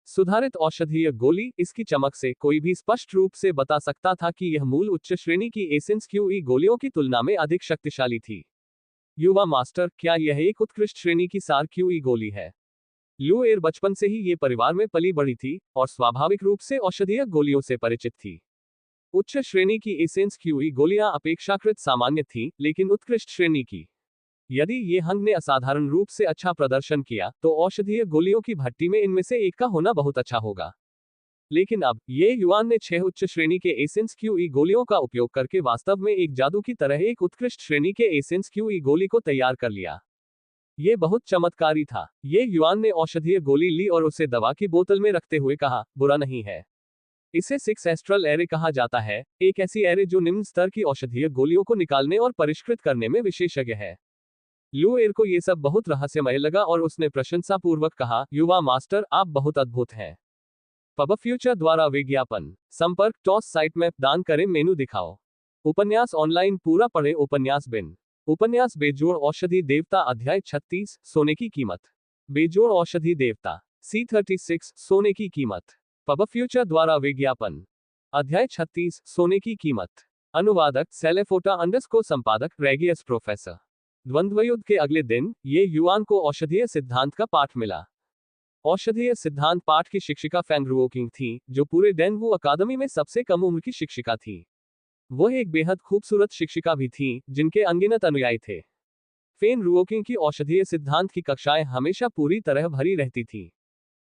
सुधारित औषधीय गोली। इसकी चमक से कोई भी स्पष्ट रूप से बता सकता था कि यह मूल उच्च श्रेणी की एसेंस क्यूई गोलियों की तुलना में अधिक शक्तिशाली थी। युवा मास्टर, क्या यह एक उत्कृष्ट श्रेणी की सार क्यूई गोली है? लुएर बचपन से ही ये परिवार में पली बढ़ी थी और स्वाभाविक रूप से औषधीय गोलियों से परिचित थी। उच्च श्रेणी की एसेंस क्यूई गोलियां अपेक्षाकृत सामान्य थीं, लेकिन उत्कृष्ट श्रेणी की। यदि ये हंग ने असाधारण रूप से अच्छा प्रदर्शन किया तो औषधीय गोलियों की भट्टी में इनमें से एक का होना बहुत अच्छा होगा। लेकिन अब ये युआन ने 6 उच्च श्रेणी के एसेंस क्यूई गोलियों का उपयोग करके वास्तव में एक जादू की तरह एक उत्कृष्ट श्रेणी के एसेंस क्यूई गोली को तैयार कर लिया। ये बहुत चमत्कारी था। ये युआन ने औषधीय गोली ली और उसे दवा की बोतल में रखते हुए कहा, बुरा नहीं है। इसे 6 एस्ट्रल एरे कहा जाता है, एक ऐसी एरे जो निम्न स्तर की औषधीय गोलियों को निकालने और परिष्कृत करने में विशेषज्ञ है। लुएर को यह सब बहुत रहस्यमय लगा और उसने प्रशंसापूर्वक कहा, युवा मास्टर, आप बहुत अद्भुत हैं। पब फ्यूचर द्वारा विज्ञापन। संपर्क टॉस साइट मैप दान करें मेनू दिखाओ। उपन्यास ऑनलाइन पूरा पढ़े। उपन्यास बिन। उपन्यास बेजोड़ औषधि देवता अध्याय 36 सोने की कीमत। बेजोड़ औषधि देवता C36 सोने की कीमत। पब फ्यूचर द्वारा विज्ञापन। अध्याय 36 सोने की कीमत। अनुवादक सेलेफोटा अंडरस्कोर संपादक रेगियस प्रोफेसर। द्वंद्वयुद्ध के अगले दिन ये युआन को औषधीय सिद्धांत का पाठ मिला। औषधीय सिद्धांत पाठ की शिक्षिका फेंग रुओकिंग थी, जो पूरे डेनवू अकादमी में सबसे कम उम्र की शिक्षिका थी। वह एक बेहद खूबसूरत शिक्षिका भी थी, जिनके अनगिनत अनुयायी थे। फेन रुओकिंग की औषधीय सिद्धांत की कक्षाएं हमेशा पूरी तरह भरी रहती थीं।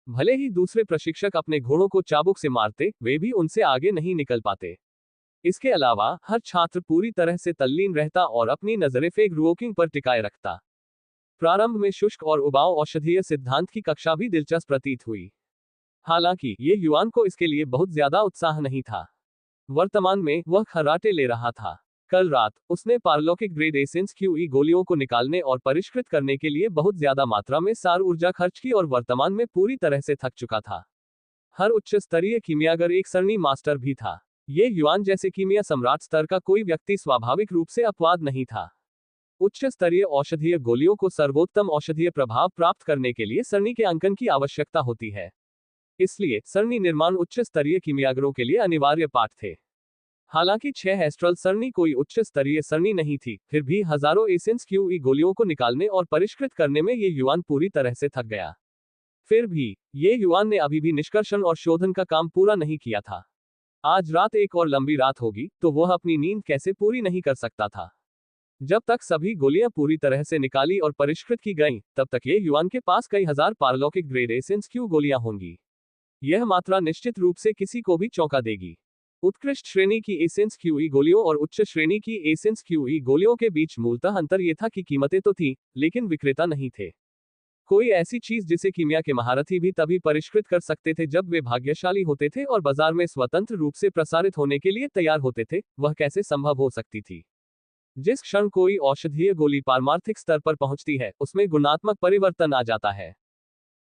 भले ही दूसरे प्रशिक्षक अपने घोड़ों को चाबुक से मारते, वे भी उनसे आगे नहीं निकल पाते। इसके अलावा हर छात्र पूरी तरह से तल्लीन रहता और अपनी नजरें फेंग रुओकिंग पर टिकाए रखता। प्रारंभ में शुष्क और उबाऊ औषधीय सिद्धांत की कक्षा भी दिलचस्प प्रतीत हुई। हालांकि ये युआन को इसके लिए बहुत ज्यादा उत्साह नहीं था। वर्तमान में वह खर्राटे ले रहा था। कल रात उसने पारलौकिक ग्रेड एसेंस क्यूई गोलियों को निकालने और परिष्कृत करने के लिए बहुत ज्यादा मात्रा में सार ऊर्जा खर्च की और वर्तमान में पूरी तरह से थक चुका था। हर उच्च स्तरीय कीमियागर एक सरणी मास्टर भी था। ये युआन जैसे कीमिया सम्राट स्तर का कोई व्यक्ति स्वाभाविक रूप से अपवाद नहीं था। उच्च स्तरीय औषधीय गोलियों को सर्वोत्तम औषधीय प्रभाव प्राप्त करने के लिए सरणी के अंकन की आवश्यकता होती है। इसलिए सरणी निर्माण उच्च स्तरीय कीमियागरों के लिए अनिवार्य पाठ थे। हालांकि 6 एस्ट्रल सरणी कोई उच्च स्तरीय सरणी नहीं थी, फिर भी हजारों एसेंस क्यूई गोलियों को निकालने और परिष्कृत करने में ये युआन पूरी तरह से थक गया। फिर भी ये युआन ने अभी भी निष्कर्षण और शोधन का काम पूरा नहीं किया था। आज रात एक और लंबी रात होगी तो वह अपनी नींद कैसे पूरी नहीं कर सकता था। जब तक सभी गोलियां पूरी तरह से निकाली और परिष्कृत की गईं, तब तक ये युआन के पास कई हजार पारलौकिक ग्रेड एसेंस क्यू गोलियां होंगी। यह मात्रा निश्चित रूप से किसी को भी चौंका देगी। उत्कृष्ट श्रेणी की एसेंस क्यूई गोलियों और उच्च श्रेणी की एसेंस क्यूई गोलियों के बीच मूलतः अंतर यह था कि कीमतें तो थीं, लेकिन विक्रेता नहीं थे। कोई ऐसी चीज जिसे कीमिया के महारथी भी तभी परिष्कृत कर सकते थे जब वे भाग्यशाली होते थे और बाजार में स्वतंत्र रूप से प्रसारित होने के लिए तैयार होते थे, वह कैसे संभव हो सकती थी। जिस क्षण कोई औषधीय गोली पारमार्थिक स्तर पर पहुंचती है, उसमें गुणात्मक परिवर्तन आ जाता है।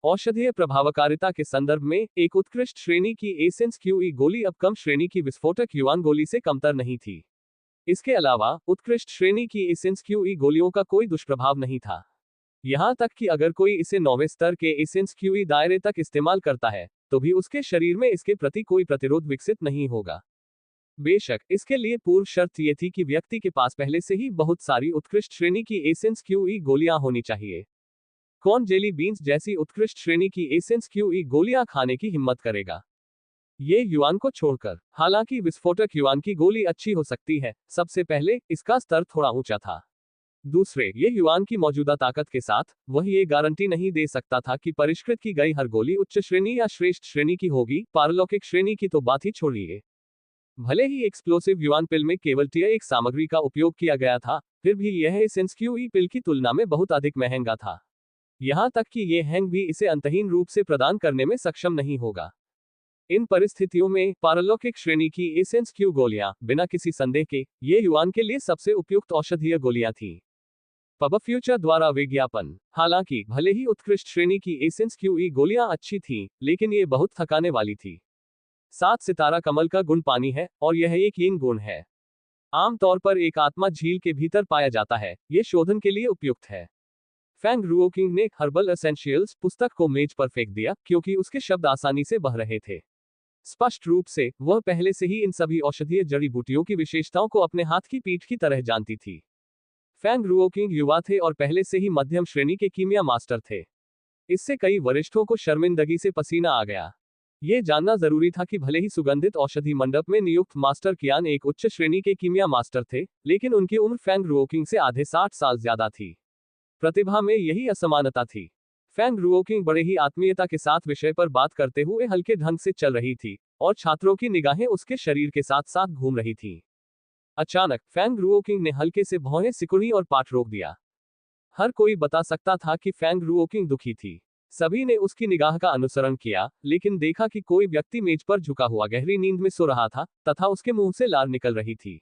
औषधीय प्रभावकारिता के संदर्भ में एक उत्कृष्ट श्रेणी की एसेंस क्यूई गोली अब कम श्रेणी की विस्फोटक युआन गोली से कमतर नहीं थी। इसके अलावा उत्कृष्ट श्रेणी की एसेंस क्यूई गोलियों का कोई दुष्प्रभाव नहीं था। यहां तक कि अगर कोई इसे 9वें स्तर के एसेंस क्यूई दायरे तक इस्तेमाल करता है, तो भी उसके शरीर में इसके प्रति कोई प्रतिरोध विकसित नहीं होगा। बेशक इसके लिए पूर्व शर्त ये थी कि व्यक्ति के पास पहले से ही बहुत सारी उत्कृष्ट श्रेणी की एसेंस क्यूई गोलियां होनी चाहिए। कौन जेली बीन्स जैसी उत्कृष्ट श्रेणी की एसेंस क्यूई गोलियां खाने की हिम्मत करेगा? ये युआन को छोड़कर। हालांकि विस्फोटक युआन की गोली अच्छी हो सकती है, सबसे पहले इसका स्तर थोड़ा ऊंचा था। दूसरे, ये युआन की मौजूदा ताकत के साथ वह ये गारंटी नहीं दे सकता था कि परिष्कृत की गई हर गोली उच्च श्रेणी या श्रेष्ठ श्रेणी की होगी। पारलौकिक श्रेणी की तो बात ही छोड़िए। भले ही एक्सप्लोसिव युआन पिल में केवल टीए एक सामग्री का उपयोग किया गया था, फिर भी यह एसेंस क्यूई पिल की तुलना में बहुत अधिक महंगा था। यहां तक कि ये हैंग भी इसे अंतहीन रूप से प्रदान करने में सक्षम नहीं होगा। इन परिस्थितियों में पारलौकिक श्रेणी की एसेंस क्यू गोलियां बिना किसी संदेह के ये युआन के लिए सबसे उपयुक्त औषधीय गोलियां थीं। पब फ्यूचर द्वारा विज्ञापन। हालांकि भले ही उत्कृष्ट श्रेणी की एसेंस क्यूई गोलियां अच्छी थीं, लेकिन ये बहुत थकाने वाली थी। 7 सितारा कमल का गुण पानी है और यह एक यिंग गुण है। आमतौर पर एक आत्मा झील के भीतर पाया जाता है। ये शोधन के लिए उपयुक्त है। फैंग रुओकिंग ने हर्बल एसेंशियल्स पुस्तक को मेज पर फेंक दिया क्योंकि उसके शब्द आसानी से बह रहे थे। स्पष्ट रूप से वह पहले से ही इन सभी औषधीय जड़ी बूटियों की विशेषताओं को अपने हाथ की पीठ की तरह जानती थी। फैंग रुओकिंग युवा थे और पहले से ही मध्यम श्रेणी के कीमिया मास्टर थे। इससे कई वरिष्ठों को शर्मिंदगी से पसीना आ गया। यह जानना जरूरी था कि भले ही सुगंधित औषधि मंडप में नियुक्त मास्टर कियान एक उच्च श्रेणी के कीमिया मास्टर थे, लेकिन उनकी उम्र फैंग रुओकिंग से आधे 60 साल ज्यादा थी। प्रतिभा में यही असमानता थी। फैंग रुओकिंग बड़े ही आत्मीयता के साथ विषय पर बात करते हुए हल्के ढंग से चल रही थी और छात्रों की निगाहें उसके शरीर के साथ साथ घूम रही थीं। अचानक फैंग रुओकिंग ने हल्के से भौहें सिकुड़ी और पाठ रोक दिया। हर कोई बता सकता था कि फैंग रुओकिंग दुखी थी। सभी ने उसकी निगाह का अनुसरण किया, लेकिन देखा कि कोई व्यक्ति मेज पर झुका हुआ गहरी नींद में सो रहा था तथा उसके मुंह से लार निकल रही थी।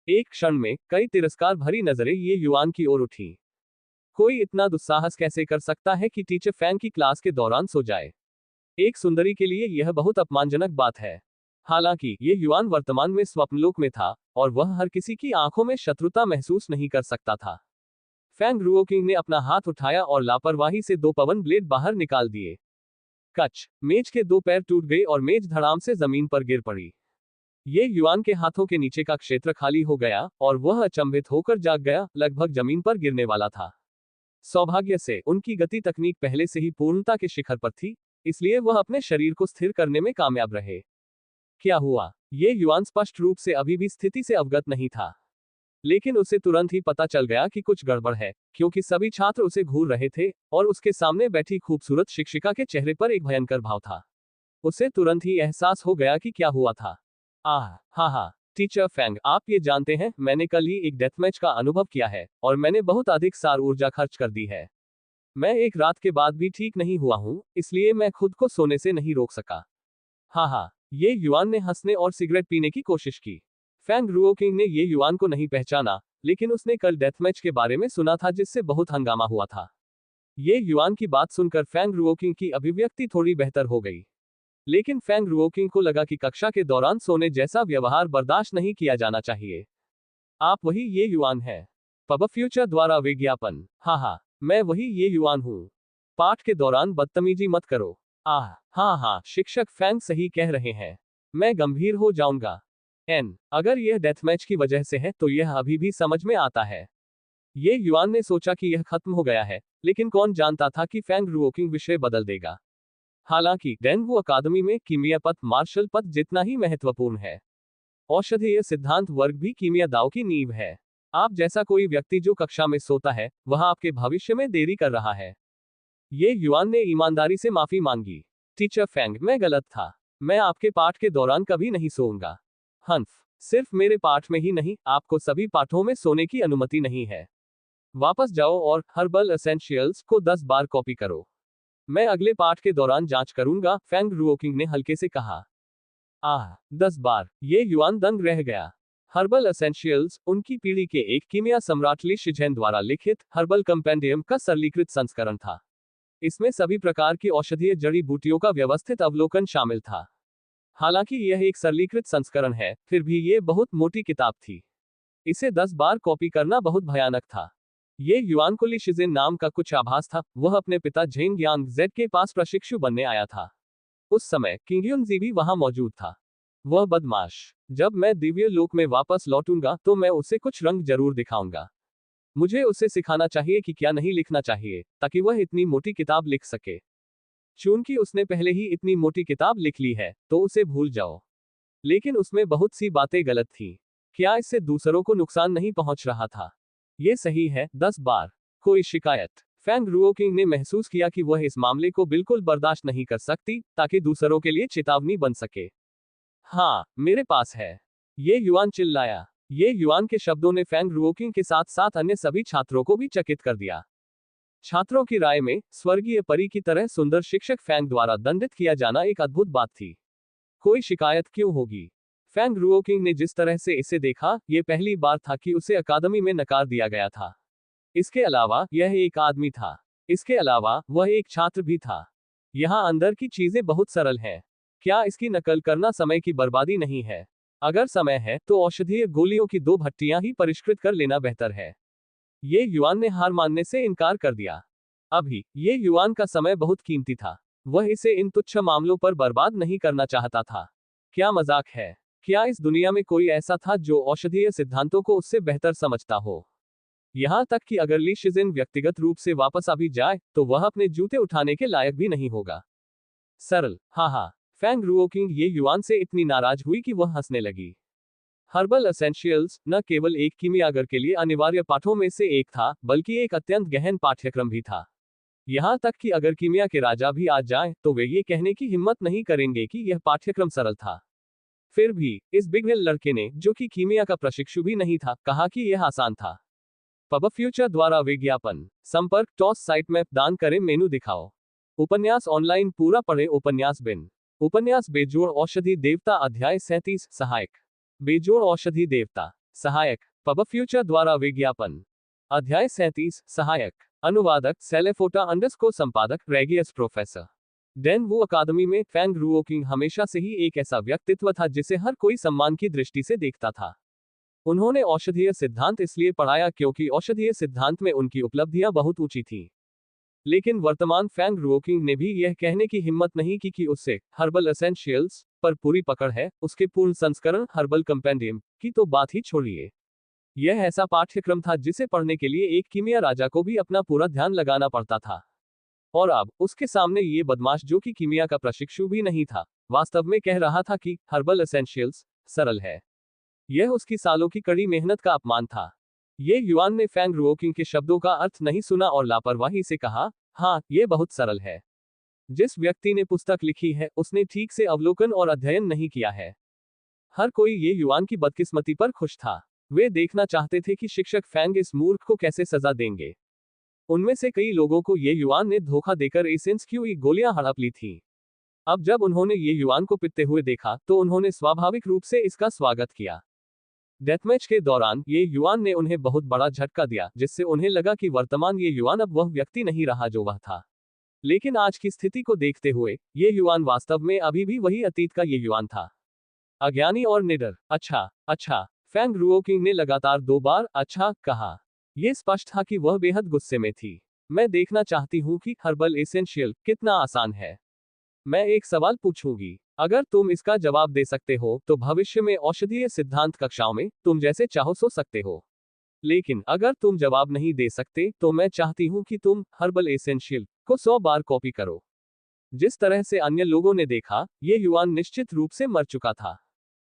एक क्षण में कई तिरस्कार भरी नजरें ये युआन की ओर उठी। कोई इतना दुस्साहस कैसे कर सकता है कि टीचर फैंग की क्लास के दौरान सो जाए? एक सुंदरी के लिए यह बहुत अपमानजनक बात है। हालांकि ये युआन वर्तमान में स्वप्नलोक में था और वह हर किसी की आंखों में शत्रुता महसूस नहीं कर सकता था। फैंग रुओकिंग ने अपना हाथ उठाया और लापरवाही से 2 पवन ब्लेड बाहर निकाल दिए। कच, मेज के 2 पैर टूट गए और मेज धड़ाम से जमीन पर गिर पड़ी। ये युआन के हाथों के नीचे का क्षेत्र खाली हो गया और वह अचंभित होकर जाग गया, लगभग जमीन पर गिरने वाला था। सौभाग्य से उनकी गति तकनीक पहले से ही पूर्णता के शिखर पर थी, इसलिए वह अपने शरीर को स्थिर करने में कामयाब रहे। क्या हुआ? ये युआन स्पष्ट रूप से अभी भी स्थिति से अवगत नहीं था, लेकिन उसे तुरंत ही पता चल गया कि कुछ गड़बड़ है, क्योंकि सभी छात्र उसे घूर रहे थे और उसके सामने बैठी खूबसूरत शिक्षिका के चेहरे पर एक भयंकर भाव था। उसे तुरंत ही एहसास हो गया कि क्या हुआ था। हाँ, टीचर फैंग, आप ये जानते हैं, मैंने कल ही एक डेथमैच का अनुभव किया है और मैंने बहुत अधिक सार ऊर्जा खर्च कर दी है। मैं एक रात के बाद भी ठीक नहीं हुआ हूँ, इसलिए मैं खुद को सोने से नहीं रोक सका। हाँ, ये युआन ने हंसने और सिगरेट पीने की कोशिश की। फैंग रुओकिंग ने ये युआन को नहीं पहचाना, लेकिन उसने कल डेथमैच के बारे में सुना था जिससे बहुत हंगामा हुआ था। ये युआन की बात सुनकर फैंग रुओकिंग की अभिव्यक्ति थोड़ी बेहतर हो गई। लेकिन फैंग रुओकिंग को लगा कि कक्षा के दौरान सोने जैसा व्यवहार बर्दाश्त नहीं किया जाना चाहिए। आप वही ये युआन है? पब फ्यूचर द्वारा विज्ञापन। हाँ, मैं वही ये युआन हूँ। पाठ के दौरान बदतमीजी मत करो। हाँ, शिक्षक फैंग सही कह रहे हैं। मैं गंभीर हो जाऊंगा। अगर यह डेथमैच की वजह से है तो यह अभी भी समझ में आता है। ये युआन ने सोचा कि यह खत्म हो गया है, लेकिन कौन जानता था कि फैंग रुओकिंग विषय बदल देगा। हालांकि डेनवू अकादमी में कीमिया पथ मार्शल पथ जितना ही महत्वपूर्ण है। औषधीय सिद्धांत वर्ग भी कीमिया दाव की नींव है। आप जैसा कोई व्यक्ति जो कक्षा में सोता है, वह आपके भविष्य में देरी कर रहा है। ये युआन ने ईमानदारी से माफी मांगी। टीचर फैंग, मैं गलत था। मैं आपके पाठ के दौरान कभी नहीं सोऊंगा। हंफ, सिर्फ मेरे पाठ में ही नहीं, आपको सभी पाठों में सोने की अनुमति नहीं है। वापस जाओ और हर्बल एसेंशियल्स को 10 बार कॉपी करो। मैं अगले पाठ के दौरान जांच करूंगा, फैंग रुओकिंग ने हल्के से कहा। 10 बार। ये युआन दंग रह गया। हर्बल एसेंशियल्स उनकी पीढ़ी के एक कीमिया सम्राट ली शिज़ेन द्वारा लिखित हर्बल कंपेंडियम का सरलीकृत संस्करण था। इसमें सभी प्रकार की औषधीय जड़ी बूटियों का व्यवस्थित अवलोकन शामिल था। हालांकि यह एक सरलीकृत संस्करण है, फिर भी ये बहुत मोटी किताब थी। इसे 10 बार कॉपी करना बहुत भयानक था। ये युआन को ली शिज़ेन नाम का कुछ आभास था। वह अपने पिता झेंग यांग जेड के पास प्रशिक्षु बनने आया था। उस समय किंगयुनजी भी वहां मौजूद था। वह बदमाश। जब मैं दिव्य लोक में वापस लौटूंगा तो मैं उसे कुछ रंग जरूर दिखाऊंगा। मुझे उसे सिखाना चाहिए कि क्या नहीं लिखना चाहिए, ताकि वह इतनी मोटी किताब लिख सके। चूंकि उसने पहले ही इतनी मोटी किताब लिख ली है, तो उसे भूल जाओ। लेकिन उसमें बहुत सी बातें गलत थीं। क्या इससे दूसरों को नुकसान नहीं पहुंच रहा था? ये सही है, 10 बार। कोई शिकायत? फैंग रुओकिंग ने महसूस किया कि वह इस मामले को बिल्कुल बर्दाश्त नहीं कर सकती, ताकि दूसरों के लिए चेतावनी बन सके। हाँ, मेरे पास है। ये युआन चिल्लाया। ये युआन के शब्दों ने फैंग रुओकिंग के साथ साथ अन्य सभी छात्रों को भी चकित कर दिया। छात्रों की राय में, स्वर्गीय परी की तरह सुंदर शिक्षक फैंग द्वारा दंडित किया जाना एक अद्भुत बात थी। कोई शिकायत क्यों होगी? फैंग रुओकिंग ने जिस तरह से इसे देखा, यह पहली बार था कि उसे अकादमी में नकार दिया गया था। इसके अलावा, यह एक आदमी था। इसके अलावा, वह एक छात्र भी था। यहाँ अंदर की चीजें बहुत सरल हैं। क्या इसकी नकल करना समय की बर्बादी नहीं है? अगर समय है, तो औषधीय गोलियों की 2 भट्टियां ही परिष्कृत कर लेना बेहतर है। ये युआन ने हार मानने से इनकार कर दिया। अभी, ये युआन का समय बहुत कीमती था। वह इसे इन तुच्छ मामलों पर बर्बाद नहीं करना चाहता था। क्या मजाक है? क्या इस दुनिया में कोई ऐसा था जो औषधीय सिद्धांतों को उससे बेहतर समझता हो? यहां तक कि अगर ली शिज़ेन व्यक्तिगत रूप से वापस आ भी जाए, तो वह अपने जूते उठाने के लायक भी नहीं होगा। सरल, हाँ। फैंग रुओकिंग ये युआन से इतनी नाराज हुई कि वह हंसने लगी। हर्बल एसेंशियल्स न केवल एक कीमियागर के लिए अनिवार्य पाठों में से एक था, बल्कि एक अत्यंत गहन पाठ्यक्रम भी था। यहां तक कि अगर कीमिया के राजा भी आ जाएं, तो वे ये कहने की हिम्मत नहीं करेंगे कि यह पाठ्यक्रम सरल था। फिर भी, इस बिगवेल लड़के ने, जो कि कीमिया का प्रशिक्षु भी नहीं था, कहा कि यह आसान था। पब फ्यूचर द्वारा विज्ञापन। संपर्क टॉस साइट में दान करें, मेनू दिखाओ। उपन्यास ऑनलाइन पूरा पढ़े। उपन्यास बिन। उपन्यास बेजोड़ औषधि देवता अध्याय 37 सहायक। बेजोड़ औषधि देवता। सहायक। पब फ्यूचर द्वारा विज्ञापन। अध्याय 37 सहायक। अनुवादक सेलेफोटा अंडरस्कोर संपादक रेगियस प्रोफेसर। डेनवू अकादमी में फैंग रुओकिंग हमेशा से ही एक ऐसा व्यक्तित्व था जिसे हर कोई सम्मान की दृष्टि से देखता था। उन्होंने औषधीय सिद्धांत इसलिए पढ़ाया क्योंकि औषधीय सिद्धांत में उनकी उपलब्धियां बहुत ऊंची थीं। लेकिन वर्तमान फैंग रुओकिंग ने भी यह कहने की हिम्मत नहीं की कि उससे हर्बल एसेंशियल्स पर पूरी पकड़ है। उसके पूर्ण संस्करण हर्बल कंपेंडियम की तो बात ही छोड़िए। यह ऐसा पाठ्यक्रम था जिसे पढ़ने के लिए एक कीमिया राजा को भी अपना पूरा ध्यान लगाना पड़ता था। और अब, उसके सामने ये बदमाश जो कि कीमिया का प्रशिक्षु भी नहीं था, वास्तव में कह रहा था कि हर्बल एसेंशियल्स सरल है। यह उसकी सालों की कड़ी मेहनत का अपमान था। ये युआन ने फैंग रुओकिंग के शब्दों का अर्थ नहीं सुना और लापरवाही से कहा, हाँ, यह बहुत सरल है। जिस व्यक्ति ने पुस्तक लिखी है, उसने ठीक से अवलोकन और अध्ययन नहीं किया है। हर कोई ये युआन की बदकिस्मती पर खुश था। वे देखना चाहते थे कि शिक्षक फैंग इस मूर्ख को कैसे सजा देंगे। उनमें से कई लोगों को ये युआन ने धोखा देकर एसेंस की गोलियां हड़प ली थी। अब जब उन्होंने ये युआन को पिटते हुए देखा तो उन्होंने स्वाभाविक रूप से इसका स्वागत किया। डेथमैच के दौरान ये युआन ने उन्हें बहुत बड़ा झटका दिया, जिससे उन्हें लगा कि वर्तमान ये युआन अब वह व्यक्ति नहीं रहा जो वह था। लेकिन आज की स्थिति को देखते हुए ये युआन वास्तव में अभी भी वही अतीत का ये युआन था, अज्ञानी और निडर। अच्छा अच्छा, फैंग रुओकिंग ने लगातार 2 बार अच्छा कहा। यह स्पष्ट था कि वह बेहद गुस्से में थी। मैं देखना चाहती हूँ कि हर्बल एसेंशियल कितना आसान है। मैं एक सवाल पूछूंगी, अगर तुम इसका जवाब दे सकते हो तो भविष्य में औषधीय सिद्धांत कक्षाओं में तुम जैसे चाहो सो सकते हो। लेकिन अगर तुम जवाब नहीं दे सकते तो मैं चाहती हूं कि तुम हर्बल एसेंशियल को 100 बार कॉपी करो। जिस तरह से अन्य लोगों ने देखा, ये युआन निश्चित रूप से मर चुका था।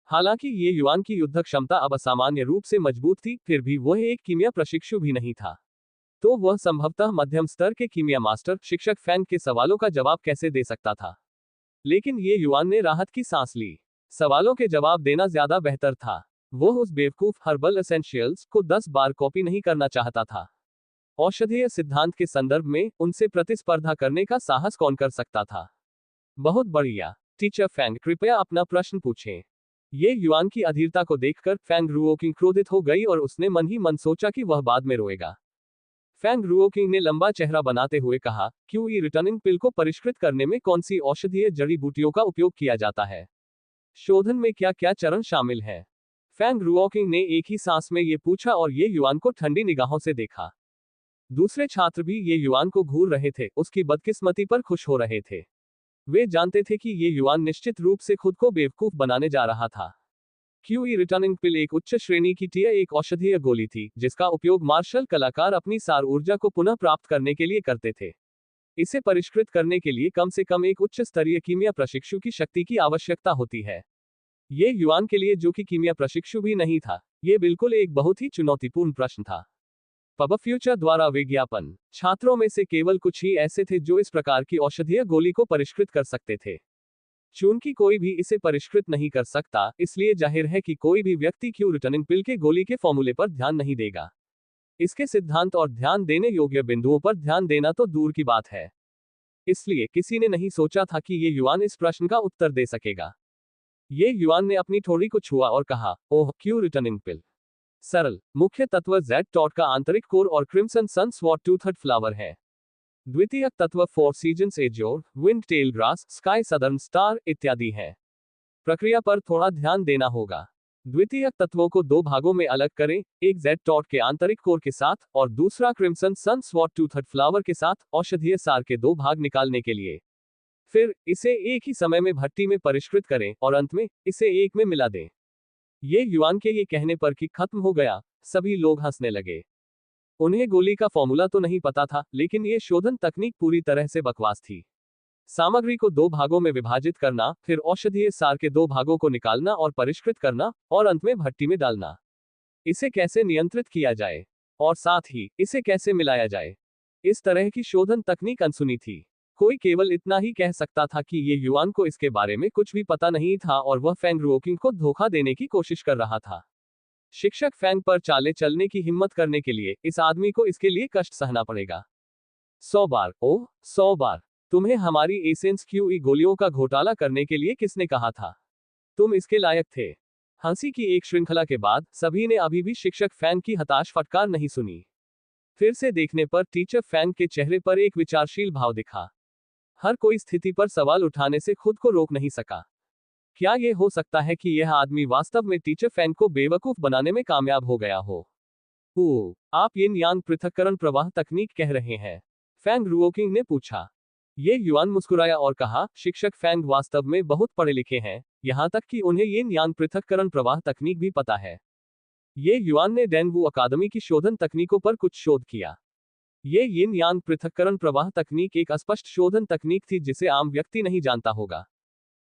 हालांकि ये युआन की युद्ध क्षमता अब असामान्य रूप से मजबूत थी, फिर भी वह एक कीमिया प्रशिक्षु भी नहीं था। तो वह संभवतः मध्यम स्तर के कीमिया मास्टर शिक्षक फैंग के सवालों का जवाब कैसे दे सकता था। लेकिन ये युआन ने राहत की सांस ली। सवालों के जवाब देना ज्यादा बेहतर था। वो उस बेवकूफ हर्बल एसेंशियल्स को 10 बार कॉपी नहीं करना चाहता था। औषधीय सिद्धांत के संदर्भ में उनसे प्रतिस्पर्धा करने का साहस कौन कर सकता था। बहुत बढ़िया टीचर फैंग, कृपया अपना प्रश्न पूछें। ये युआन की अधीरता को देखकर फैंग रुओकिंग क्रोधित हो गई और उसने मन ही मन सोचा कि वह बाद में रोएगा। फैंग रुओकिंग ने लंबा चेहरा बनाते हुए कहा, क्यूई रिटर्निंग पिल को परिष्कृत करने में कौन सी औषधीय जड़ी बूटियों का उपयोग किया जाता है? शोधन में क्या क्या चरण शामिल है? फैंग रुओकिंग ने एक ही सांस में ये पूछा और ये युआन को ठंडी निगाहों से देखा। दूसरे छात्र भी ये युआन को घूर रहे थे, उसकी बदकिस्मती पर खुश हो रहे थे। वे जानते थे कि ये युआन निश्चित रूप से खुद को बेवकूफ बनाने जा रहा था। क्यूई रिटर्निंग पिल एक उच्च श्रेणी की एक औषधीय गोली थी, जिसका उपयोग मार्शल कलाकार अपनी सार ऊर्जा को पुनः प्राप्त करने के लिए करते थे। इसे परिष्कृत करने के लिए कम से कम एक उच्च स्तरीय कीमिया प्रशिक्षु की शक्ति की आवश्यकता होती है। ये युआन के लिए, जो कि कीमिया प्रशिक्षु भी नहीं था, ये बिल्कुल एक बहुत ही चुनौतीपूर्ण प्रश्न था। पब फ्यूचर द्वारा विज्ञापन। छात्रों में से केवल कुछ ही ऐसे थे जो इस प्रकार की औषधीय गोली को परिष्कृत कर सकते थे। चूंकि कोई भी इसे परिष्कृत नहीं कर सकता, इसलिए जाहिर है कि कोई भी व्यक्ति क्यू रिटर्निंग पिल के गोली के फॉर्मूले पर ध्यान नहीं देगा। इसके सिद्धांत और ध्यान देने योग्य बिंदुओं पर ध्यान देना तो दूर की बात है। इसलिए किसी ने नहीं सोचा था कि ये युआन इस प्रश्न का उत्तर दे सकेगा। ये युआन ने अपनी ठोड़ी को छुआ और कहा, ओह, क्यू रिटर्निंग पिल। सरल मुख्य तत्व जेड टॉट का आंतरिक कोर और क्रिम्सन सन स्वॉट टूथड फ्लावर है। द्वितीयक तत्व 4 seasons azure, wind tail grass, sky southern star इत्यादि है। प्रक्रिया पर थोड़ा ध्यान देना होगा। द्वितीयक तत्वों को 2 भागों में अलग करें, एक जेड टॉट के आंतरिक कोर के साथ और दूसरा क्रिम्सन सन स्वॉट टूथड फ्लावर के साथ, औषधीय सार के 2 भाग निकालने के लिए। फिर इसे एक ही समय में भट्टी में परिष्कृत करें और अंत में इसे एक में मिला दें। ये युआन के ये कहने पर कि खत्म हो गया, सभी लोग हंसने लगे। उन्हें गोली का फॉर्मूला तो नहीं पता था, लेकिन ये शोधन तकनीक पूरी तरह से बकवास थी। सामग्री को 2 भागों में विभाजित करना, फिर औषधीय सार के 2 भागों को निकालना और परिष्कृत करना, और अंत में भट्टी में डालना। इसे कैसे नियंत्रित किया जाए, और साथ ही इसे कैसे मिलाया जाए, इस तरह की शोधन तकनीक अनसुनी थी। कोई केवल इतना ही कह सकता था कि ये युआन को इसके बारे में कुछ भी पता नहीं था और वह फैंग रुओकिंग को धोखा देने की कोशिश कर रहा था। शिक्षक फैंग पर चाले चलने की हिम्मत करने के लिए इस आदमी को इसके लिए कष्ट सहना पड़ेगा। 100 बार, ओह 100 बार। तुम्हें हमारी एसेंस क्यूई गोलियों का घोटाला करने के लिए किसने कहा था? तुम इसके लायक थे। हंसी की एक श्रृंखला के बाद सभी ने अभी भी शिक्षक फैंग की हताश फटकार नहीं सुनी। फिर से देखने पर टीचर फैंग के चेहरे पर एक विचारशील भाव दिखा। हर कोई स्थिति पर सवाल उठाने से खुद को रोक नहीं सका। क्या यह हो सकता है कि यह आदमी वास्तव में टीचर फैंग को बेवकूफ बनाने में कामयाब हो गया हो? आप यिन यांग पृथक्करण प्रवाह तकनीक कह रहे हैं? फैंग रुओकिंग ने पूछा। ये युआन मुस्कुराया और कहा, शिक्षक फैंग वास्तव में बहुत पढ़े लिखे हैं, यहां तक कि उन्हें यिन यांग पृथक्करण प्रवाह तकनीक भी पता है। ये युआन ने डेनवू अकादमी की शोधन तकनीकों पर कुछ शोध किया। ये यिन यांग पृथक्करण प्रवाह तकनीक एक अस्पष्ट शोधन तकनीक थी जिसे आम व्यक्ति नहीं जानता होगा।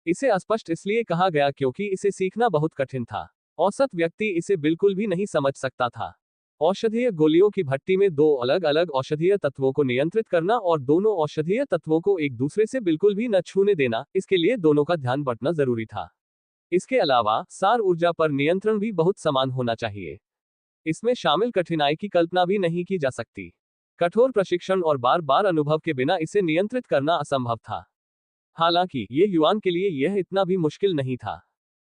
इसे अस्पष्ट इसलिए कहा गया क्योंकि इसे सीखना बहुत कठिन था। औसत व्यक्ति इसे बिल्कुल भी नहीं समझ सकता था। औषधीय गोलियों की भट्टी में 2 अलग अलग औषधीय तत्वों को नियंत्रित करना और दोनों औषधीय तत्वों को एक दूसरे से बिल्कुल भी न छूने देना, इसके लिए दोनों का ध्यान बंटना जरूरी था। इसके अलावा सार ऊर्जा पर नियंत्रण भी बहुत समान होना चाहिए। इसमें शामिल कठिनाई की कल्पना भी नहीं की जा सकती। कठोर प्रशिक्षण और बार बार अनुभव के बिना इसे नियंत्रित करना असंभव था। हालांकि ये युआन के लिए यह इतना भी मुश्किल नहीं था।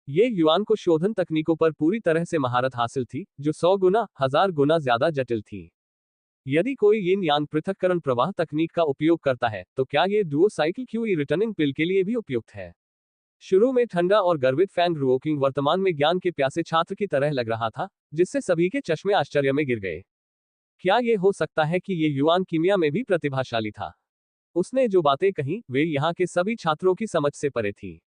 ये युआन को शोधन तकनीकों पर पूरी तरह से महारत हासिल थी, जो 100 गुना, 1000 गुना ज्यादा जटिल थी। यदि कोई यिन यांग पृथक्करण प्रवाह तकनीक का उपयोग करता है, तो क्या ये डुओ साइकिल क्यूई रिटर्निंग पिल के लिए भी उपयुक्त है? शुरू में ठंडा और गर्वित फैंग रुओकिंग वर्तमान में ज्ञान के प्यासे छात्र की तरह लग रहा था, जिससे सभी के चश्मे आश्चर्य में गिर गए। क्या ये हो सकता है कि ये युआन कीमिया में भी प्रतिभाशाली था? उसने जो बातें कही, वे यहाँ के सभी छात्रों की समझ से परे थी।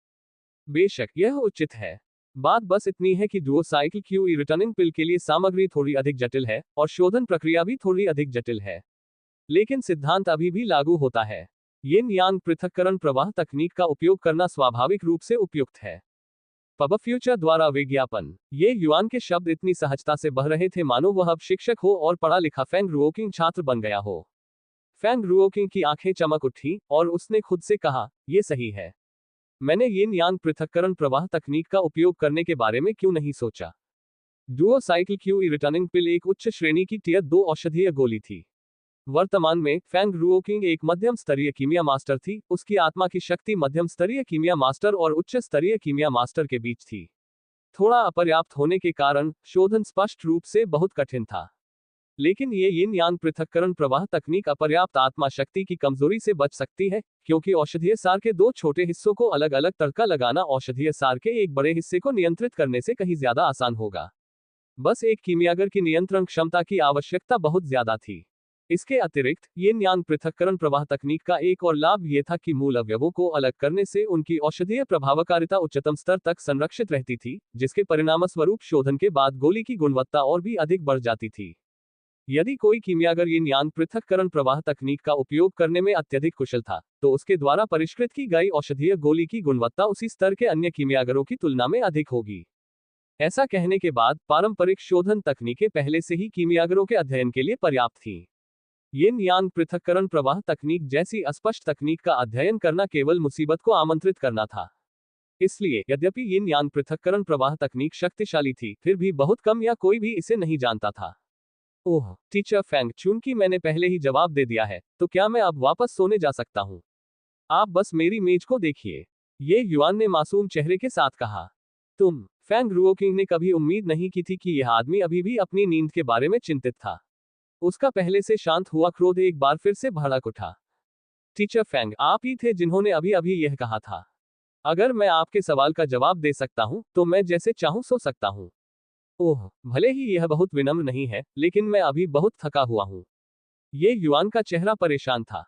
बेशक यह उचित है। बात बस इतनी है कि डुओ साइकिल क्यूई रिटर्निंग पिल के लिए सामग्री थोड़ी अधिक जटिल है, और शोधन प्रक्रिया भी थोड़ी अधिक जटिल है। लेकिन सिद्धांत अभी भी लागू होता है। यिन यांग पृथक्करण प्रवाह तकनीक का उपयोग करना स्वाभाविक रूप से उपयुक्त है। पब फ्यूचर द्वारा विज्ञापन। ये युआन के शब्द इतनी सहजता से बह रहे थे मानो वह अब शिक्षक हो और पढ़ा लिखा फैंग रुओकिंग छात्र बन गया हो। फैंग रुओकिंग की आंखें चमक उठी, और उसने खुद से कहा, ये सही है। मैंने यिन यांग पृथक्करण प्रवाह तकनीक का उपयोग करने के बारे में क्यों नहीं सोचा? डुओ साइकिल क्यूई रिटर्निंग पिल एक उच्च श्रेणी की टियर 2 औषधीय गोली थी। वर्तमान में फैंग रुओकिंग एक मध्यम स्तरीय कीमिया मास्टर थी, उसकी आत्मा की शक्ति मध्यम स्तरीय कीमिया मास्टर और उच्च स्तरीय कीमिया मास्टर के बीच थी। थोड़ा अपर्याप्त होने के कारण शोधन स्पष्ट रूप से बहुत कठिन था। लेकिन ये यिन यांग पृथक्करण प्रवाह तकनीक अपर्याप्त आत्मा शक्ति की कमजोरी से बच सकती है, क्योंकि औषधीय सार के 2 छोटे हिस्सों को अलग अलग तड़का लगाना औषधीय सार के एक बड़े हिस्से को नियंत्रित करने से कहीं ज्यादा आसान होगा। बस एक कीमियागर की नियंत्रण क्षमता की आवश्यकता बहुत ज्यादा थी। इसके अतिरिक्त यिन यांग पृथक्करण प्रवाह तकनीक का एक और लाभ यह था कि मूल अवयवों को अलग करने से उनकी औषधीय प्रभावकारिता उच्चतम स्तर तक संरक्षित रहती थी, जिसके परिणामस्वरूप शोधन के बाद गोली की गुणवत्ता और भी अधिक बढ़ जाती थी। यदि कोई कीमियागर यिन यांग पृथक्करण प्रवाह तकनीक का उपयोग करने में अत्यधिक कुशल था, तो उसके द्वारा परिष्कृत की गई औषधीय गोली की गुणवत्ता उसी स्तर के अन्य कीमियागरों की तुलना में अधिक होगी। ऐसा कहने के बाद पारंपरिक शोधन तकनीकें पहले से ही कीमियागरों के अध्ययन के लिए पर्याप्त थीं। यिन यांग पृथक्करण प्रवाह तकनीक जैसी अस्पष्ट तकनीक का अध्ययन करना केवल मुसीबत को आमंत्रित करना था। इसलिए यद्यपि यिन यांग पृथक्करण प्रवाह तकनीक शक्तिशाली थी, फिर भी बहुत कम या कोई भी इसे नहीं जानता था। ओह टीचर फैंग, चूंकि मैंने पहले ही जवाब दे दिया है, तो क्या मैं अब वापस सोने जा सकता हूँ? आप बस मेरी मेज को देखिए, ये युआन ने मासूम चेहरे के साथ कहा। तुम? फैंग रुओकिंग ने कभी उम्मीद नहीं की थी कि यह आदमी अभी भी अपनी नींद के बारे में चिंतित था। उसका पहले से शांत हुआ क्रोध एक बार फिर से भड़क उठा। टीचर फैंग, आप ही थे जिन्होंने अभी अभी यह कहा था। अगर मैं आपके सवाल का जवाब दे सकता हूं, तो मैं जैसे चाहूं सो सकता हूं। ओह, भले ही यह बहुत विनम्र नहीं है, लेकिन मैं अभी बहुत थका हुआ हूं। ये युआन का चेहरा परेशान था।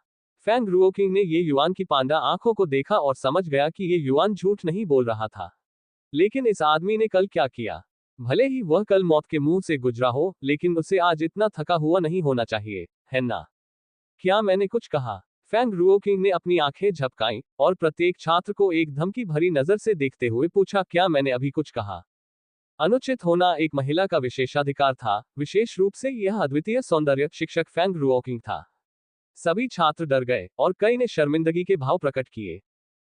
फैंग रुओकिंग ने ये युआन की पांडा आंखों को देखा और समझ गया कि ये युआन झूठ नहीं बोल रहा था। लेकिन इस आदमी ने कल क्या किया? भले ही वह कल मौत के मुंह से गुजरा हो, लेकिन उसे आज इतना थका हुआ नहीं होना चाहिए, है ना? क्या मैंने कुछ कहा? फैंग रुओकिंग ने अपनी आंखें झपकाईं, और प्रत्येक छात्र को एक धमकी भरी नजर से देखते हुए पूछा, क्या मैंने अभी कुछ कहा? अनुचित होना एक महिला का विशेषाधिकार था, विशेष रूप से यह अद्वितीय सौंदर्य शिक्षक फैंग रुओकिंग था। सभी छात्र डर गए, और कई ने शर्मिंदगी के भाव प्रकट किए।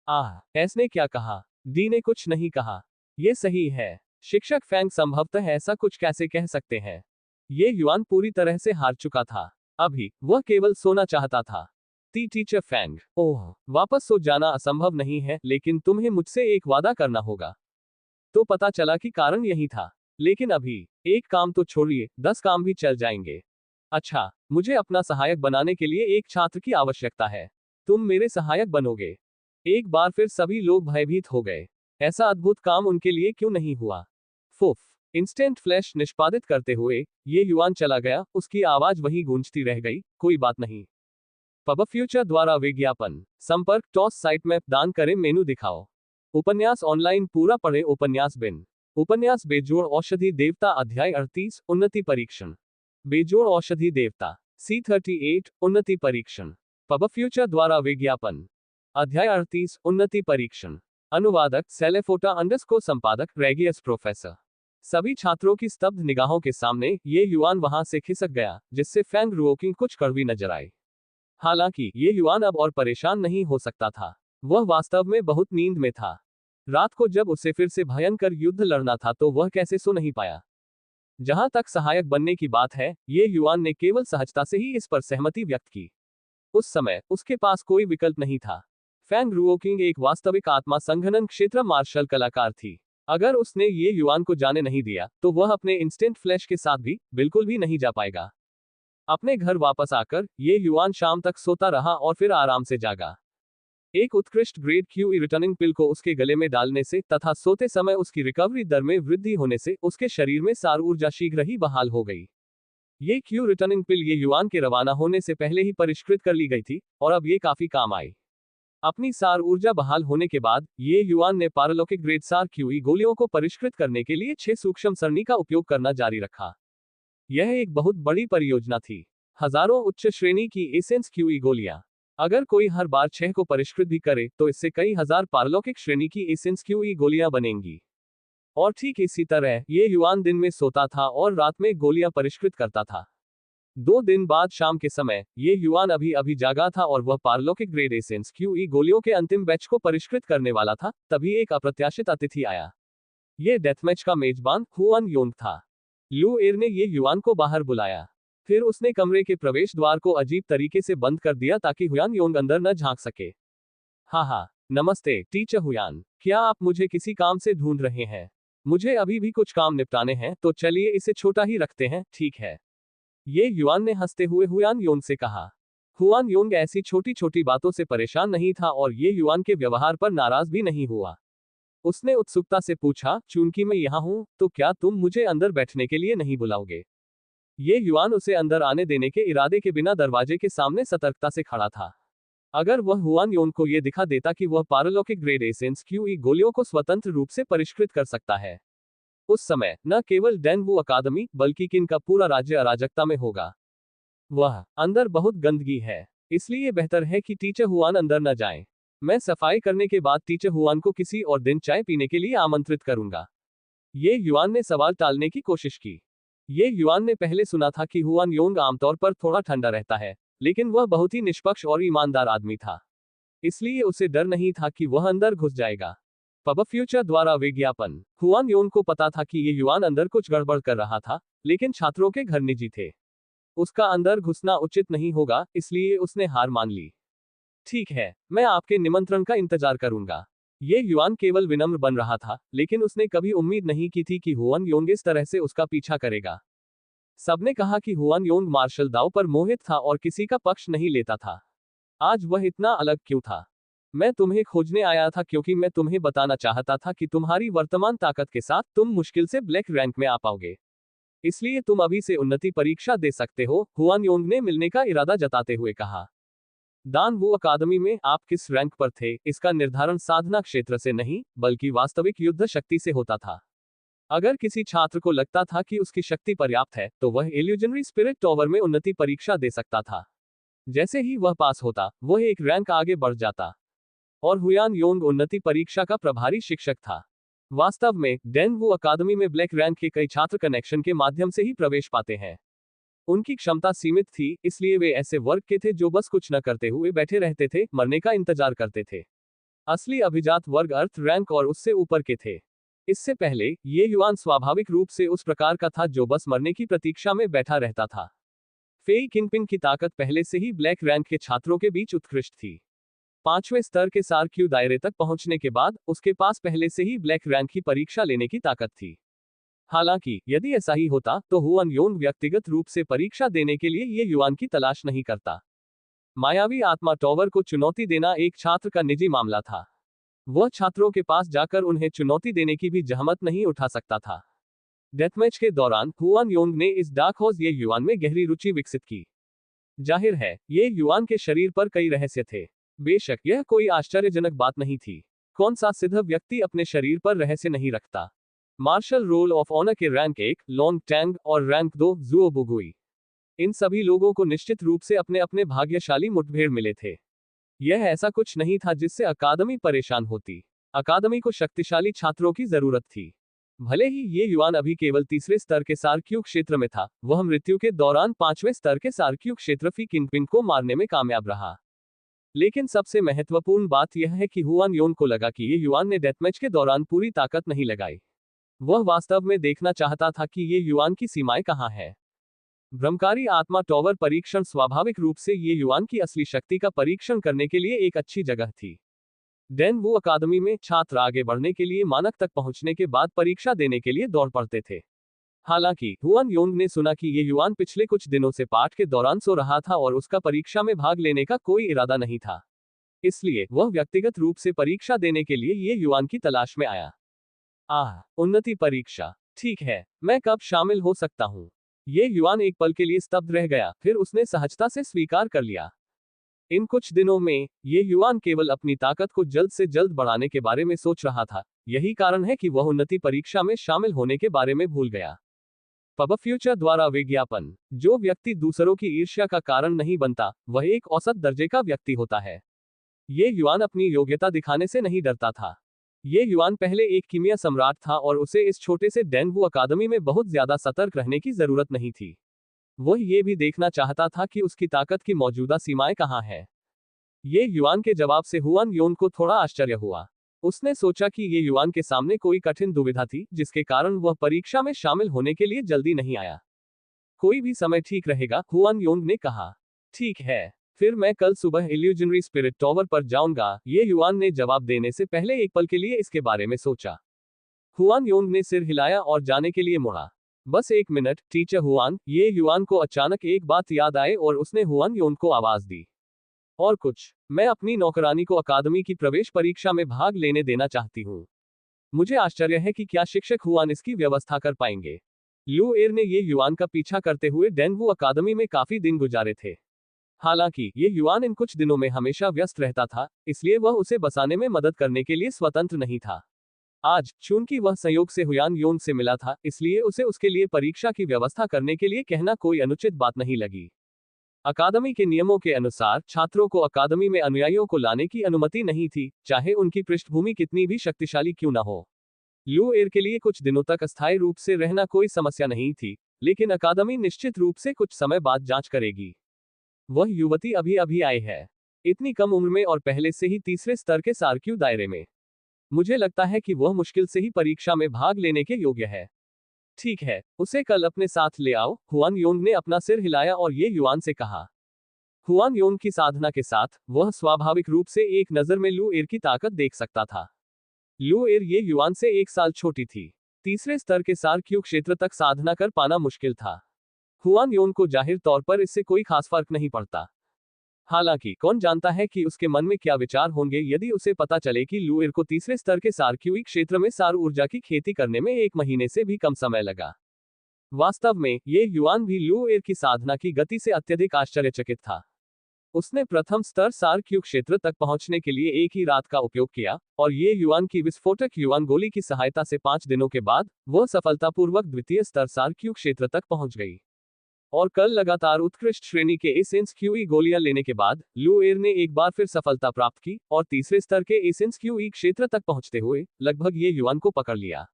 आह, ऐसने क्या कहा? डी ने कुछ नहीं कहा। ये सही है। शिक्षक फैंग संभवतः ऐसा कुछ कैसे कह सकते हैं? ये युआन पूरी तरह से हार चुका था। अभी वह केवल सोना चाहता था। टीचर फैंग, ओह, वापस सो जाना असंभव नहीं है, लेकिन तुम्हें मुझसे एक वादा करना होगा। तो पता चला कि कारण यही था। लेकिन अभी एक काम तो छोड़िए, 10 काम भी चल जाएंगे। अच्छा, मुझे अपना सहायक बनाने के लिए एक छात्र की आवश्यकता है। तुम मेरे सहायक बनोगे? एक बार फिर सभी लोग भयभीत हो गए। ऐसा अद्भुत काम उनके लिए क्यों नहीं हुआ? फुफ। इंस्टेंट फ्लैश निष्पादित करते हुए ये युआन चला गया, उसकी आवाज वहीं गूंजती रह गई, कोई बात नहीं। पब फ्यूचर द्वारा विज्ञापन। संपर्क टॉस साइट मैप दान करें मेनू दिखाओ। उपन्यास ऑनलाइन पूरा पढ़े उपन्यास बिन। उपन्यास बेजोड़ औषधि देवता अध्याय 38 उन्नति परीक्षण। बेजोड़ औषधि देवता C38 उन्नति परीक्षण। पब फ्यूचर द्वारा विज्ञापन। अध्याय 38 उन्नति परीक्षण। अनुवादक सेलेफोटा अंडरस्कोर संपादक रेगियस प्रोफेसर। सभी छात्रों की स्तब्ध निगाहों के सामने ये युआन वहां से खिसक गया, जिससे फैंग रुओकिंग कुछ कड़वी नजर आई। हालांकि ये युआन अब और परेशान नहीं हो सकता था। वह वास्तव में बहुत नींद में था। रात को जब उसे फिर से भयंकर युद्ध लड़ना था, तो वह कैसे सो नहीं पाया? जहां तक सहायक बनने की बात है, ये युआन ने केवल सहजता से ही इस पर सहमति व्यक्त की। उस समय उसके पास कोई विकल्प नहीं था। फैंग रुओकिंग एक वास्तविक आत्मा संघनन क्षेत्र मार्शल कलाकार थी। अगर उसने ये युआन को जाने नहीं दिया तो वह अपने इंस्टेंट फ्लैश के साथ भी बिल्कुल भी नहीं जा पाएगा। अपने घर वापस आकर ये युआन शाम तक सोता रहा और फिर आराम से जागा। एक उत्कृष्ट ग्रेड क्यूई रिटर्निंग पिल को उसके गले में डालने से तथा सोते समय उसकी रिकवरी दर में वृद्धि होने से उसके शरीर में सार ऊर्जा शीघ्र ही बहाल हो गई। ये क्यू रिटर्निंग पिल ये युआन के रवाना होने से पहले ही परिष्कृत कर ली गई थी और अब ये काफी काम आई। अपनी सार ऊर्जा बहाल होने के बाद ये युआन ने पारलौकिक ग्रेड सार क्यूई गोलियों को परिष्कृत करने के लिए 6 सूक्ष्म सरणी का उपयोग करना जारी रखा। यह एक बहुत बड़ी परियोजना थी। हजारों उच्च श्रेणी की एसेंस क्यूई गोलियां। अगर कोई हर बार 6 को परिष्कृत भी करे तो इससे कई हजार पारलौकिक श्रेणी की एसेंस क्यूई गोलियां बनेंगी। और ठीक इसी तरह ये युआन दिन में सोता था और रात में गोलियां परिष्कृत करता था। 2 दिन बाद शाम के समय ये युआन अभी जागा था और वह पारलौकिक ग्रेड एसेंस क्यूई गोलियों के अंतिम बैच को परिष्कृत करने वाला था, तभी एक अप्रत्याशित अतिथि आया। ये डेथमैच का मेजबान हुआन योंग था। लू एर ने ये युआन को बाहर बुलाया। फिर उसने कमरे के प्रवेश द्वार को अजीब तरीके से बंद कर दिया ताकि हुआन योंग अंदर न झांक सके। हाँ, नमस्ते टीचर हुआन, क्या आप मुझे किसी काम से ढूंढ रहे हैं? मुझे अभी भी कुछ काम निपटाने हैं, तो चलिए इसे छोटा ही रखते हैं, ठीक है? ये युआन ने हंसते हुए हुआन योंग से कहा। हुआन योंग ऐसी छोटी छोटी बातों से परेशान नहीं था और ये युआन के व्यवहार पर नाराज भी नहीं हुआ। उसने उत्सुकता से पूछा, चूंकि मैं यहाँ हूँ, तो क्या तुम मुझे अंदर बैठने के लिए नहीं बुलाओगे? ये युआन उसे अंदर आने देने के इरादे के बिना दरवाजे के सामने सतर्कता से खड़ा था। अगर वह हुआन योंग को यह दिखा देता कि वह पारलौकिक ग्रेड एसेंस क्यूई गोलियों को स्वतंत्र रूप से परिष्कृत कर सकता है, उस समय न केवल डेनवू अकादमी बल्कि किन का पूरा राज्य अराजकता में होगा। वह अंदर बहुत गंदगी है, इसलिए बेहतर है कि टीचर हुआन अंदर न जाएं। मैं सफाई करने के बाद टीचर हुआन को किसी और दिन चाय पीने के लिए आमंत्रित करूंगा। ये युआन ने सवाल टालने की कोशिश की। ये युआन ने पहले सुना था कि हुआन योंग आमतौर पर थोड़ा ठंडा रहता है, लेकिन वह बहुत ही निष्पक्ष और ईमानदार आदमी था, इसलिए उसे डर नहीं था कि वह अंदर घुस जाएगा। पब फ्यूचर द्वारा विज्ञापन। हुआन योंग को पता था कि ये युआन अंदर कुछ गड़बड़ कर रहा था, लेकिन छात्रों के घर निजी थे, उसका अंदर घुसना उचित नहीं होगा, इसलिए उसने हार मान ली। ठीक है, मैं आपके निमंत्रण का इंतजार करूंगा। ये युआन केवल विनम्र बन रहा था, लेकिन उसने कभी उम्मीद नहीं की थी कि हुआन योंग इस तरह से उसका पीछा करेगा। सबने कहा कि हुआन योंग मार्शल दाव पर मोहित था और किसी का पक्ष नहीं लेता था। आज वह इतना अलग क्यों था? मैं तुम्हें खोजने आया था क्योंकि मैं तुम्हें बताना चाहता था कि तुम्हारी वर्तमान ताकत के साथ तुम मुश्किल से ब्लैक रैंक में आ पाओगे, इसलिए तुम अभी से उन्नति परीक्षा दे सकते हो, हुआन योंग ने मिलने का इरादा जताते हुए कहा। दानवू अकादमी में आप किस रैंक पर थे, इसका निर्धारण साधना क्षेत्र से नहीं, बल्कि वास्तविक युद्ध शक्ति से होता था। अगर किसी छात्र को लगता था कि उसकी शक्ति पर्याप्त है, तो वह इल्यूजनरी स्पिरिट टॉवर में उन्नति परीक्षा दे सकता था। जैसे ही वह पास होता, वह एक रैंक आगे बढ़ जाता। और हुआन योंग उन्नति परीक्षा का प्रभारी शिक्षक था। वास्तव में डेनवू अकादमी में ब्लैक रैंक के कई छात्र कनेक्शन के माध्यम से ही प्रवेश पाते हैं। उनकी क्षमता सीमित थी, इसलिए वे ऐसे वर्ग के थे जो बस कुछ न करते हुए बैठे रहते थे, मरने का इंतजार करते थे। असली अभिजात वर्ग अर्थ रैंक और उससे ऊपर के थे। इससे पहले ये युआन स्वाभाविक रूप से उस प्रकार का था जो बस मरने की प्रतीक्षा में बैठा रहता था। फेई किंगपिन की ताकत पहले से ही ब्लैक रैंक के छात्रों के बीच उत्कृष्ट थी। 5वें स्तर के सार क्यू दायरे तक पहुंचने के बाद उसके पास पहले से ही ब्लैक रैंक की परीक्षा लेने की ताकत थी। हालांकि यदि ऐसा ही होता तो हुआन योंग व्यक्तिगत रूप से परीक्षा देने के लिए ये युआन की तलाश नहीं करता। मायावी आत्मा टॉवर को चुनौती देना एक छात्र का निजी मामला था। वह छात्रों के पास जाकर उन्हें चुनौती देने की भी जहमत नहीं उठा सकता था। डेथमैच के दौरान हुआन योंग ने इस डार्क हॉर्स ये युआन में गहरी रुचि विकसित की। जाहिर है, ये युआन के शरीर पर कई रहस्य थे। बेशक यह कोई आश्चर्यजनक बात नहीं थी। कौन सा सिद्ध व्यक्ति अपने शरीर पर रहस्य नहीं रखता? मार्शल रोल ऑफ ऑनर के रैंक 1 लॉन्ग टैंग और रैंक 2 जुओ बुगुई, इन सभी लोगों को निश्चित रूप से अपने अपने भाग्यशाली मुठभेड़ मिले थे। यह ऐसा कुछ नहीं था जिससे अकादमी परेशान होती। अकादमी को शक्तिशाली छात्रों की जरूरत थी। भले ही ये युआन अभी केवल 3रे स्तर के सार क्यू क्षेत्र में था, वह मृत्यु के दौरान 5वें स्तर के सार क्यू क्षेत्र फी किंगपिन को मारने में कामयाब रहा। लेकिन सबसे महत्वपूर्ण बात यह है कि हुआन योंग को लगा कि ये युआन ने डेथमैच के दौरान पूरी ताकत नहीं लगाई। वह वास्तव में देखना चाहता था कि ये युआन की सीमाएं कहां हैं। भ्रमकारी आत्मा टॉवर परीक्षण स्वाभाविक रूप से ये युआन की असली शक्ति का परीक्षण करने के लिए एक अच्छी जगह थी। डेनवू अकादमी में छात्र आगे बढ़ने के लिए मानक तक पहुंचने के बाद परीक्षा देने के लिए दौड़ पड़ते थे। हालांकि हुआन योंग ने सुना कि ये युवान पिछले कुछ दिनों से पाठ के दौरान सो रहा था और उसका परीक्षा में भाग लेने का कोई इरादा नहीं था, इसलिए वह व्यक्तिगत रूप से परीक्षा देने के लिए ये युवान की तलाश में आया। उन्नति परीक्षा, ठीक है, मैं कब शामिल हो सकता हूँ? ये युवान एक पल के लिए स्तब्ध रह गया, फिर उसने सहजता से स्वीकार कर लिया। इन कुछ दिनों में ये युवान केवल अपनी ताकत को जल्द से जल्द बढ़ाने के बारे में सोच रहा था। यही कारण है कि वह उन्नति परीक्षा में शामिल होने के बारे में भूल गया। पब फ्यूचर द्वारा विज्ञापन, जो व्यक्ति दूसरों की ईर्ष्या का कारण नहीं बनता, वह एक औसत दर्जे का व्यक्ति होता है। ये युवान अपनी योग्यता दिखाने से नहीं डरता था। ये युवान पहले एक कीमिया सम्राट था और उसे इस छोटे से डेनवू अकादमी में बहुत ज्यादा सतर्क रहने की जरूरत नहीं थी। वह ये भी देखना चाहता था कि उसकी ताकत की मौजूदा सीमाएं कहाँ हैं। ये युवान के जवाब से हुआन योन को थोड़ा आश्चर्य हुआ। उसने सोचा कि ये युवान के सामने कोई कठिन दुविधा थी, जिसके कारण वह परीक्षा में शामिल होने के लिए जल्दी नहीं आया। कोई भी समय ठीक रहेगा, हुआन योन ने कहा। ठीक है, फिर मैं कल सुबह इल्यूजनरी स्पिरिट टॉवर पर जाऊंगा, ये युवान ने जवाब देने से पहले एक पल के लिए इसके बारे में सोचा। हुआन योंग ने सिर हिलाया और जाने के लिए मुड़ा। बस एक मिनट, टीचर हुआन। ये युवान को अचानक एक बात याद आए और उसने हुआन योंग को आवाज दी। और कुछ, मैं अपनी नौकरानी को अकादमी की प्रवेश परीक्षा में भाग लेने देना चाहती हूँ। मुझे आश्चर्य है कि क्या शिक्षक हुआन इसकी व्यवस्था कर पाएंगे। लू एर ने ये युवान का पीछा करते हुए डेनवू अकादमी में काफी दिन गुजारे थे। हालांकि ये युवान इन कुछ दिनों में हमेशा व्यस्त रहता था, इसलिए वह उसे बसाने में मदद करने के लिए स्वतंत्र नहीं था। आज चूंकि वह संयोग से हुआन योंग से मिला था, इसलिए उसे उसके लिए परीक्षा की व्यवस्था करने के लिए कहना कोई अनुचित बात नहीं लगी। अकादमी के नियमों के अनुसार छात्रों को अकादमी में अनुयायियों को लाने की अनुमति नहीं थी, चाहे उनकी पृष्ठभूमि कितनी भी शक्तिशाली क्यों न हो। लू एर के लिए कुछ दिनों तक अस्थायी रूप से रहना कोई समस्या नहीं थी, लेकिन अकादमी निश्चित रूप से कुछ समय बाद जांच करेगी। वह युवती अभी अभी आई है, इतनी कम उम्र में और पहले से ही तीसरे स्तर के सारक्यू दायरे में। मुझे लगता है कि वह मुश्किल से ही परीक्षा में भाग लेने के योग्य है। ठीक है, उसे कल अपने साथ ले आओ। हुआन योंग ने अपना सिर हिलाया और ये युवान से कहा। हुआन योंग की साधना के साथ वह स्वाभाविक रूप से एक नजर में लू एर की ताकत देख सकता था। लू एर ये युवान से 1 साल छोटी थी। तीसरे स्तर के सारक्यू क्षेत्र तक साधना कर पाना मुश्किल था। हुआन योंग को जाहिर तौर पर इससे कोई खास फर्क नहीं पड़ता। हालांकि कौन जानता है कि उसके मन में क्या विचार होंगे यदि उसे पता चले कि लू एर को तीसरे स्तर के सारक्यूई क्षेत्र में सौर ऊर्जा की खेती करने में 1 महीने से भी कम समय लगा। वास्तव में ये युवान भी लू एर की साधना की गति से अत्यधिक आश्चर्यचकित था। उसने प्रथम स्तर सारक्यू क्षेत्र तक पहुंचने के लिए एक ही रात का उपयोग किया, और ये युवान की विस्फोटक युवान गोली की सहायता से 5 दिनों के बाद वह सफलतापूर्वक द्वितीय स्तर सारक्यू क्षेत्र तक पहुंच गई। और कल लगातार उत्कृष्ट श्रेणी के एसेंस क्यूई गोलियां लेने के बाद लू एर ने एक बार फिर सफलता प्राप्त की और तीसरे स्तर के एसेंस क्यूई क्षेत्र तक पहुंचते हुए लगभग ये युवान को पकड़ लिया।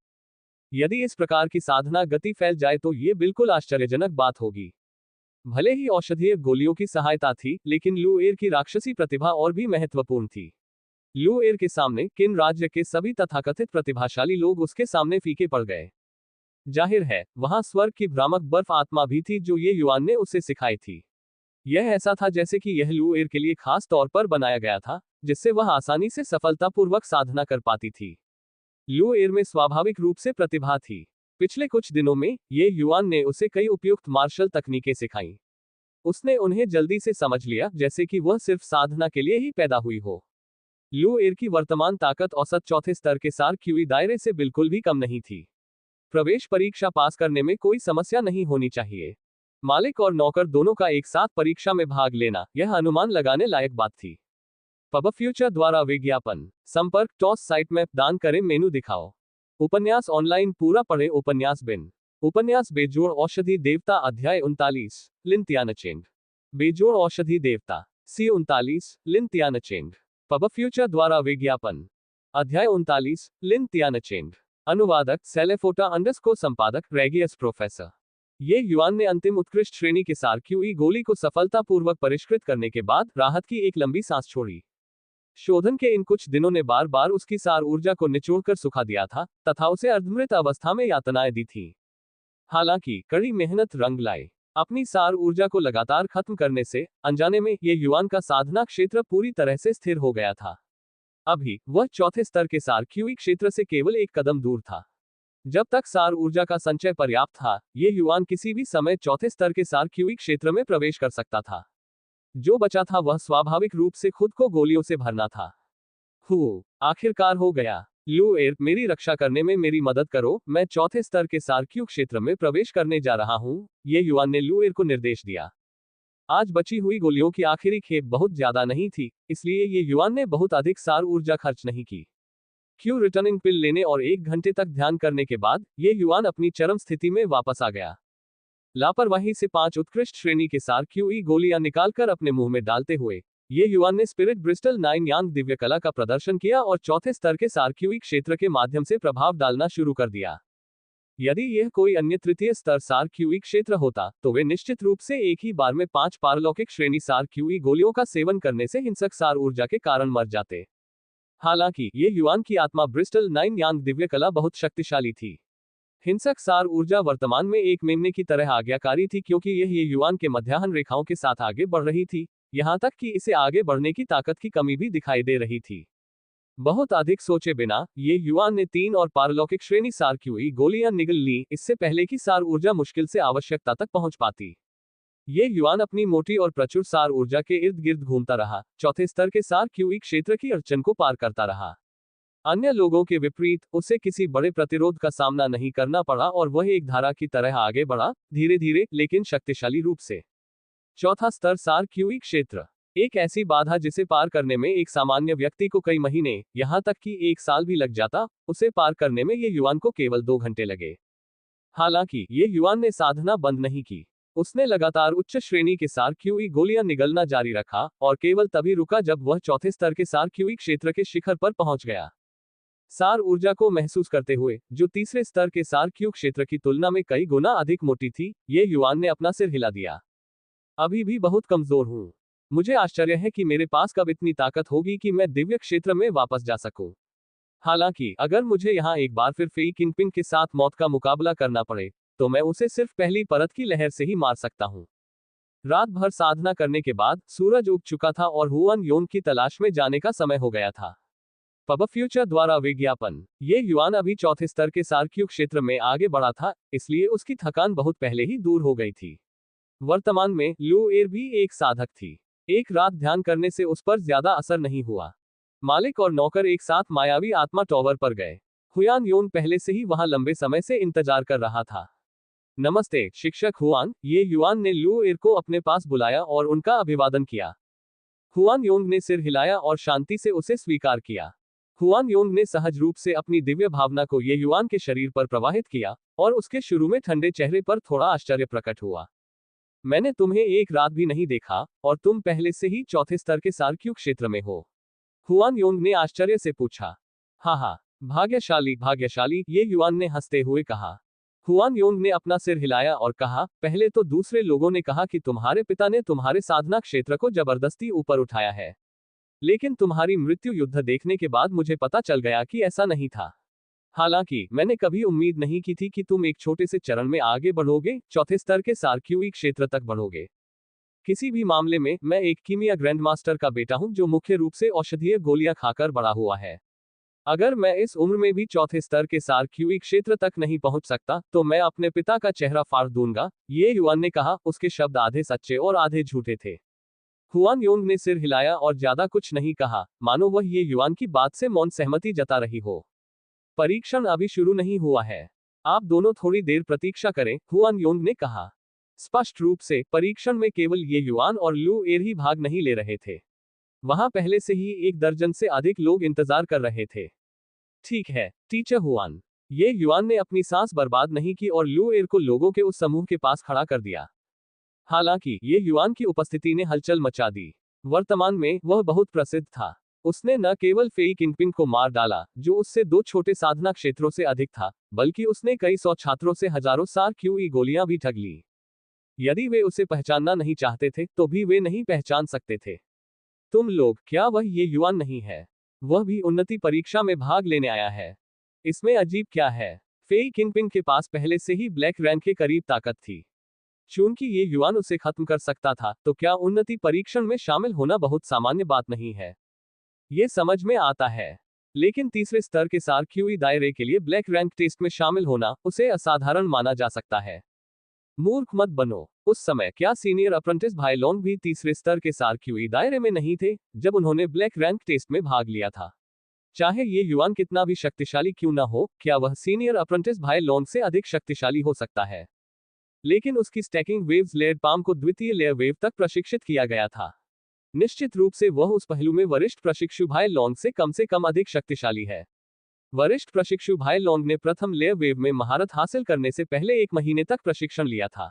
यदि इस प्रकार की साधना गति फैल जाए तो ये बिल्कुल आश्चर्यजनक बात होगी। भले ही औषधीय गोलियों की सहायता थी, लेकिन लू एर की राक्षसी प्रतिभा और भी महत्वपूर्ण थी। लू एर के सामने किन राज्य के सभी तथाकथित प्रतिभाशाली लोग उसके सामने फीके पड़ गए। जाहिर है, वहां स्वर्ग की भ्रामक बर्फ आत्मा भी थी जो ये युवान ने उसे सिखाई थी। यह ऐसा था जैसे कि यह लू एर के लिए खास तौर पर बनाया गया था, जिससे वह आसानी से सफलतापूर्वक साधना कर पाती थी। लू एर में स्वाभाविक रूप से प्रतिभा थी। पिछले कुछ दिनों में ये युवान ने उसे कई उपयुक्त मार्शल तकनीकें सिखाई। उसने उन्हें जल्दी से समझ लिया, जैसे कि वह सिर्फ साधना के लिए ही पैदा हुई हो। लू एर की वर्तमान ताकत औसत चौथे स्तर के सारक्यूई दायरे से बिल्कुल भी कम नहीं थी। प्रवेश परीक्षा पास करने में कोई समस्या नहीं होनी चाहिए। मालिक और नौकर दोनों का एक साथ परीक्षा में भाग लेना, यह अनुमान लगाने लायक बात थी। पब फ्यूचर द्वारा विज्ञापन, संपर्क टॉस साइट में दान करें, मेनू दिखाओ। उपन्यास ऑनलाइन पूरा पढ़े। उपन्यास बिन। उपन्यास बेजोड़ औषधि देवता अध्याय 39, लिन त्यानचेंग। बेजोड़ औषधि देवता सी 39, लिन त्यानचेंग। पब फ्यूचर द्वारा विज्ञापन अध्याय 39, लिन त्यानचेंग। अनुवादक सेलेफोटा अंडरस्कोर संपादक रेगियस प्रोफेसर। ये युवान ने अंतिम उत्कृष्ट श्रेणी के सारक्यूई गोली को सफलतापूर्वक परिष्कृत करने के बाद राहत की एक लंबी सांस छोड़ी। शोधन के इन कुछ दिनों ने बार बार उसकी सार ऊर्जा को निचोड़कर सुखा दिया था तथा उसे अर्धमृत अवस्था में यातनाएं दी थी। हालांकि कड़ी मेहनत रंग लाई। अपनी सार ऊर्जा को लगातार खत्म करने से अनजाने में ये युवान का साधना क्षेत्र पूरी तरह से स्थिर हो गया था। अभी वह चौथे स्तर के सार क्यूई क्षेत्र से केवल एक कदम दूर था। जब तक सार ऊर्जा का संचय पर्याप्त था, ये युआन किसी भी समय चौथे स्तर के सार क्यूई क्षेत्र में प्रवेश कर सकता था। जो बचा था वह स्वाभाविक रूप से खुद को गोलियों से भरना था। आखिरकार हो गया। लू एर, मेरी रक्षा करने में मेरी मदद करो, मैं चौथे स्तर के सार क्यू क्षेत्र में प्रवेश करने जा रहा हूं, ये युआन ने लू एर को निर्देश दिया। आज बची हुई गोलियों की आखिरी खेप बहुत ज्यादा नहीं थी, इसलिए ये युआन ने बहुत अधिक सार ऊर्जा खर्च नहीं की। क्यू रिटर्निंग पिल लेने और 1 घंटे तक ध्यान करने के बाद ये युआन अपनी चरम स्थिति में वापस आ गया। लापरवाही से 5 उत्कृष्ट श्रेणी के सार क्यूई गोलियां निकालकर अपने मुंह में डालते हुए ये युआन ने स्पिरिट ब्रिस्टल 9 यांग दिव्य कला का प्रदर्शन किया और चौथे स्तर के सार क्यूई क्षेत्र के माध्यम से प्रभाव डालना शुरू कर दिया। यदि यह कोई अन्य तृतीय स्तर सार क्यूई क्षेत्र होता तो वे निश्चित रूप से एक ही बार में 5 पारलौकिक श्रेणी सार क्यूई गोलियों का सेवन करने से हिंसक सार ऊर्जा के कारण मर जाते। हालांकि ये युआन की आत्मा ब्रिस्टल 9 यांग दिव्य कला बहुत शक्तिशाली थी। हिंसक सार ऊर्जा वर्तमान में एक मेमने की तरह आज्ञाकारी थी, क्योंकि यह ये युआन के मध्याह्न रेखाओं के साथ आगे बढ़ रही थी, यहां तक कि इसे आगे बढ़ने की ताकत की कमी भी दिखाई दे रही थी। बहुत अधिक सोचे बिना ये युआन ने 3 और पारलौकिक श्रेणी सार क्यूई गोलियां निगल ली, इससे पहले कि सार ऊर्जा मुश्किल से आवश्यकता तक पहुंच पाती। ये युआन अपनी मोटी और प्रचुर सार ऊर्जा के इर्द गिर्द घूमता रहा, चौथे स्तर के सार क्यूई क्षेत्र की अड़चन को पार करता रहा। अन्य लोगों के विपरीत उसे किसी बड़े प्रतिरोध का सामना नहीं करना पड़ा और वह एक धारा की तरह आगे बढ़ा, धीरे धीरे लेकिन शक्तिशाली रूप से। चौथा स्तर सार क्यूई क्षेत्र एक ऐसी बाधा जिसे पार करने में एक सामान्य व्यक्ति को कई महीने, यहां तक कि 1 साल भी लग जाता, उसे पार करने में ये युआन को केवल 2 घंटे लगे। हालांकि ये युआन ने साधना बंद नहीं की। उसने लगातार उच्च श्रेणी के सार क्यूई गोलियां निगलना जारी रखा और केवल तभी रुका जब वह चौथे स्तर के सार क्यूई क्षेत्र के शिखर पर पहुंच गया। सार ऊर्जा को महसूस करते हुए, जो तीसरे स्तर के सार क्यू क्षेत्र की तुलना में कई गुना अधिक मोटी थी, ये युआन ने अपना सिर हिला दिया। अभी भी बहुत कमजोर हूं। मुझे आश्चर्य है कि मेरे पास कब इतनी ताकत होगी कि मैं दिव्य क्षेत्र में वापस जा सकूं। हालांकि अगर मुझे यहां एक बार फिर फेई किंगपिन के साथ मौत का मुकाबला करना पड़े, तो मैं उसे सिर्फ पहली परत की लहर से ही मार सकता हूं। रात भर साधना करने के बाद सूरज उग चुका था और हुआन योन की तलाश में जाने का समय हो गया था। पब फ्यूचर द्वारा विज्ञापन। ये युआन अभी चौथे स्तर के सार क्यू क्षेत्र में आगे बढ़ा था, इसलिए उसकी थकान बहुत पहले ही दूर हो गई थी। वर्तमान में लू एर भी एक साधक थी। एक रात ध्यान करने से उस पर ज्यादा असर नहीं हुआ। मालिक और नौकर एक साथ मायावी आत्मा टॉवर पर गए। हुआन योन पहले से ही वहां लंबे समय से इंतजार कर रहा था। नमस्ते शिक्षक हुआन, ये युआन ने लू एर को अपने पास बुलाया और उनका अभिवादन किया। हुआन योंग ने सिर हिलाया और शांति से उसे स्वीकार किया। हुआन योंग ने सहज रूप से अपनी दिव्य भावना को ये युआन के शरीर पर प्रवाहित किया और उसके शुरू में ठंडे चेहरे पर थोड़ा आश्चर्य प्रकट हुआ। मैंने तुम्हें एक रात भी नहीं देखा और तुम पहले से ही चौथे स्तर के सार क्यू क्षेत्र में हो। हुआन योंग ने आश्चर्य से पूछा। हाँ, भाग्यशाली भाग्यशाली, ये युआन ने हंसते हुए कहा। हुआन योंग ने अपना सिर हिलाया और कहा, पहले तो दूसरे लोगों ने कहा कि तुम्हारे पिता ने तुम्हारे साधना क्षेत्र को जबरदस्ती ऊपर उठाया है, लेकिन तुम्हारी मृत्यु युद्ध देखने के बाद मुझे पता चल गया कि ऐसा नहीं था। हालांकि मैंने कभी उम्मीद नहीं की थी कि तुम एक छोटे से चरण में आगे बढ़ोगे, चौथे स्तर के सार क्यूई क्षेत्र तक बढ़ोगे। किसी भी मामले में मैं एक कीमिया ग्रैंडमास्टर का बेटा हूं जो मुख्य रूप से औषधीय गोलियां खाकर बड़ा हुआ है। अगर मैं इस उम्र में भी चौथे स्तर के सार क्यूई क्षेत्र तक नहीं पहुंच सकता तो मैं अपने पिता का चेहरा फाड़ दूंगा, ये युआन ने कहा। उसके शब्द आधे सच्चे और आधे झूठे थे। हुआन योंग ने सिर हिलाया और ज्यादा कुछ नहीं कहा, मानो वह ये युआन की बात से मौन सहमति जता रही हो। परीक्षण अभी शुरू नहीं हुआ है, आप दोनों थोड़ी देर प्रतीक्षा करें, हुआन योंग ने कहा। स्पष्ट रूप से परीक्षण में केवल ये युआन और लू एर ही भाग नहीं ले रहे थे। वहां पहले से ही 1 दर्जन से अधिक लोग इंतजार कर रहे थे। ठीक है टीचर हुआन। ये युआन ने अपनी सांस बर्बाद नहीं की और लू एर को लोगों के उस समूह के पास खड़ा कर दिया। हालांकि ये युआन की उपस्थिति ने हलचल मचा दी। वर्तमान में वह बहुत प्रसिद्ध था। उसने न केवल फेई किंगपिन को मार डाला, जो उससे 2 छोटे साधना क्षेत्रों से अधिक था, बल्कि उसने कई 100 छात्रों से हजारों सार क्यूई गोलियां भी ठग ली। यदि वे उसे पहचानना नहीं चाहते थे तो भी वे नहीं पहचान सकते थे। तुम लोग, क्या वह ये युआन नहीं है? वह भी उन्नति परीक्षा में भाग लेने आया है। इसमें अजीब क्या है? फेई किंगपिन के पास पहले से ही ब्लैक रैंक के करीब ताकत थी। चूंकि ये युआन उसे खत्म कर सकता था, तो क्या उन्नति परीक्षण में शामिल होना बहुत सामान्य बात नहीं है? ये समझ में आता है। लेकिन तीसरे स्तर के सार्क्यूई दायरे के लिए ब्लैक रैंक टेस्ट में शामिल होना उसे असाधारण माना जा सकता है। मूर्ख मत बनो। उस समय क्या सीनियर अप्रेंटिस भाई लोंग भी तीसरे स्तर के सार्क्यूई दायरे में नहीं थे जब उन्होंने ब्लैक रैंक टेस्ट में भाग लिया था? चाहे ये युआन कितना भी शक्तिशाली क्यों ना हो, क्या वह सीनियर अप्रेंटिस भाई लोंग से अधिक शक्तिशाली हो सकता है? लेकिन उसकी स्टैकिंग वेव्स लेयर पाम को द्वितीय लेयर वेव तक प्रशिक्षित किया गया था। निश्चित रूप से वह उस पहलू में वरिष्ठ प्रशिक्षु भाई लोंग से कम अधिक शक्तिशाली है। वरिष्ठ प्रशिक्षु भाई लोंग ने प्रथम लेयर वेव में महारत हासिल करने से पहले 1 महीने तक प्रशिक्षण लिया था।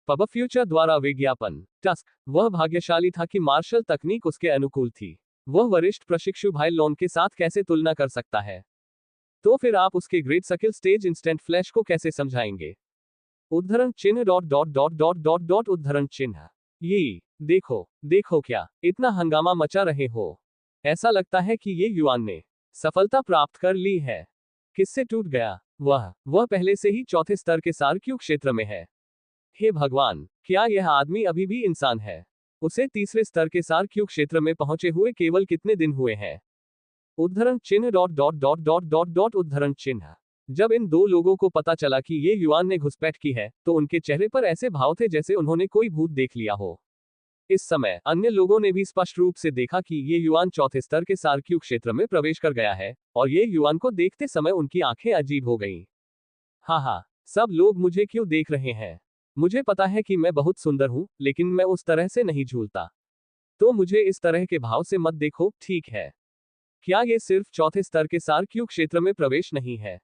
पब फ्यूचर द्वारा विज्ञापन टस्क, वह भाग्यशाली था कि मार्शल तकनीक उसके अनुकूल थी। वह वरिष्ठ प्रशिक्षु भाई लोंग के साथ कैसे तुलना कर सकता है? तो फिर आप उसके great skill stage instant flash को कैसे समझाएंगे? उद्धरण चिन्ह dot dot dot dot dot dot उद्धरण चिन्ह। ये देखो देखो, क्या इतना हंगामा मचा रहे हो? ऐसा लगता है कि ये युआन ने सफलता प्राप्त कर ली है। किससे टूट गया? वह पहले से ही चौथे स्तर के सार्क्यू क्षेत्र में है। हे भगवान, क्या यह आदमी अभी भी इंसान है? उसे तीसरे स्तर के सार्क्यू क्षेत्र में पहुंचे हुए केवल कितने दिन हुए हैं? उद्धरण चिन्ह dot dot dot dot dot dot उद्धरण चिन्ह। जब इन दो लोगों को पता चला कि ये युआन ने घुसपैठ की है, तो उनके चेहरे पर ऐसे भाव थे जैसे उन्होंने कोई भूत देख लिया हो। इस समय अन्य लोगों ने भी स्पष्ट रूप से देखा कि ये युआन चौथे स्तर के सार्क्यू क्षेत्र में प्रवेश कर गया है, और ये युआन को देखते समय उनकी आंखें अजीब हो गईं। हाँ, सब लोग मुझे क्यों देख रहे हैं? मुझे पता है कि मैं बहुत सुंदर हूं, लेकिन मैं उस तरह से नहीं झूलता। तो मुझे इस तरह के भाव से मत देखो, ठीक है? क्या ये सिर्फ चौथे स्तर के सार्क्यू क्षेत्र में प्रवेश नहीं है?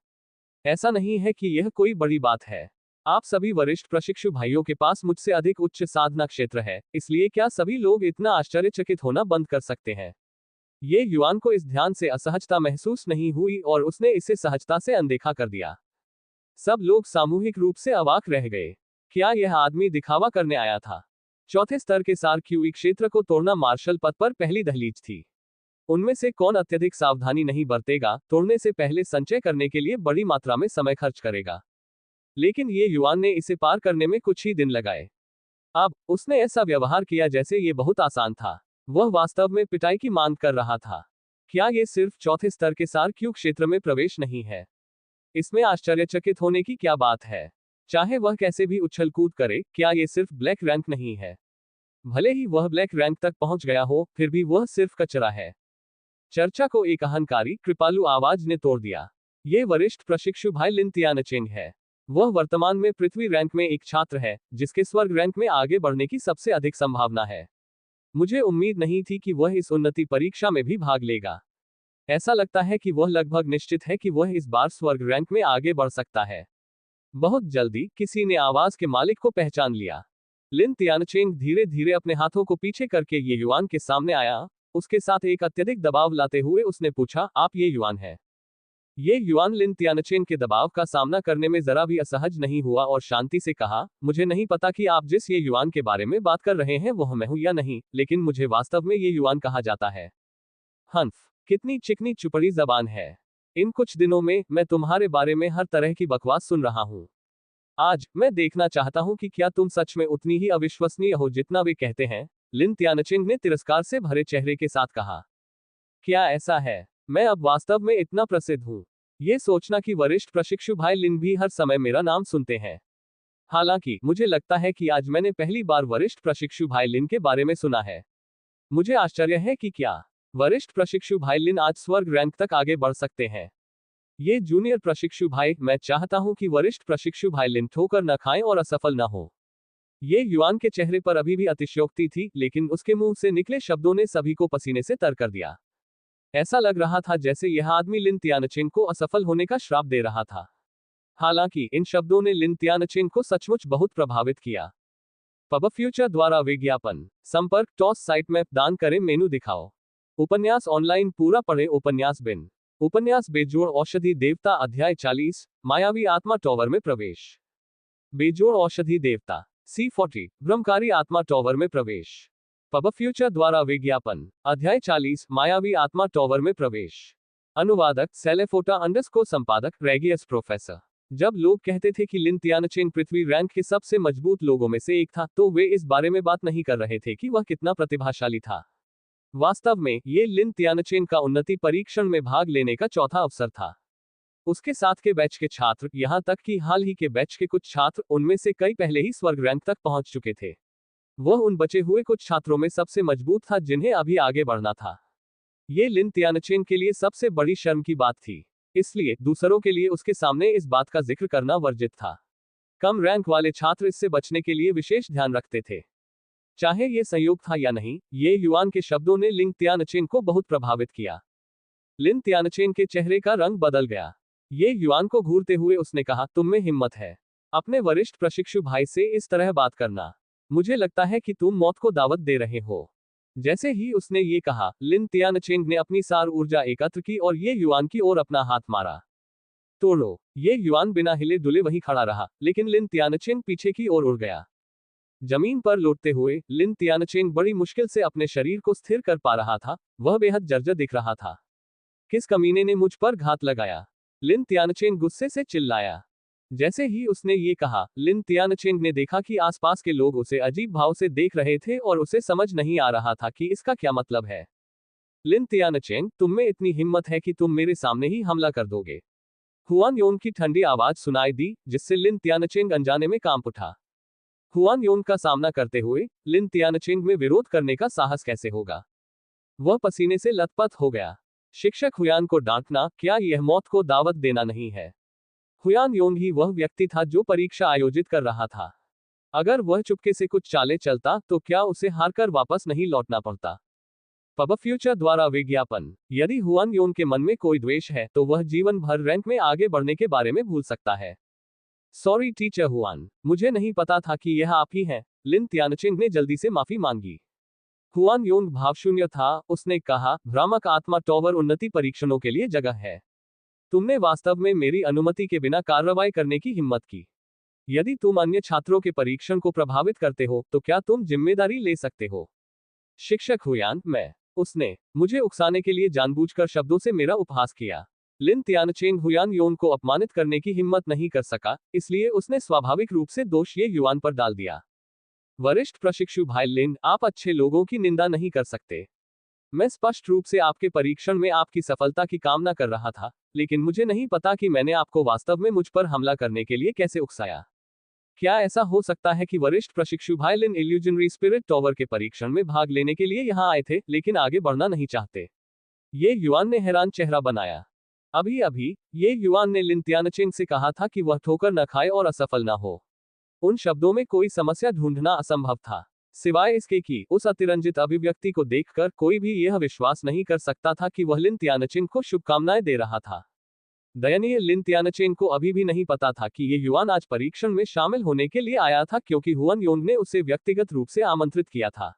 ऐसा नहीं है कि यह कोई बड़ी बात है। आप सभी वरिष्ठ प्रशिक्षु भाइयों के पास मुझसे अधिक उच्च साधना क्षेत्र है, इसलिए क्या सभी लोग इतना आश्चर्यचकित होना बंद कर सकते हैं? ये युआन को इस ध्यान से असहजता महसूस नहीं हुई और उसने इसे सहजता से अनदेखा कर दिया। सब लोग सामूहिक रूप से अवाक रह गए। क्या यह आदमी दिखावा करने आया था? चौथे स्तर के सार्क्यूई क्षेत्र को तोड़ना मार्शल पथ पर पहली दहलीज थी। उनमें से कौन अत्यधिक सावधानी नहीं बरतेगा, तोड़ने से पहले संचय करने के लिए बड़ी मात्रा में समय खर्च करेगा? लेकिन ये युआन ने इसे पार करने में कुछ ही दिन लगाए। अब उसने ऐसा व्यवहार किया जैसे ये बहुत आसान था। वह वास्तव में पिटाई की मांग कर रहा था। क्या ये सिर्फ चौथे स्तर के सार्क्यू क्षेत्र में प्रवेश नहीं है? इसमें आश्चर्यचकित होने की क्या बात है? चाहे वह कैसे भी उछल कूद करे, क्या ये सिर्फ ब्लैक रैंक नहीं है? भले ही वह ब्लैक रैंक तक पहुंच गया हो, फिर भी वह सिर्फ कचरा है। चर्चा को एक अहंकारी, कृपालु आवाज ने तोड़ दिया। ये वरिष्ठ प्रशिक्षु भाई लिन तियानचेंग है। वह वर्तमान में पृथ्वी रैंक में एक छात्र है, जिसके स्वर्ग रैंक में आगे बढ़ने की सबसे अधिक संभावना है। मुझे उम्मीद नहीं थी कि वह इस उन्नति परीक्षा में भी भाग लेगा। ऐसा लगता है कि वह लगभग निश्चित है कि वह इस बार स्वर्ग रैंक में आगे बढ़ सकता है। बहुत जल्दी किसी ने आवाज के मालिक को पहचान लिया। लिन तियानचेंग धीरे धीरे अपने हाथों को पीछे करके ये युआन के सामने आया। उसके साथ एक अत्यधिक दबाव लाते हुए उसने पूछा, आप ये युआन है? ये युआन लिन तियानचेंग के दबाव का सामना करने में जरा भी असहज नहीं हुआ और शांति से कहा, मुझे नहीं पता कि आप जिस ये युआन के बारे में बात कर रहे हैं वह मैं हूं या नहीं, लेकिन मुझे वास्तव में ये युआन कहा जाता है। हंफ, कितनी चिकनी चुपड़ी जबान है। इन कुछ दिनों में मैं तुम्हारे बारे में हर तरह की बकवास सुन रहा हूं। आज मैं देखना चाहता हूं कि क्या तुम सच में उतनी ही अविश्वसनीय हो जितना वे कहते हैं। लिन तियानचेंग ने तिरस्कार से भरे चेहरे के साथ कहा, क्या ऐसा है? मैं अब वास्तव में इतना प्रसिद्ध हूं। ये सोचना कि वरिष्ठ प्रशिक्षु भाई लिन भी हर समय मेरा नाम सुनते हैं। हालांकि मुझे लगता है कि आज मैंने पहली बार वरिष्ठ प्रशिक्षु भाई लिन के बारे में सुना है। मुझे आश्चर्य है कि क्या वरिष्ठ प्रशिक्षु भाई लिन आज स्वर्ग रैंक तक आगे बढ़ सकते हैं। ये जूनियर प्रशिक्षु भाई, मैं चाहता हूं कि वरिष्ठ प्रशिक्षु भाई लिन ठोकर न खाएं और असफल न हो। ये युआन के चेहरे पर अभी भी अतिशयोक्ति थी, लेकिन उसके मुंह से निकले शब्दों ने सभी को पसीने से तर कर दिया। ऐसा लग रहा था जैसे यह आदमी लिन तियानचेंग को असफल होने का श्राप दे रहा था। हालांकि इन शब्दों ने लिन तियानचेंग को सचमुच बहुत प्रभावित किया। पब फ्यूचर द्वारा विज्ञापन संपर्क टॉस साइट मैप दान करें मेनू दिखाओ। उपन्यास ऑनलाइन पूरा पढ़े। उपन्यास बिन उपन्यास बेजोड़ औषधि देवता अध्याय 40 मायावी आत्मा टॉवर में प्रवेश। बेजोड़ औषधि देवता C40 ब्रह्मकारी आत्मा टॉवर में प्रवेश। पब फ्यूचर द्वारा विज्ञापन अध्याय 40 मायावी आत्मा टॉवर में प्रवेश। अनुवादक सेलेफोटा अंडरस्कोर संपादक रेगियस प्रोफेसर। जब लोग कहते थे कि लिन तियानचेंग पृथ्वी रैंक के सबसे मजबूत लोगों में से एक था, तो वे इस बारे में बात नहीं कर रहे थे कि वह कितना प्रतिभाशाली था। वास्तव में ये लिन तियानचेन का उन्नति परीक्षण में भाग लेने का चौथा अवसर था। उसके साथ के बैच के छात्र, यहां तक कि हाल ही के बैच के कुछ छात्र, उनमें से कई पहले ही स्वर्ग रैंक तक पहुंच चुके थे। वह उन बचे हुए कुछ छात्रों में सबसे मजबूत था जिन्हें अभी आगे बढ़ना था। ये लिन तियानचेन के लिए सबसे बड़ी शर्म की बात थी, इसलिए दूसरों के लिए उसके सामने इस बात का जिक्र करना वर्जित था। कम रैंक वाले छात्र इससे बचने के लिए विशेष ध्यान रखते थे। चाहे ये संयोग था या नहीं, ये युआन के शब्दों ने लिन तियानचेन को बहुत प्रभावित किया। लिन तियानचेन के चेहरे का रंग बदल गया। ये युआन को घूरते हुए उसने कहा, तुम में हिम्मत है अपने वरिष्ठ प्रशिक्षु भाई से इस तरह बात करना। मुझे लगता है कि तुम मौत को दावत दे रहे हो। जैसे ही उसने ये कहा, लिन तियानचेन ने अपनी सार ऊर्जा एकत्र की और ये युआन की ओर अपना हाथ मारा। तोड़ो। ये युआन बिना हिले डुले वहीं खड़ा रहा, लेकिन लिन तियानचेन पीछे की ओर उड़ गया। जमीन पर लौटते हुए लिन तियानचेन बड़ी मुश्किल से अपने शरीर को स्थिर कर पा रहा था। वह बेहद जर्जर दिख रहा था। किस कमीने ने मुझ पर घात लगाया? लिन तियानचेन गुस्से से चिल्लाया। जैसे ही उसने ये कहा, लिन तियानचेन ने देखा कि आसपास के लोग उसे अजीब भाव से देख रहे थे और उसे समझ नहीं आ रहा था कि इसका क्या मतलब है। लिन तियानचेन, तुम में इतनी हिम्मत है कि तुम मेरे सामने ही हमला कर दोगे? हुआन योन की ठंडी आवाज सुनाई दी, जिससे लिन तियानचेन अनजाने में कांप उठा। हुआन योन का सामना करते हुए लिन तियानचेन में विरोध करने का साहस कैसे होगा? वह पसीने से लथपथ हो गया। शिक्षक हुयान को डांटना, क्या यह मौत को दावत देना नहीं है? हुयान योंग ही वह व्यक्ति था जो परीक्षा आयोजित कर रहा था। अगर वह चुपके से कुछ चालें चलता तो क्या उसे हारकर वापस नहीं लौटना पड़ता? पब फ्यूचर द्वारा विज्ञापन। यदि हुआन योंग के मन में कोई द्वेष है तो वह जीवन भर रैंक में आगे बढ़ने के बारे में भूल सकता है। सॉरी टीचर हुआन, मुझे नहीं पता था कि यह आप ही हैं। लिन तियानचेन ने जल्दी से माफी मांगी। हुआन योंग भावशून्य था। उसने कहा, भ्रामक आत्मा टॉवर उन्नति परीक्षणों के लिए जगह है। तुमने वास्तव में मेरी अनुमति के बिना कार्रवाई करने की हिम्मत की। यदि तुम अन्य छात्रों के परीक्षण को प्रभावित करते हो तो क्या तुम जिम्मेदारी ले सकते हो? शिक्षक हुयान, मैं। उसने मुझे उकसाने के लिए जानबूझकर शब्दों से मेरा उपहास किया। लिन तियानचेन हुयान योंग को अपमानित करने की हिम्मत नहीं कर सका, इसलिए उसने स्वाभाविक रूप से दोष ये युआन पर डाल दिया। वरिष्ठ प्रशिक्षु भाई लिन, आप अच्छे लोगों की निंदा नहीं कर सकते। मैं स्पष्ट रूप से आपके परीक्षण में आपकी सफलता की कामना कर रहा था, लेकिन मुझे नहीं पता कि मैंने आपको वास्तव में मुझ पर हमला करने के लिए कैसे उकसाया। क्या ऐसा हो सकता है कि वरिष्ठ प्रशिक्षु भाई लिन इल्यूजनरी स्पिरिट टॉवर के परीक्षण में भाग लेने के लिए यहां आए थे, लेकिन आगे बढ़ना नहीं चाहते? ये युआन ने हैरान चेहरा बनाया। अभी अभी ये युआन ने लिन तियानचेन से कहा था कि वह ठोकर न खाए और असफल न हो। उन शब्दों में कोई समस्या ढूंढना असंभव था। सिवाय इसके कि उस अतिरंजित अभिव्यक्ति को देखकर कोई भी यह विश्वास नहीं कर सकता था कि वह लिन तियानचेन को शुभकामनाएं दे रहा था। दयनीय, लिन तियानचेन को अभी भी नहीं पता था कि ये युआन आज परीक्षण में शामिल होने के लिए आया था क्योंकि हुआन योंग ने उसे व्यक्तिगत रूप से आमंत्रित किया था।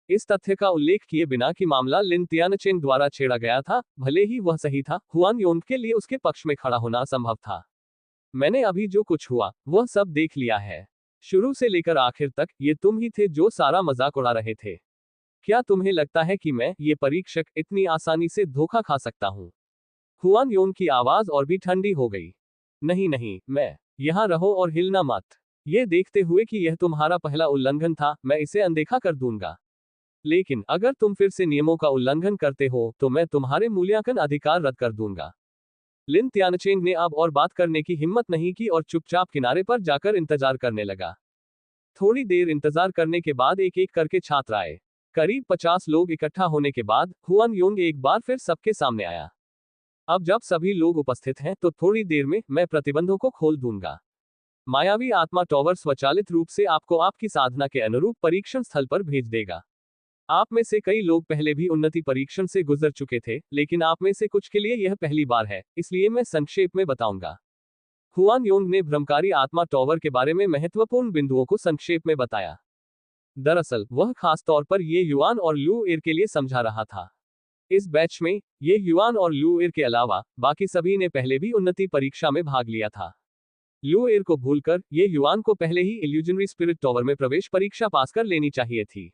इस तथ्य का उल्लेख किए बिना कि मामला लिन तियानचेन द्वारा छेड़ा गया था, भले ही वह सही था, हुआन योंग के लिए उसके पक्ष में खड़ा होना असंभव था। मैंने अभी जो कुछ हुआ वह सब देख लिया है। शुरू से लेकर आखिर तक ये तुम ही थे जो सारा मजाक उड़ा रहे थे। क्या तुम्हें लगता है कि मैं, ये परीक्षक, इतनी आसानी से धोखा खा सकता हूं? हुआन योंग की आवाज और भी ठंडी हो गई। नहीं नहीं, मैं। यहां रहो और हिलना मत। ये देखते हुए कि यह तुम्हारा पहला उल्लंघन था, मैं इसे अनदेखा कर दूंगा। लेकिन अगर तुम फिर से नियमों का उल्लंघन करते हो तो मैं तुम्हारे मूल्यांकन अधिकार रद्द कर दूंगा। लिन तियानचेन ने अब और बात करने की हिम्मत नहीं की और चुपचाप किनारे पर जाकर इंतजार करने लगा। थोड़ी देर इंतजार करने के बाद एक एक करके छात्र आए। करीब 50 लोग इकट्ठा होने के बाद हुआन योंग एक बार फिर सबके सामने आया। अब जब सभी लोग उपस्थित हैं तो थोड़ी देर में मैं प्रतिबंधों को खोल दूंगा। मायावी आत्मा टॉवर स्वचालित रूप से आपको आपकी साधना के अनुरूप परीक्षण स्थल पर भेज देगा। आप में से कई लोग पहले भी उन्नति परीक्षण से गुजर चुके थे, लेकिन आप में से कुछ के लिए यह पहली बार है, इसलिए मैं संक्षेप में बताऊंगा। हुआन योंग ने भ्रमकारी आत्मा टॉवर के बारे में महत्वपूर्ण बिंदुओं को संक्षेप में बताया। दरअसल वह खास तौर पर ये युआन और लू एर के लिए समझा रहा था। इस बैच में ये युआन और लू एर के अलावा बाकी सभी ने पहले भी उन्नति परीक्षा में भाग लिया था। लू एर को भूलकर ये युआन को पहले ही इल्यूजनरी स्पिरिट टॉवर में प्रवेश परीक्षा पास कर लेनी चाहिए थी,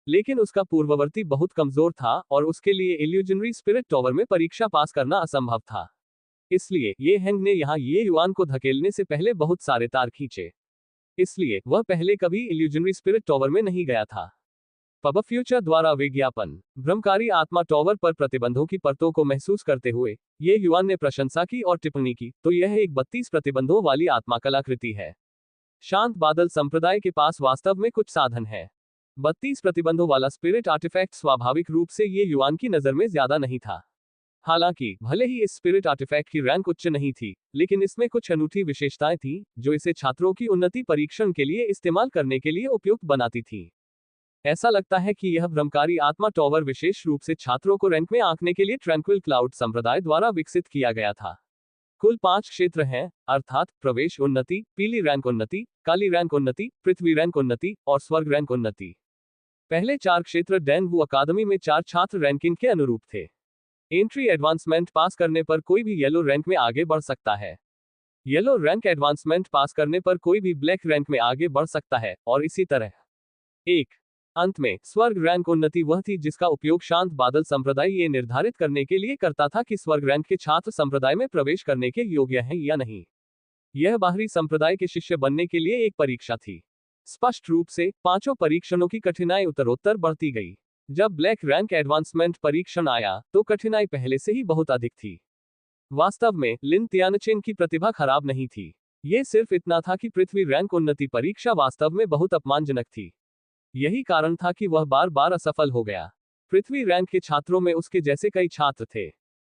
लेकिन उसका पूर्ववर्ती बहुत कमजोर था और उसके लिए इल्यूजनरी स्पिरिट टॉवर में परीक्षा पास करना असंभव था। इसलिए ये हैंग ने यहाँ ये युआन को धकेलने से पहले बहुत सारे तार खींचे। इसलिए वह पहले कभी इल्यूजनरी स्पिरिट टॉवर में नहीं गया था। पब फ्यूचर द्वारा विज्ञापन। भ्रमकारी आत्मा टॉवर पर प्रतिबंधों की परतों को महसूस करते हुए ये युवान ने प्रशंसा की और टिप्पणी की, तो यह एक 32 प्रतिबंधों वाली आत्मा कलाकृति है। शांत बादल संप्रदाय के पास वास्तव में कुछ साधन है। 32 प्रतिबंधों वाला स्पिरिट आर्टिफैक्ट स्वाभाविक रूप से ये युवान की नजर में ज्यादा नहीं था। हालांकि भले ही इस स्पिरिट आर्टिफैक्ट की रैंक उच्च नहीं थी, लेकिन इसमें कुछ अनूठी विशेषताएं थी जो इसे छात्रों की उन्नति परीक्षण के लिए इस्तेमाल करने के लिए उपयुक्त बनाती थी। ऐसा लगता है कि यह भ्रमकारी आत्मा टॉवर विशेष रूप से छात्रों को रैंक में आंकने के लिए ट्रैंक्विल क्लाउड संप्रदाय द्वारा विकसित किया गया था। कुल 5 क्षेत्र हैं, अर्थात प्रवेश उन्नति, पीली रैंक उन्नति, काली रैंक उन्नति, पृथ्वी रैंक उन्नति और स्वर्ग रैंक उन्नति। पहले 4 क्षेत्र डैनवू अकादमी में 4 छात्र रैंकिंग के अनुरूप थे। एंट्री एडवांसमेंट पास करने पर कोई भी येलो रैंक में आगे बढ़ सकता है। येलो रैंक एडवांसमेंट पास करने पर कोई भी ब्लैक रैंक में आगे बढ़ सकता है, और इसी तरह। अंत में स्वर्ग रैंक उन्नति वह थी जिसका उपयोग शांत बादल संप्रदाय ये निर्धारित करने के लिए करता था कि स्वर्ग रैंक के छात्र संप्रदाय में प्रवेश करने के योग्य हैं या नहीं। यह बाहरी संप्रदाय के शिष्य बनने के लिए एक परीक्षा थी। स्पष्ट रूप से 5 परीक्षणों की कठिनाई उत्तरोत्तर बढ़ती गई। जब ब्लैक रैंक एडवांसमेंट परीक्षण आया तो कठिनाई पहले से ही बहुत अधिक थी। वास्तव में लिन तियानचेन की प्रतिभा खराब नहीं थी। ये सिर्फ इतना था कि पृथ्वी रैंक उन्नति परीक्षा वास्तव में बहुत अपमानजनक थी। यही कारण था कि वह बार बार असफल हो गया। पृथ्वी रैंक के छात्रों में उसके जैसे कई छात्र थे।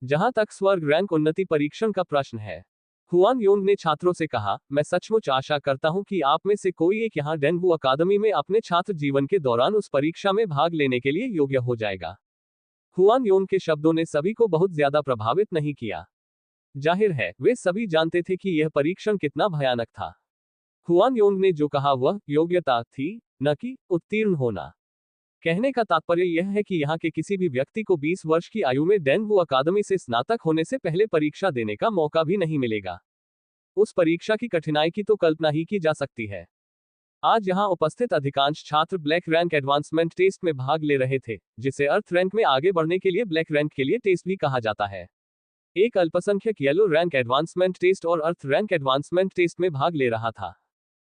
जहां तक स्वर्ग रैंक उन्नति परीक्षण का प्रश्न है, हुआन योंग ने छात्रों से कहा, मैं सचमुच आशा करता हूं कि आप में से कोई एक यहां डेनवू अकादमी में अपने छात्र जीवन के दौरान उस परीक्षा में भाग लेने के लिए योग्य हो जाएगा। हुआन योंग के शब्दों ने सभी को बहुत ज्यादा प्रभावित नहीं किया। जाहिर है वे सभी जानते थे कि यह परीक्षण कितना भयानक था। हुआन योंग ने जो कहा वह योग्यता थी, न कि उत्तीर्ण होना। कहने का तात्पर्य यह है कि यहाँ के किसी भी व्यक्ति को 20 वर्ष की आयु में डेनवू अकादमी से स्नातक होने से पहले परीक्षा देने का मौका भी नहीं मिलेगा। उस परीक्षा की कठिनाई की तो कल्पना ही की जा सकती है। आज यहाँ उपस्थित अधिकांश छात्र ब्लैक रैंक एडवांसमेंट टेस्ट में भाग ले रहे थे, जिसे अर्थ रैंक में आगे बढ़ने के लिए ब्लैक रैंक के लिए टेस्ट भी कहा जाता है। एक अल्पसंख्यक येलो रैंक एडवांसमेंट टेस्ट और अर्थ रैंक एडवांसमेंट टेस्ट में भाग ले रहा था।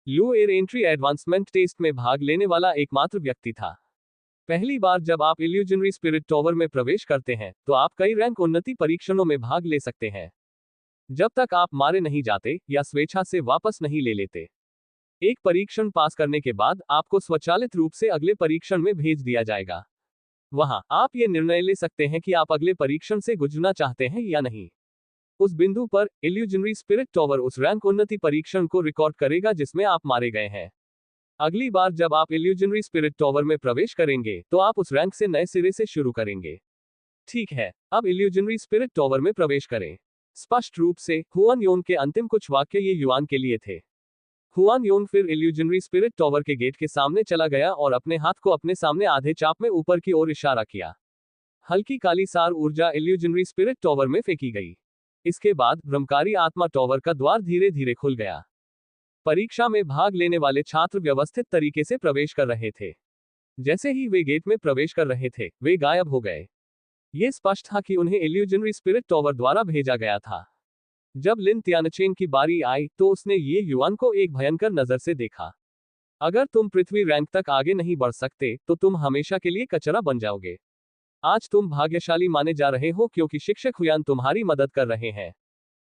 लू एयर एंट्री एडवांसमेंट टेस्ट में भाग लेने वाला एकमात्र व्यक्ति था। पहली बार जब आप इल्यूजनरी स्पिरिट टॉवर में प्रवेश करते हैं तो आप कई रैंक उन्नति परीक्षणों में भाग ले सकते हैं, जब तक आप मारे नहीं जाते या स्वेच्छा से वापस नहीं ले लेते। एक परीक्षण पास करने के बाद आपको स्वचालित रूप से अगले परीक्षण में भेज दिया जाएगा। वहां आप ये निर्णय ले सकते हैं कि आप अगले परीक्षण से गुजरना चाहते हैं या नहीं। उस बिंदु पर इल्यूजनरी स्पिरिट टॉवर उस रैंक उन्नति परीक्षण को रिकॉर्ड करेगा जिसमें आप मारे गए हैं। अगली बार जब आप इल्यूजनरी स्पिरिट टॉवर में प्रवेश करेंगे तो आप उस रैंक से नए सिरे से शुरू करेंगे। ठीक है, अब इल्यूजनरी स्पिरिट टॉवर में प्रवेश करें। स्पष्ट रूप से हुआन योंग के अंतिम कुछ वाक्य ये युवान के लिए थे। हुआन योंग फिर इल्यूजनरी स्पिरिट टॉवर के गेट के सामने चला गया और अपने हाथ को अपने सामने आधे चाप में ऊपर की ओर इशारा किया। हल्की काली सार ऊर्जा इल्यूजनरी स्पिरिट टॉवर में फेंकी गई। इसके बाद भ्रमकारी आत्मा टॉवर का द्वार धीरे धीरे खुल गया। परीक्षा में भाग लेने वाले छात्र व्यवस्थित तरीके से प्रवेश कर रहे थे। जैसे ही वे गेट में प्रवेश कर रहे थे, वे गायब हो गए। ये स्पष्ट था कि उन्हें इल्यूजनरी स्पिरिट टॉवर द्वारा भेजा गया था। जब लिन तियानचेन की बारी आई तो उसने ये युवान को एक भयंकर नजर से देखा। अगर तुम पृथ्वी रैंक तक आगे नहीं बढ़ सकते तो तुम हमेशा के लिए कचरा बन जाओगे। आज तुम भाग्यशाली माने जा रहे हो क्योंकि शिक्षक हुयान तुम्हारी मदद कर रहे हैं।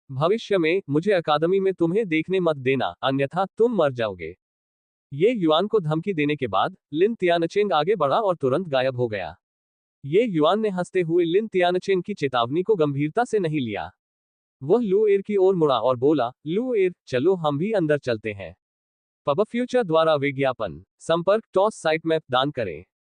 भविष्य में मुझे अकादमी में तुम्हें देखने मत देना, अन्यथा तुम मर जाओगे। ये युवान को धमकी देने के बाद लिन तियानचेन आगे बढ़ा और तुरंत गायब हो गया। ये युवान ने हंसते हुए लिन तियानचेन की चेतावनी को गंभीरता से नहीं लिया। वह लू एयर की ओर मुड़ा और बोला, लू एयर, चलो हम भी अंदर चलते हैं। पब फ्यूचर द्वारा विज्ञापन। संपर्क टॉस साइट मैप दान करें।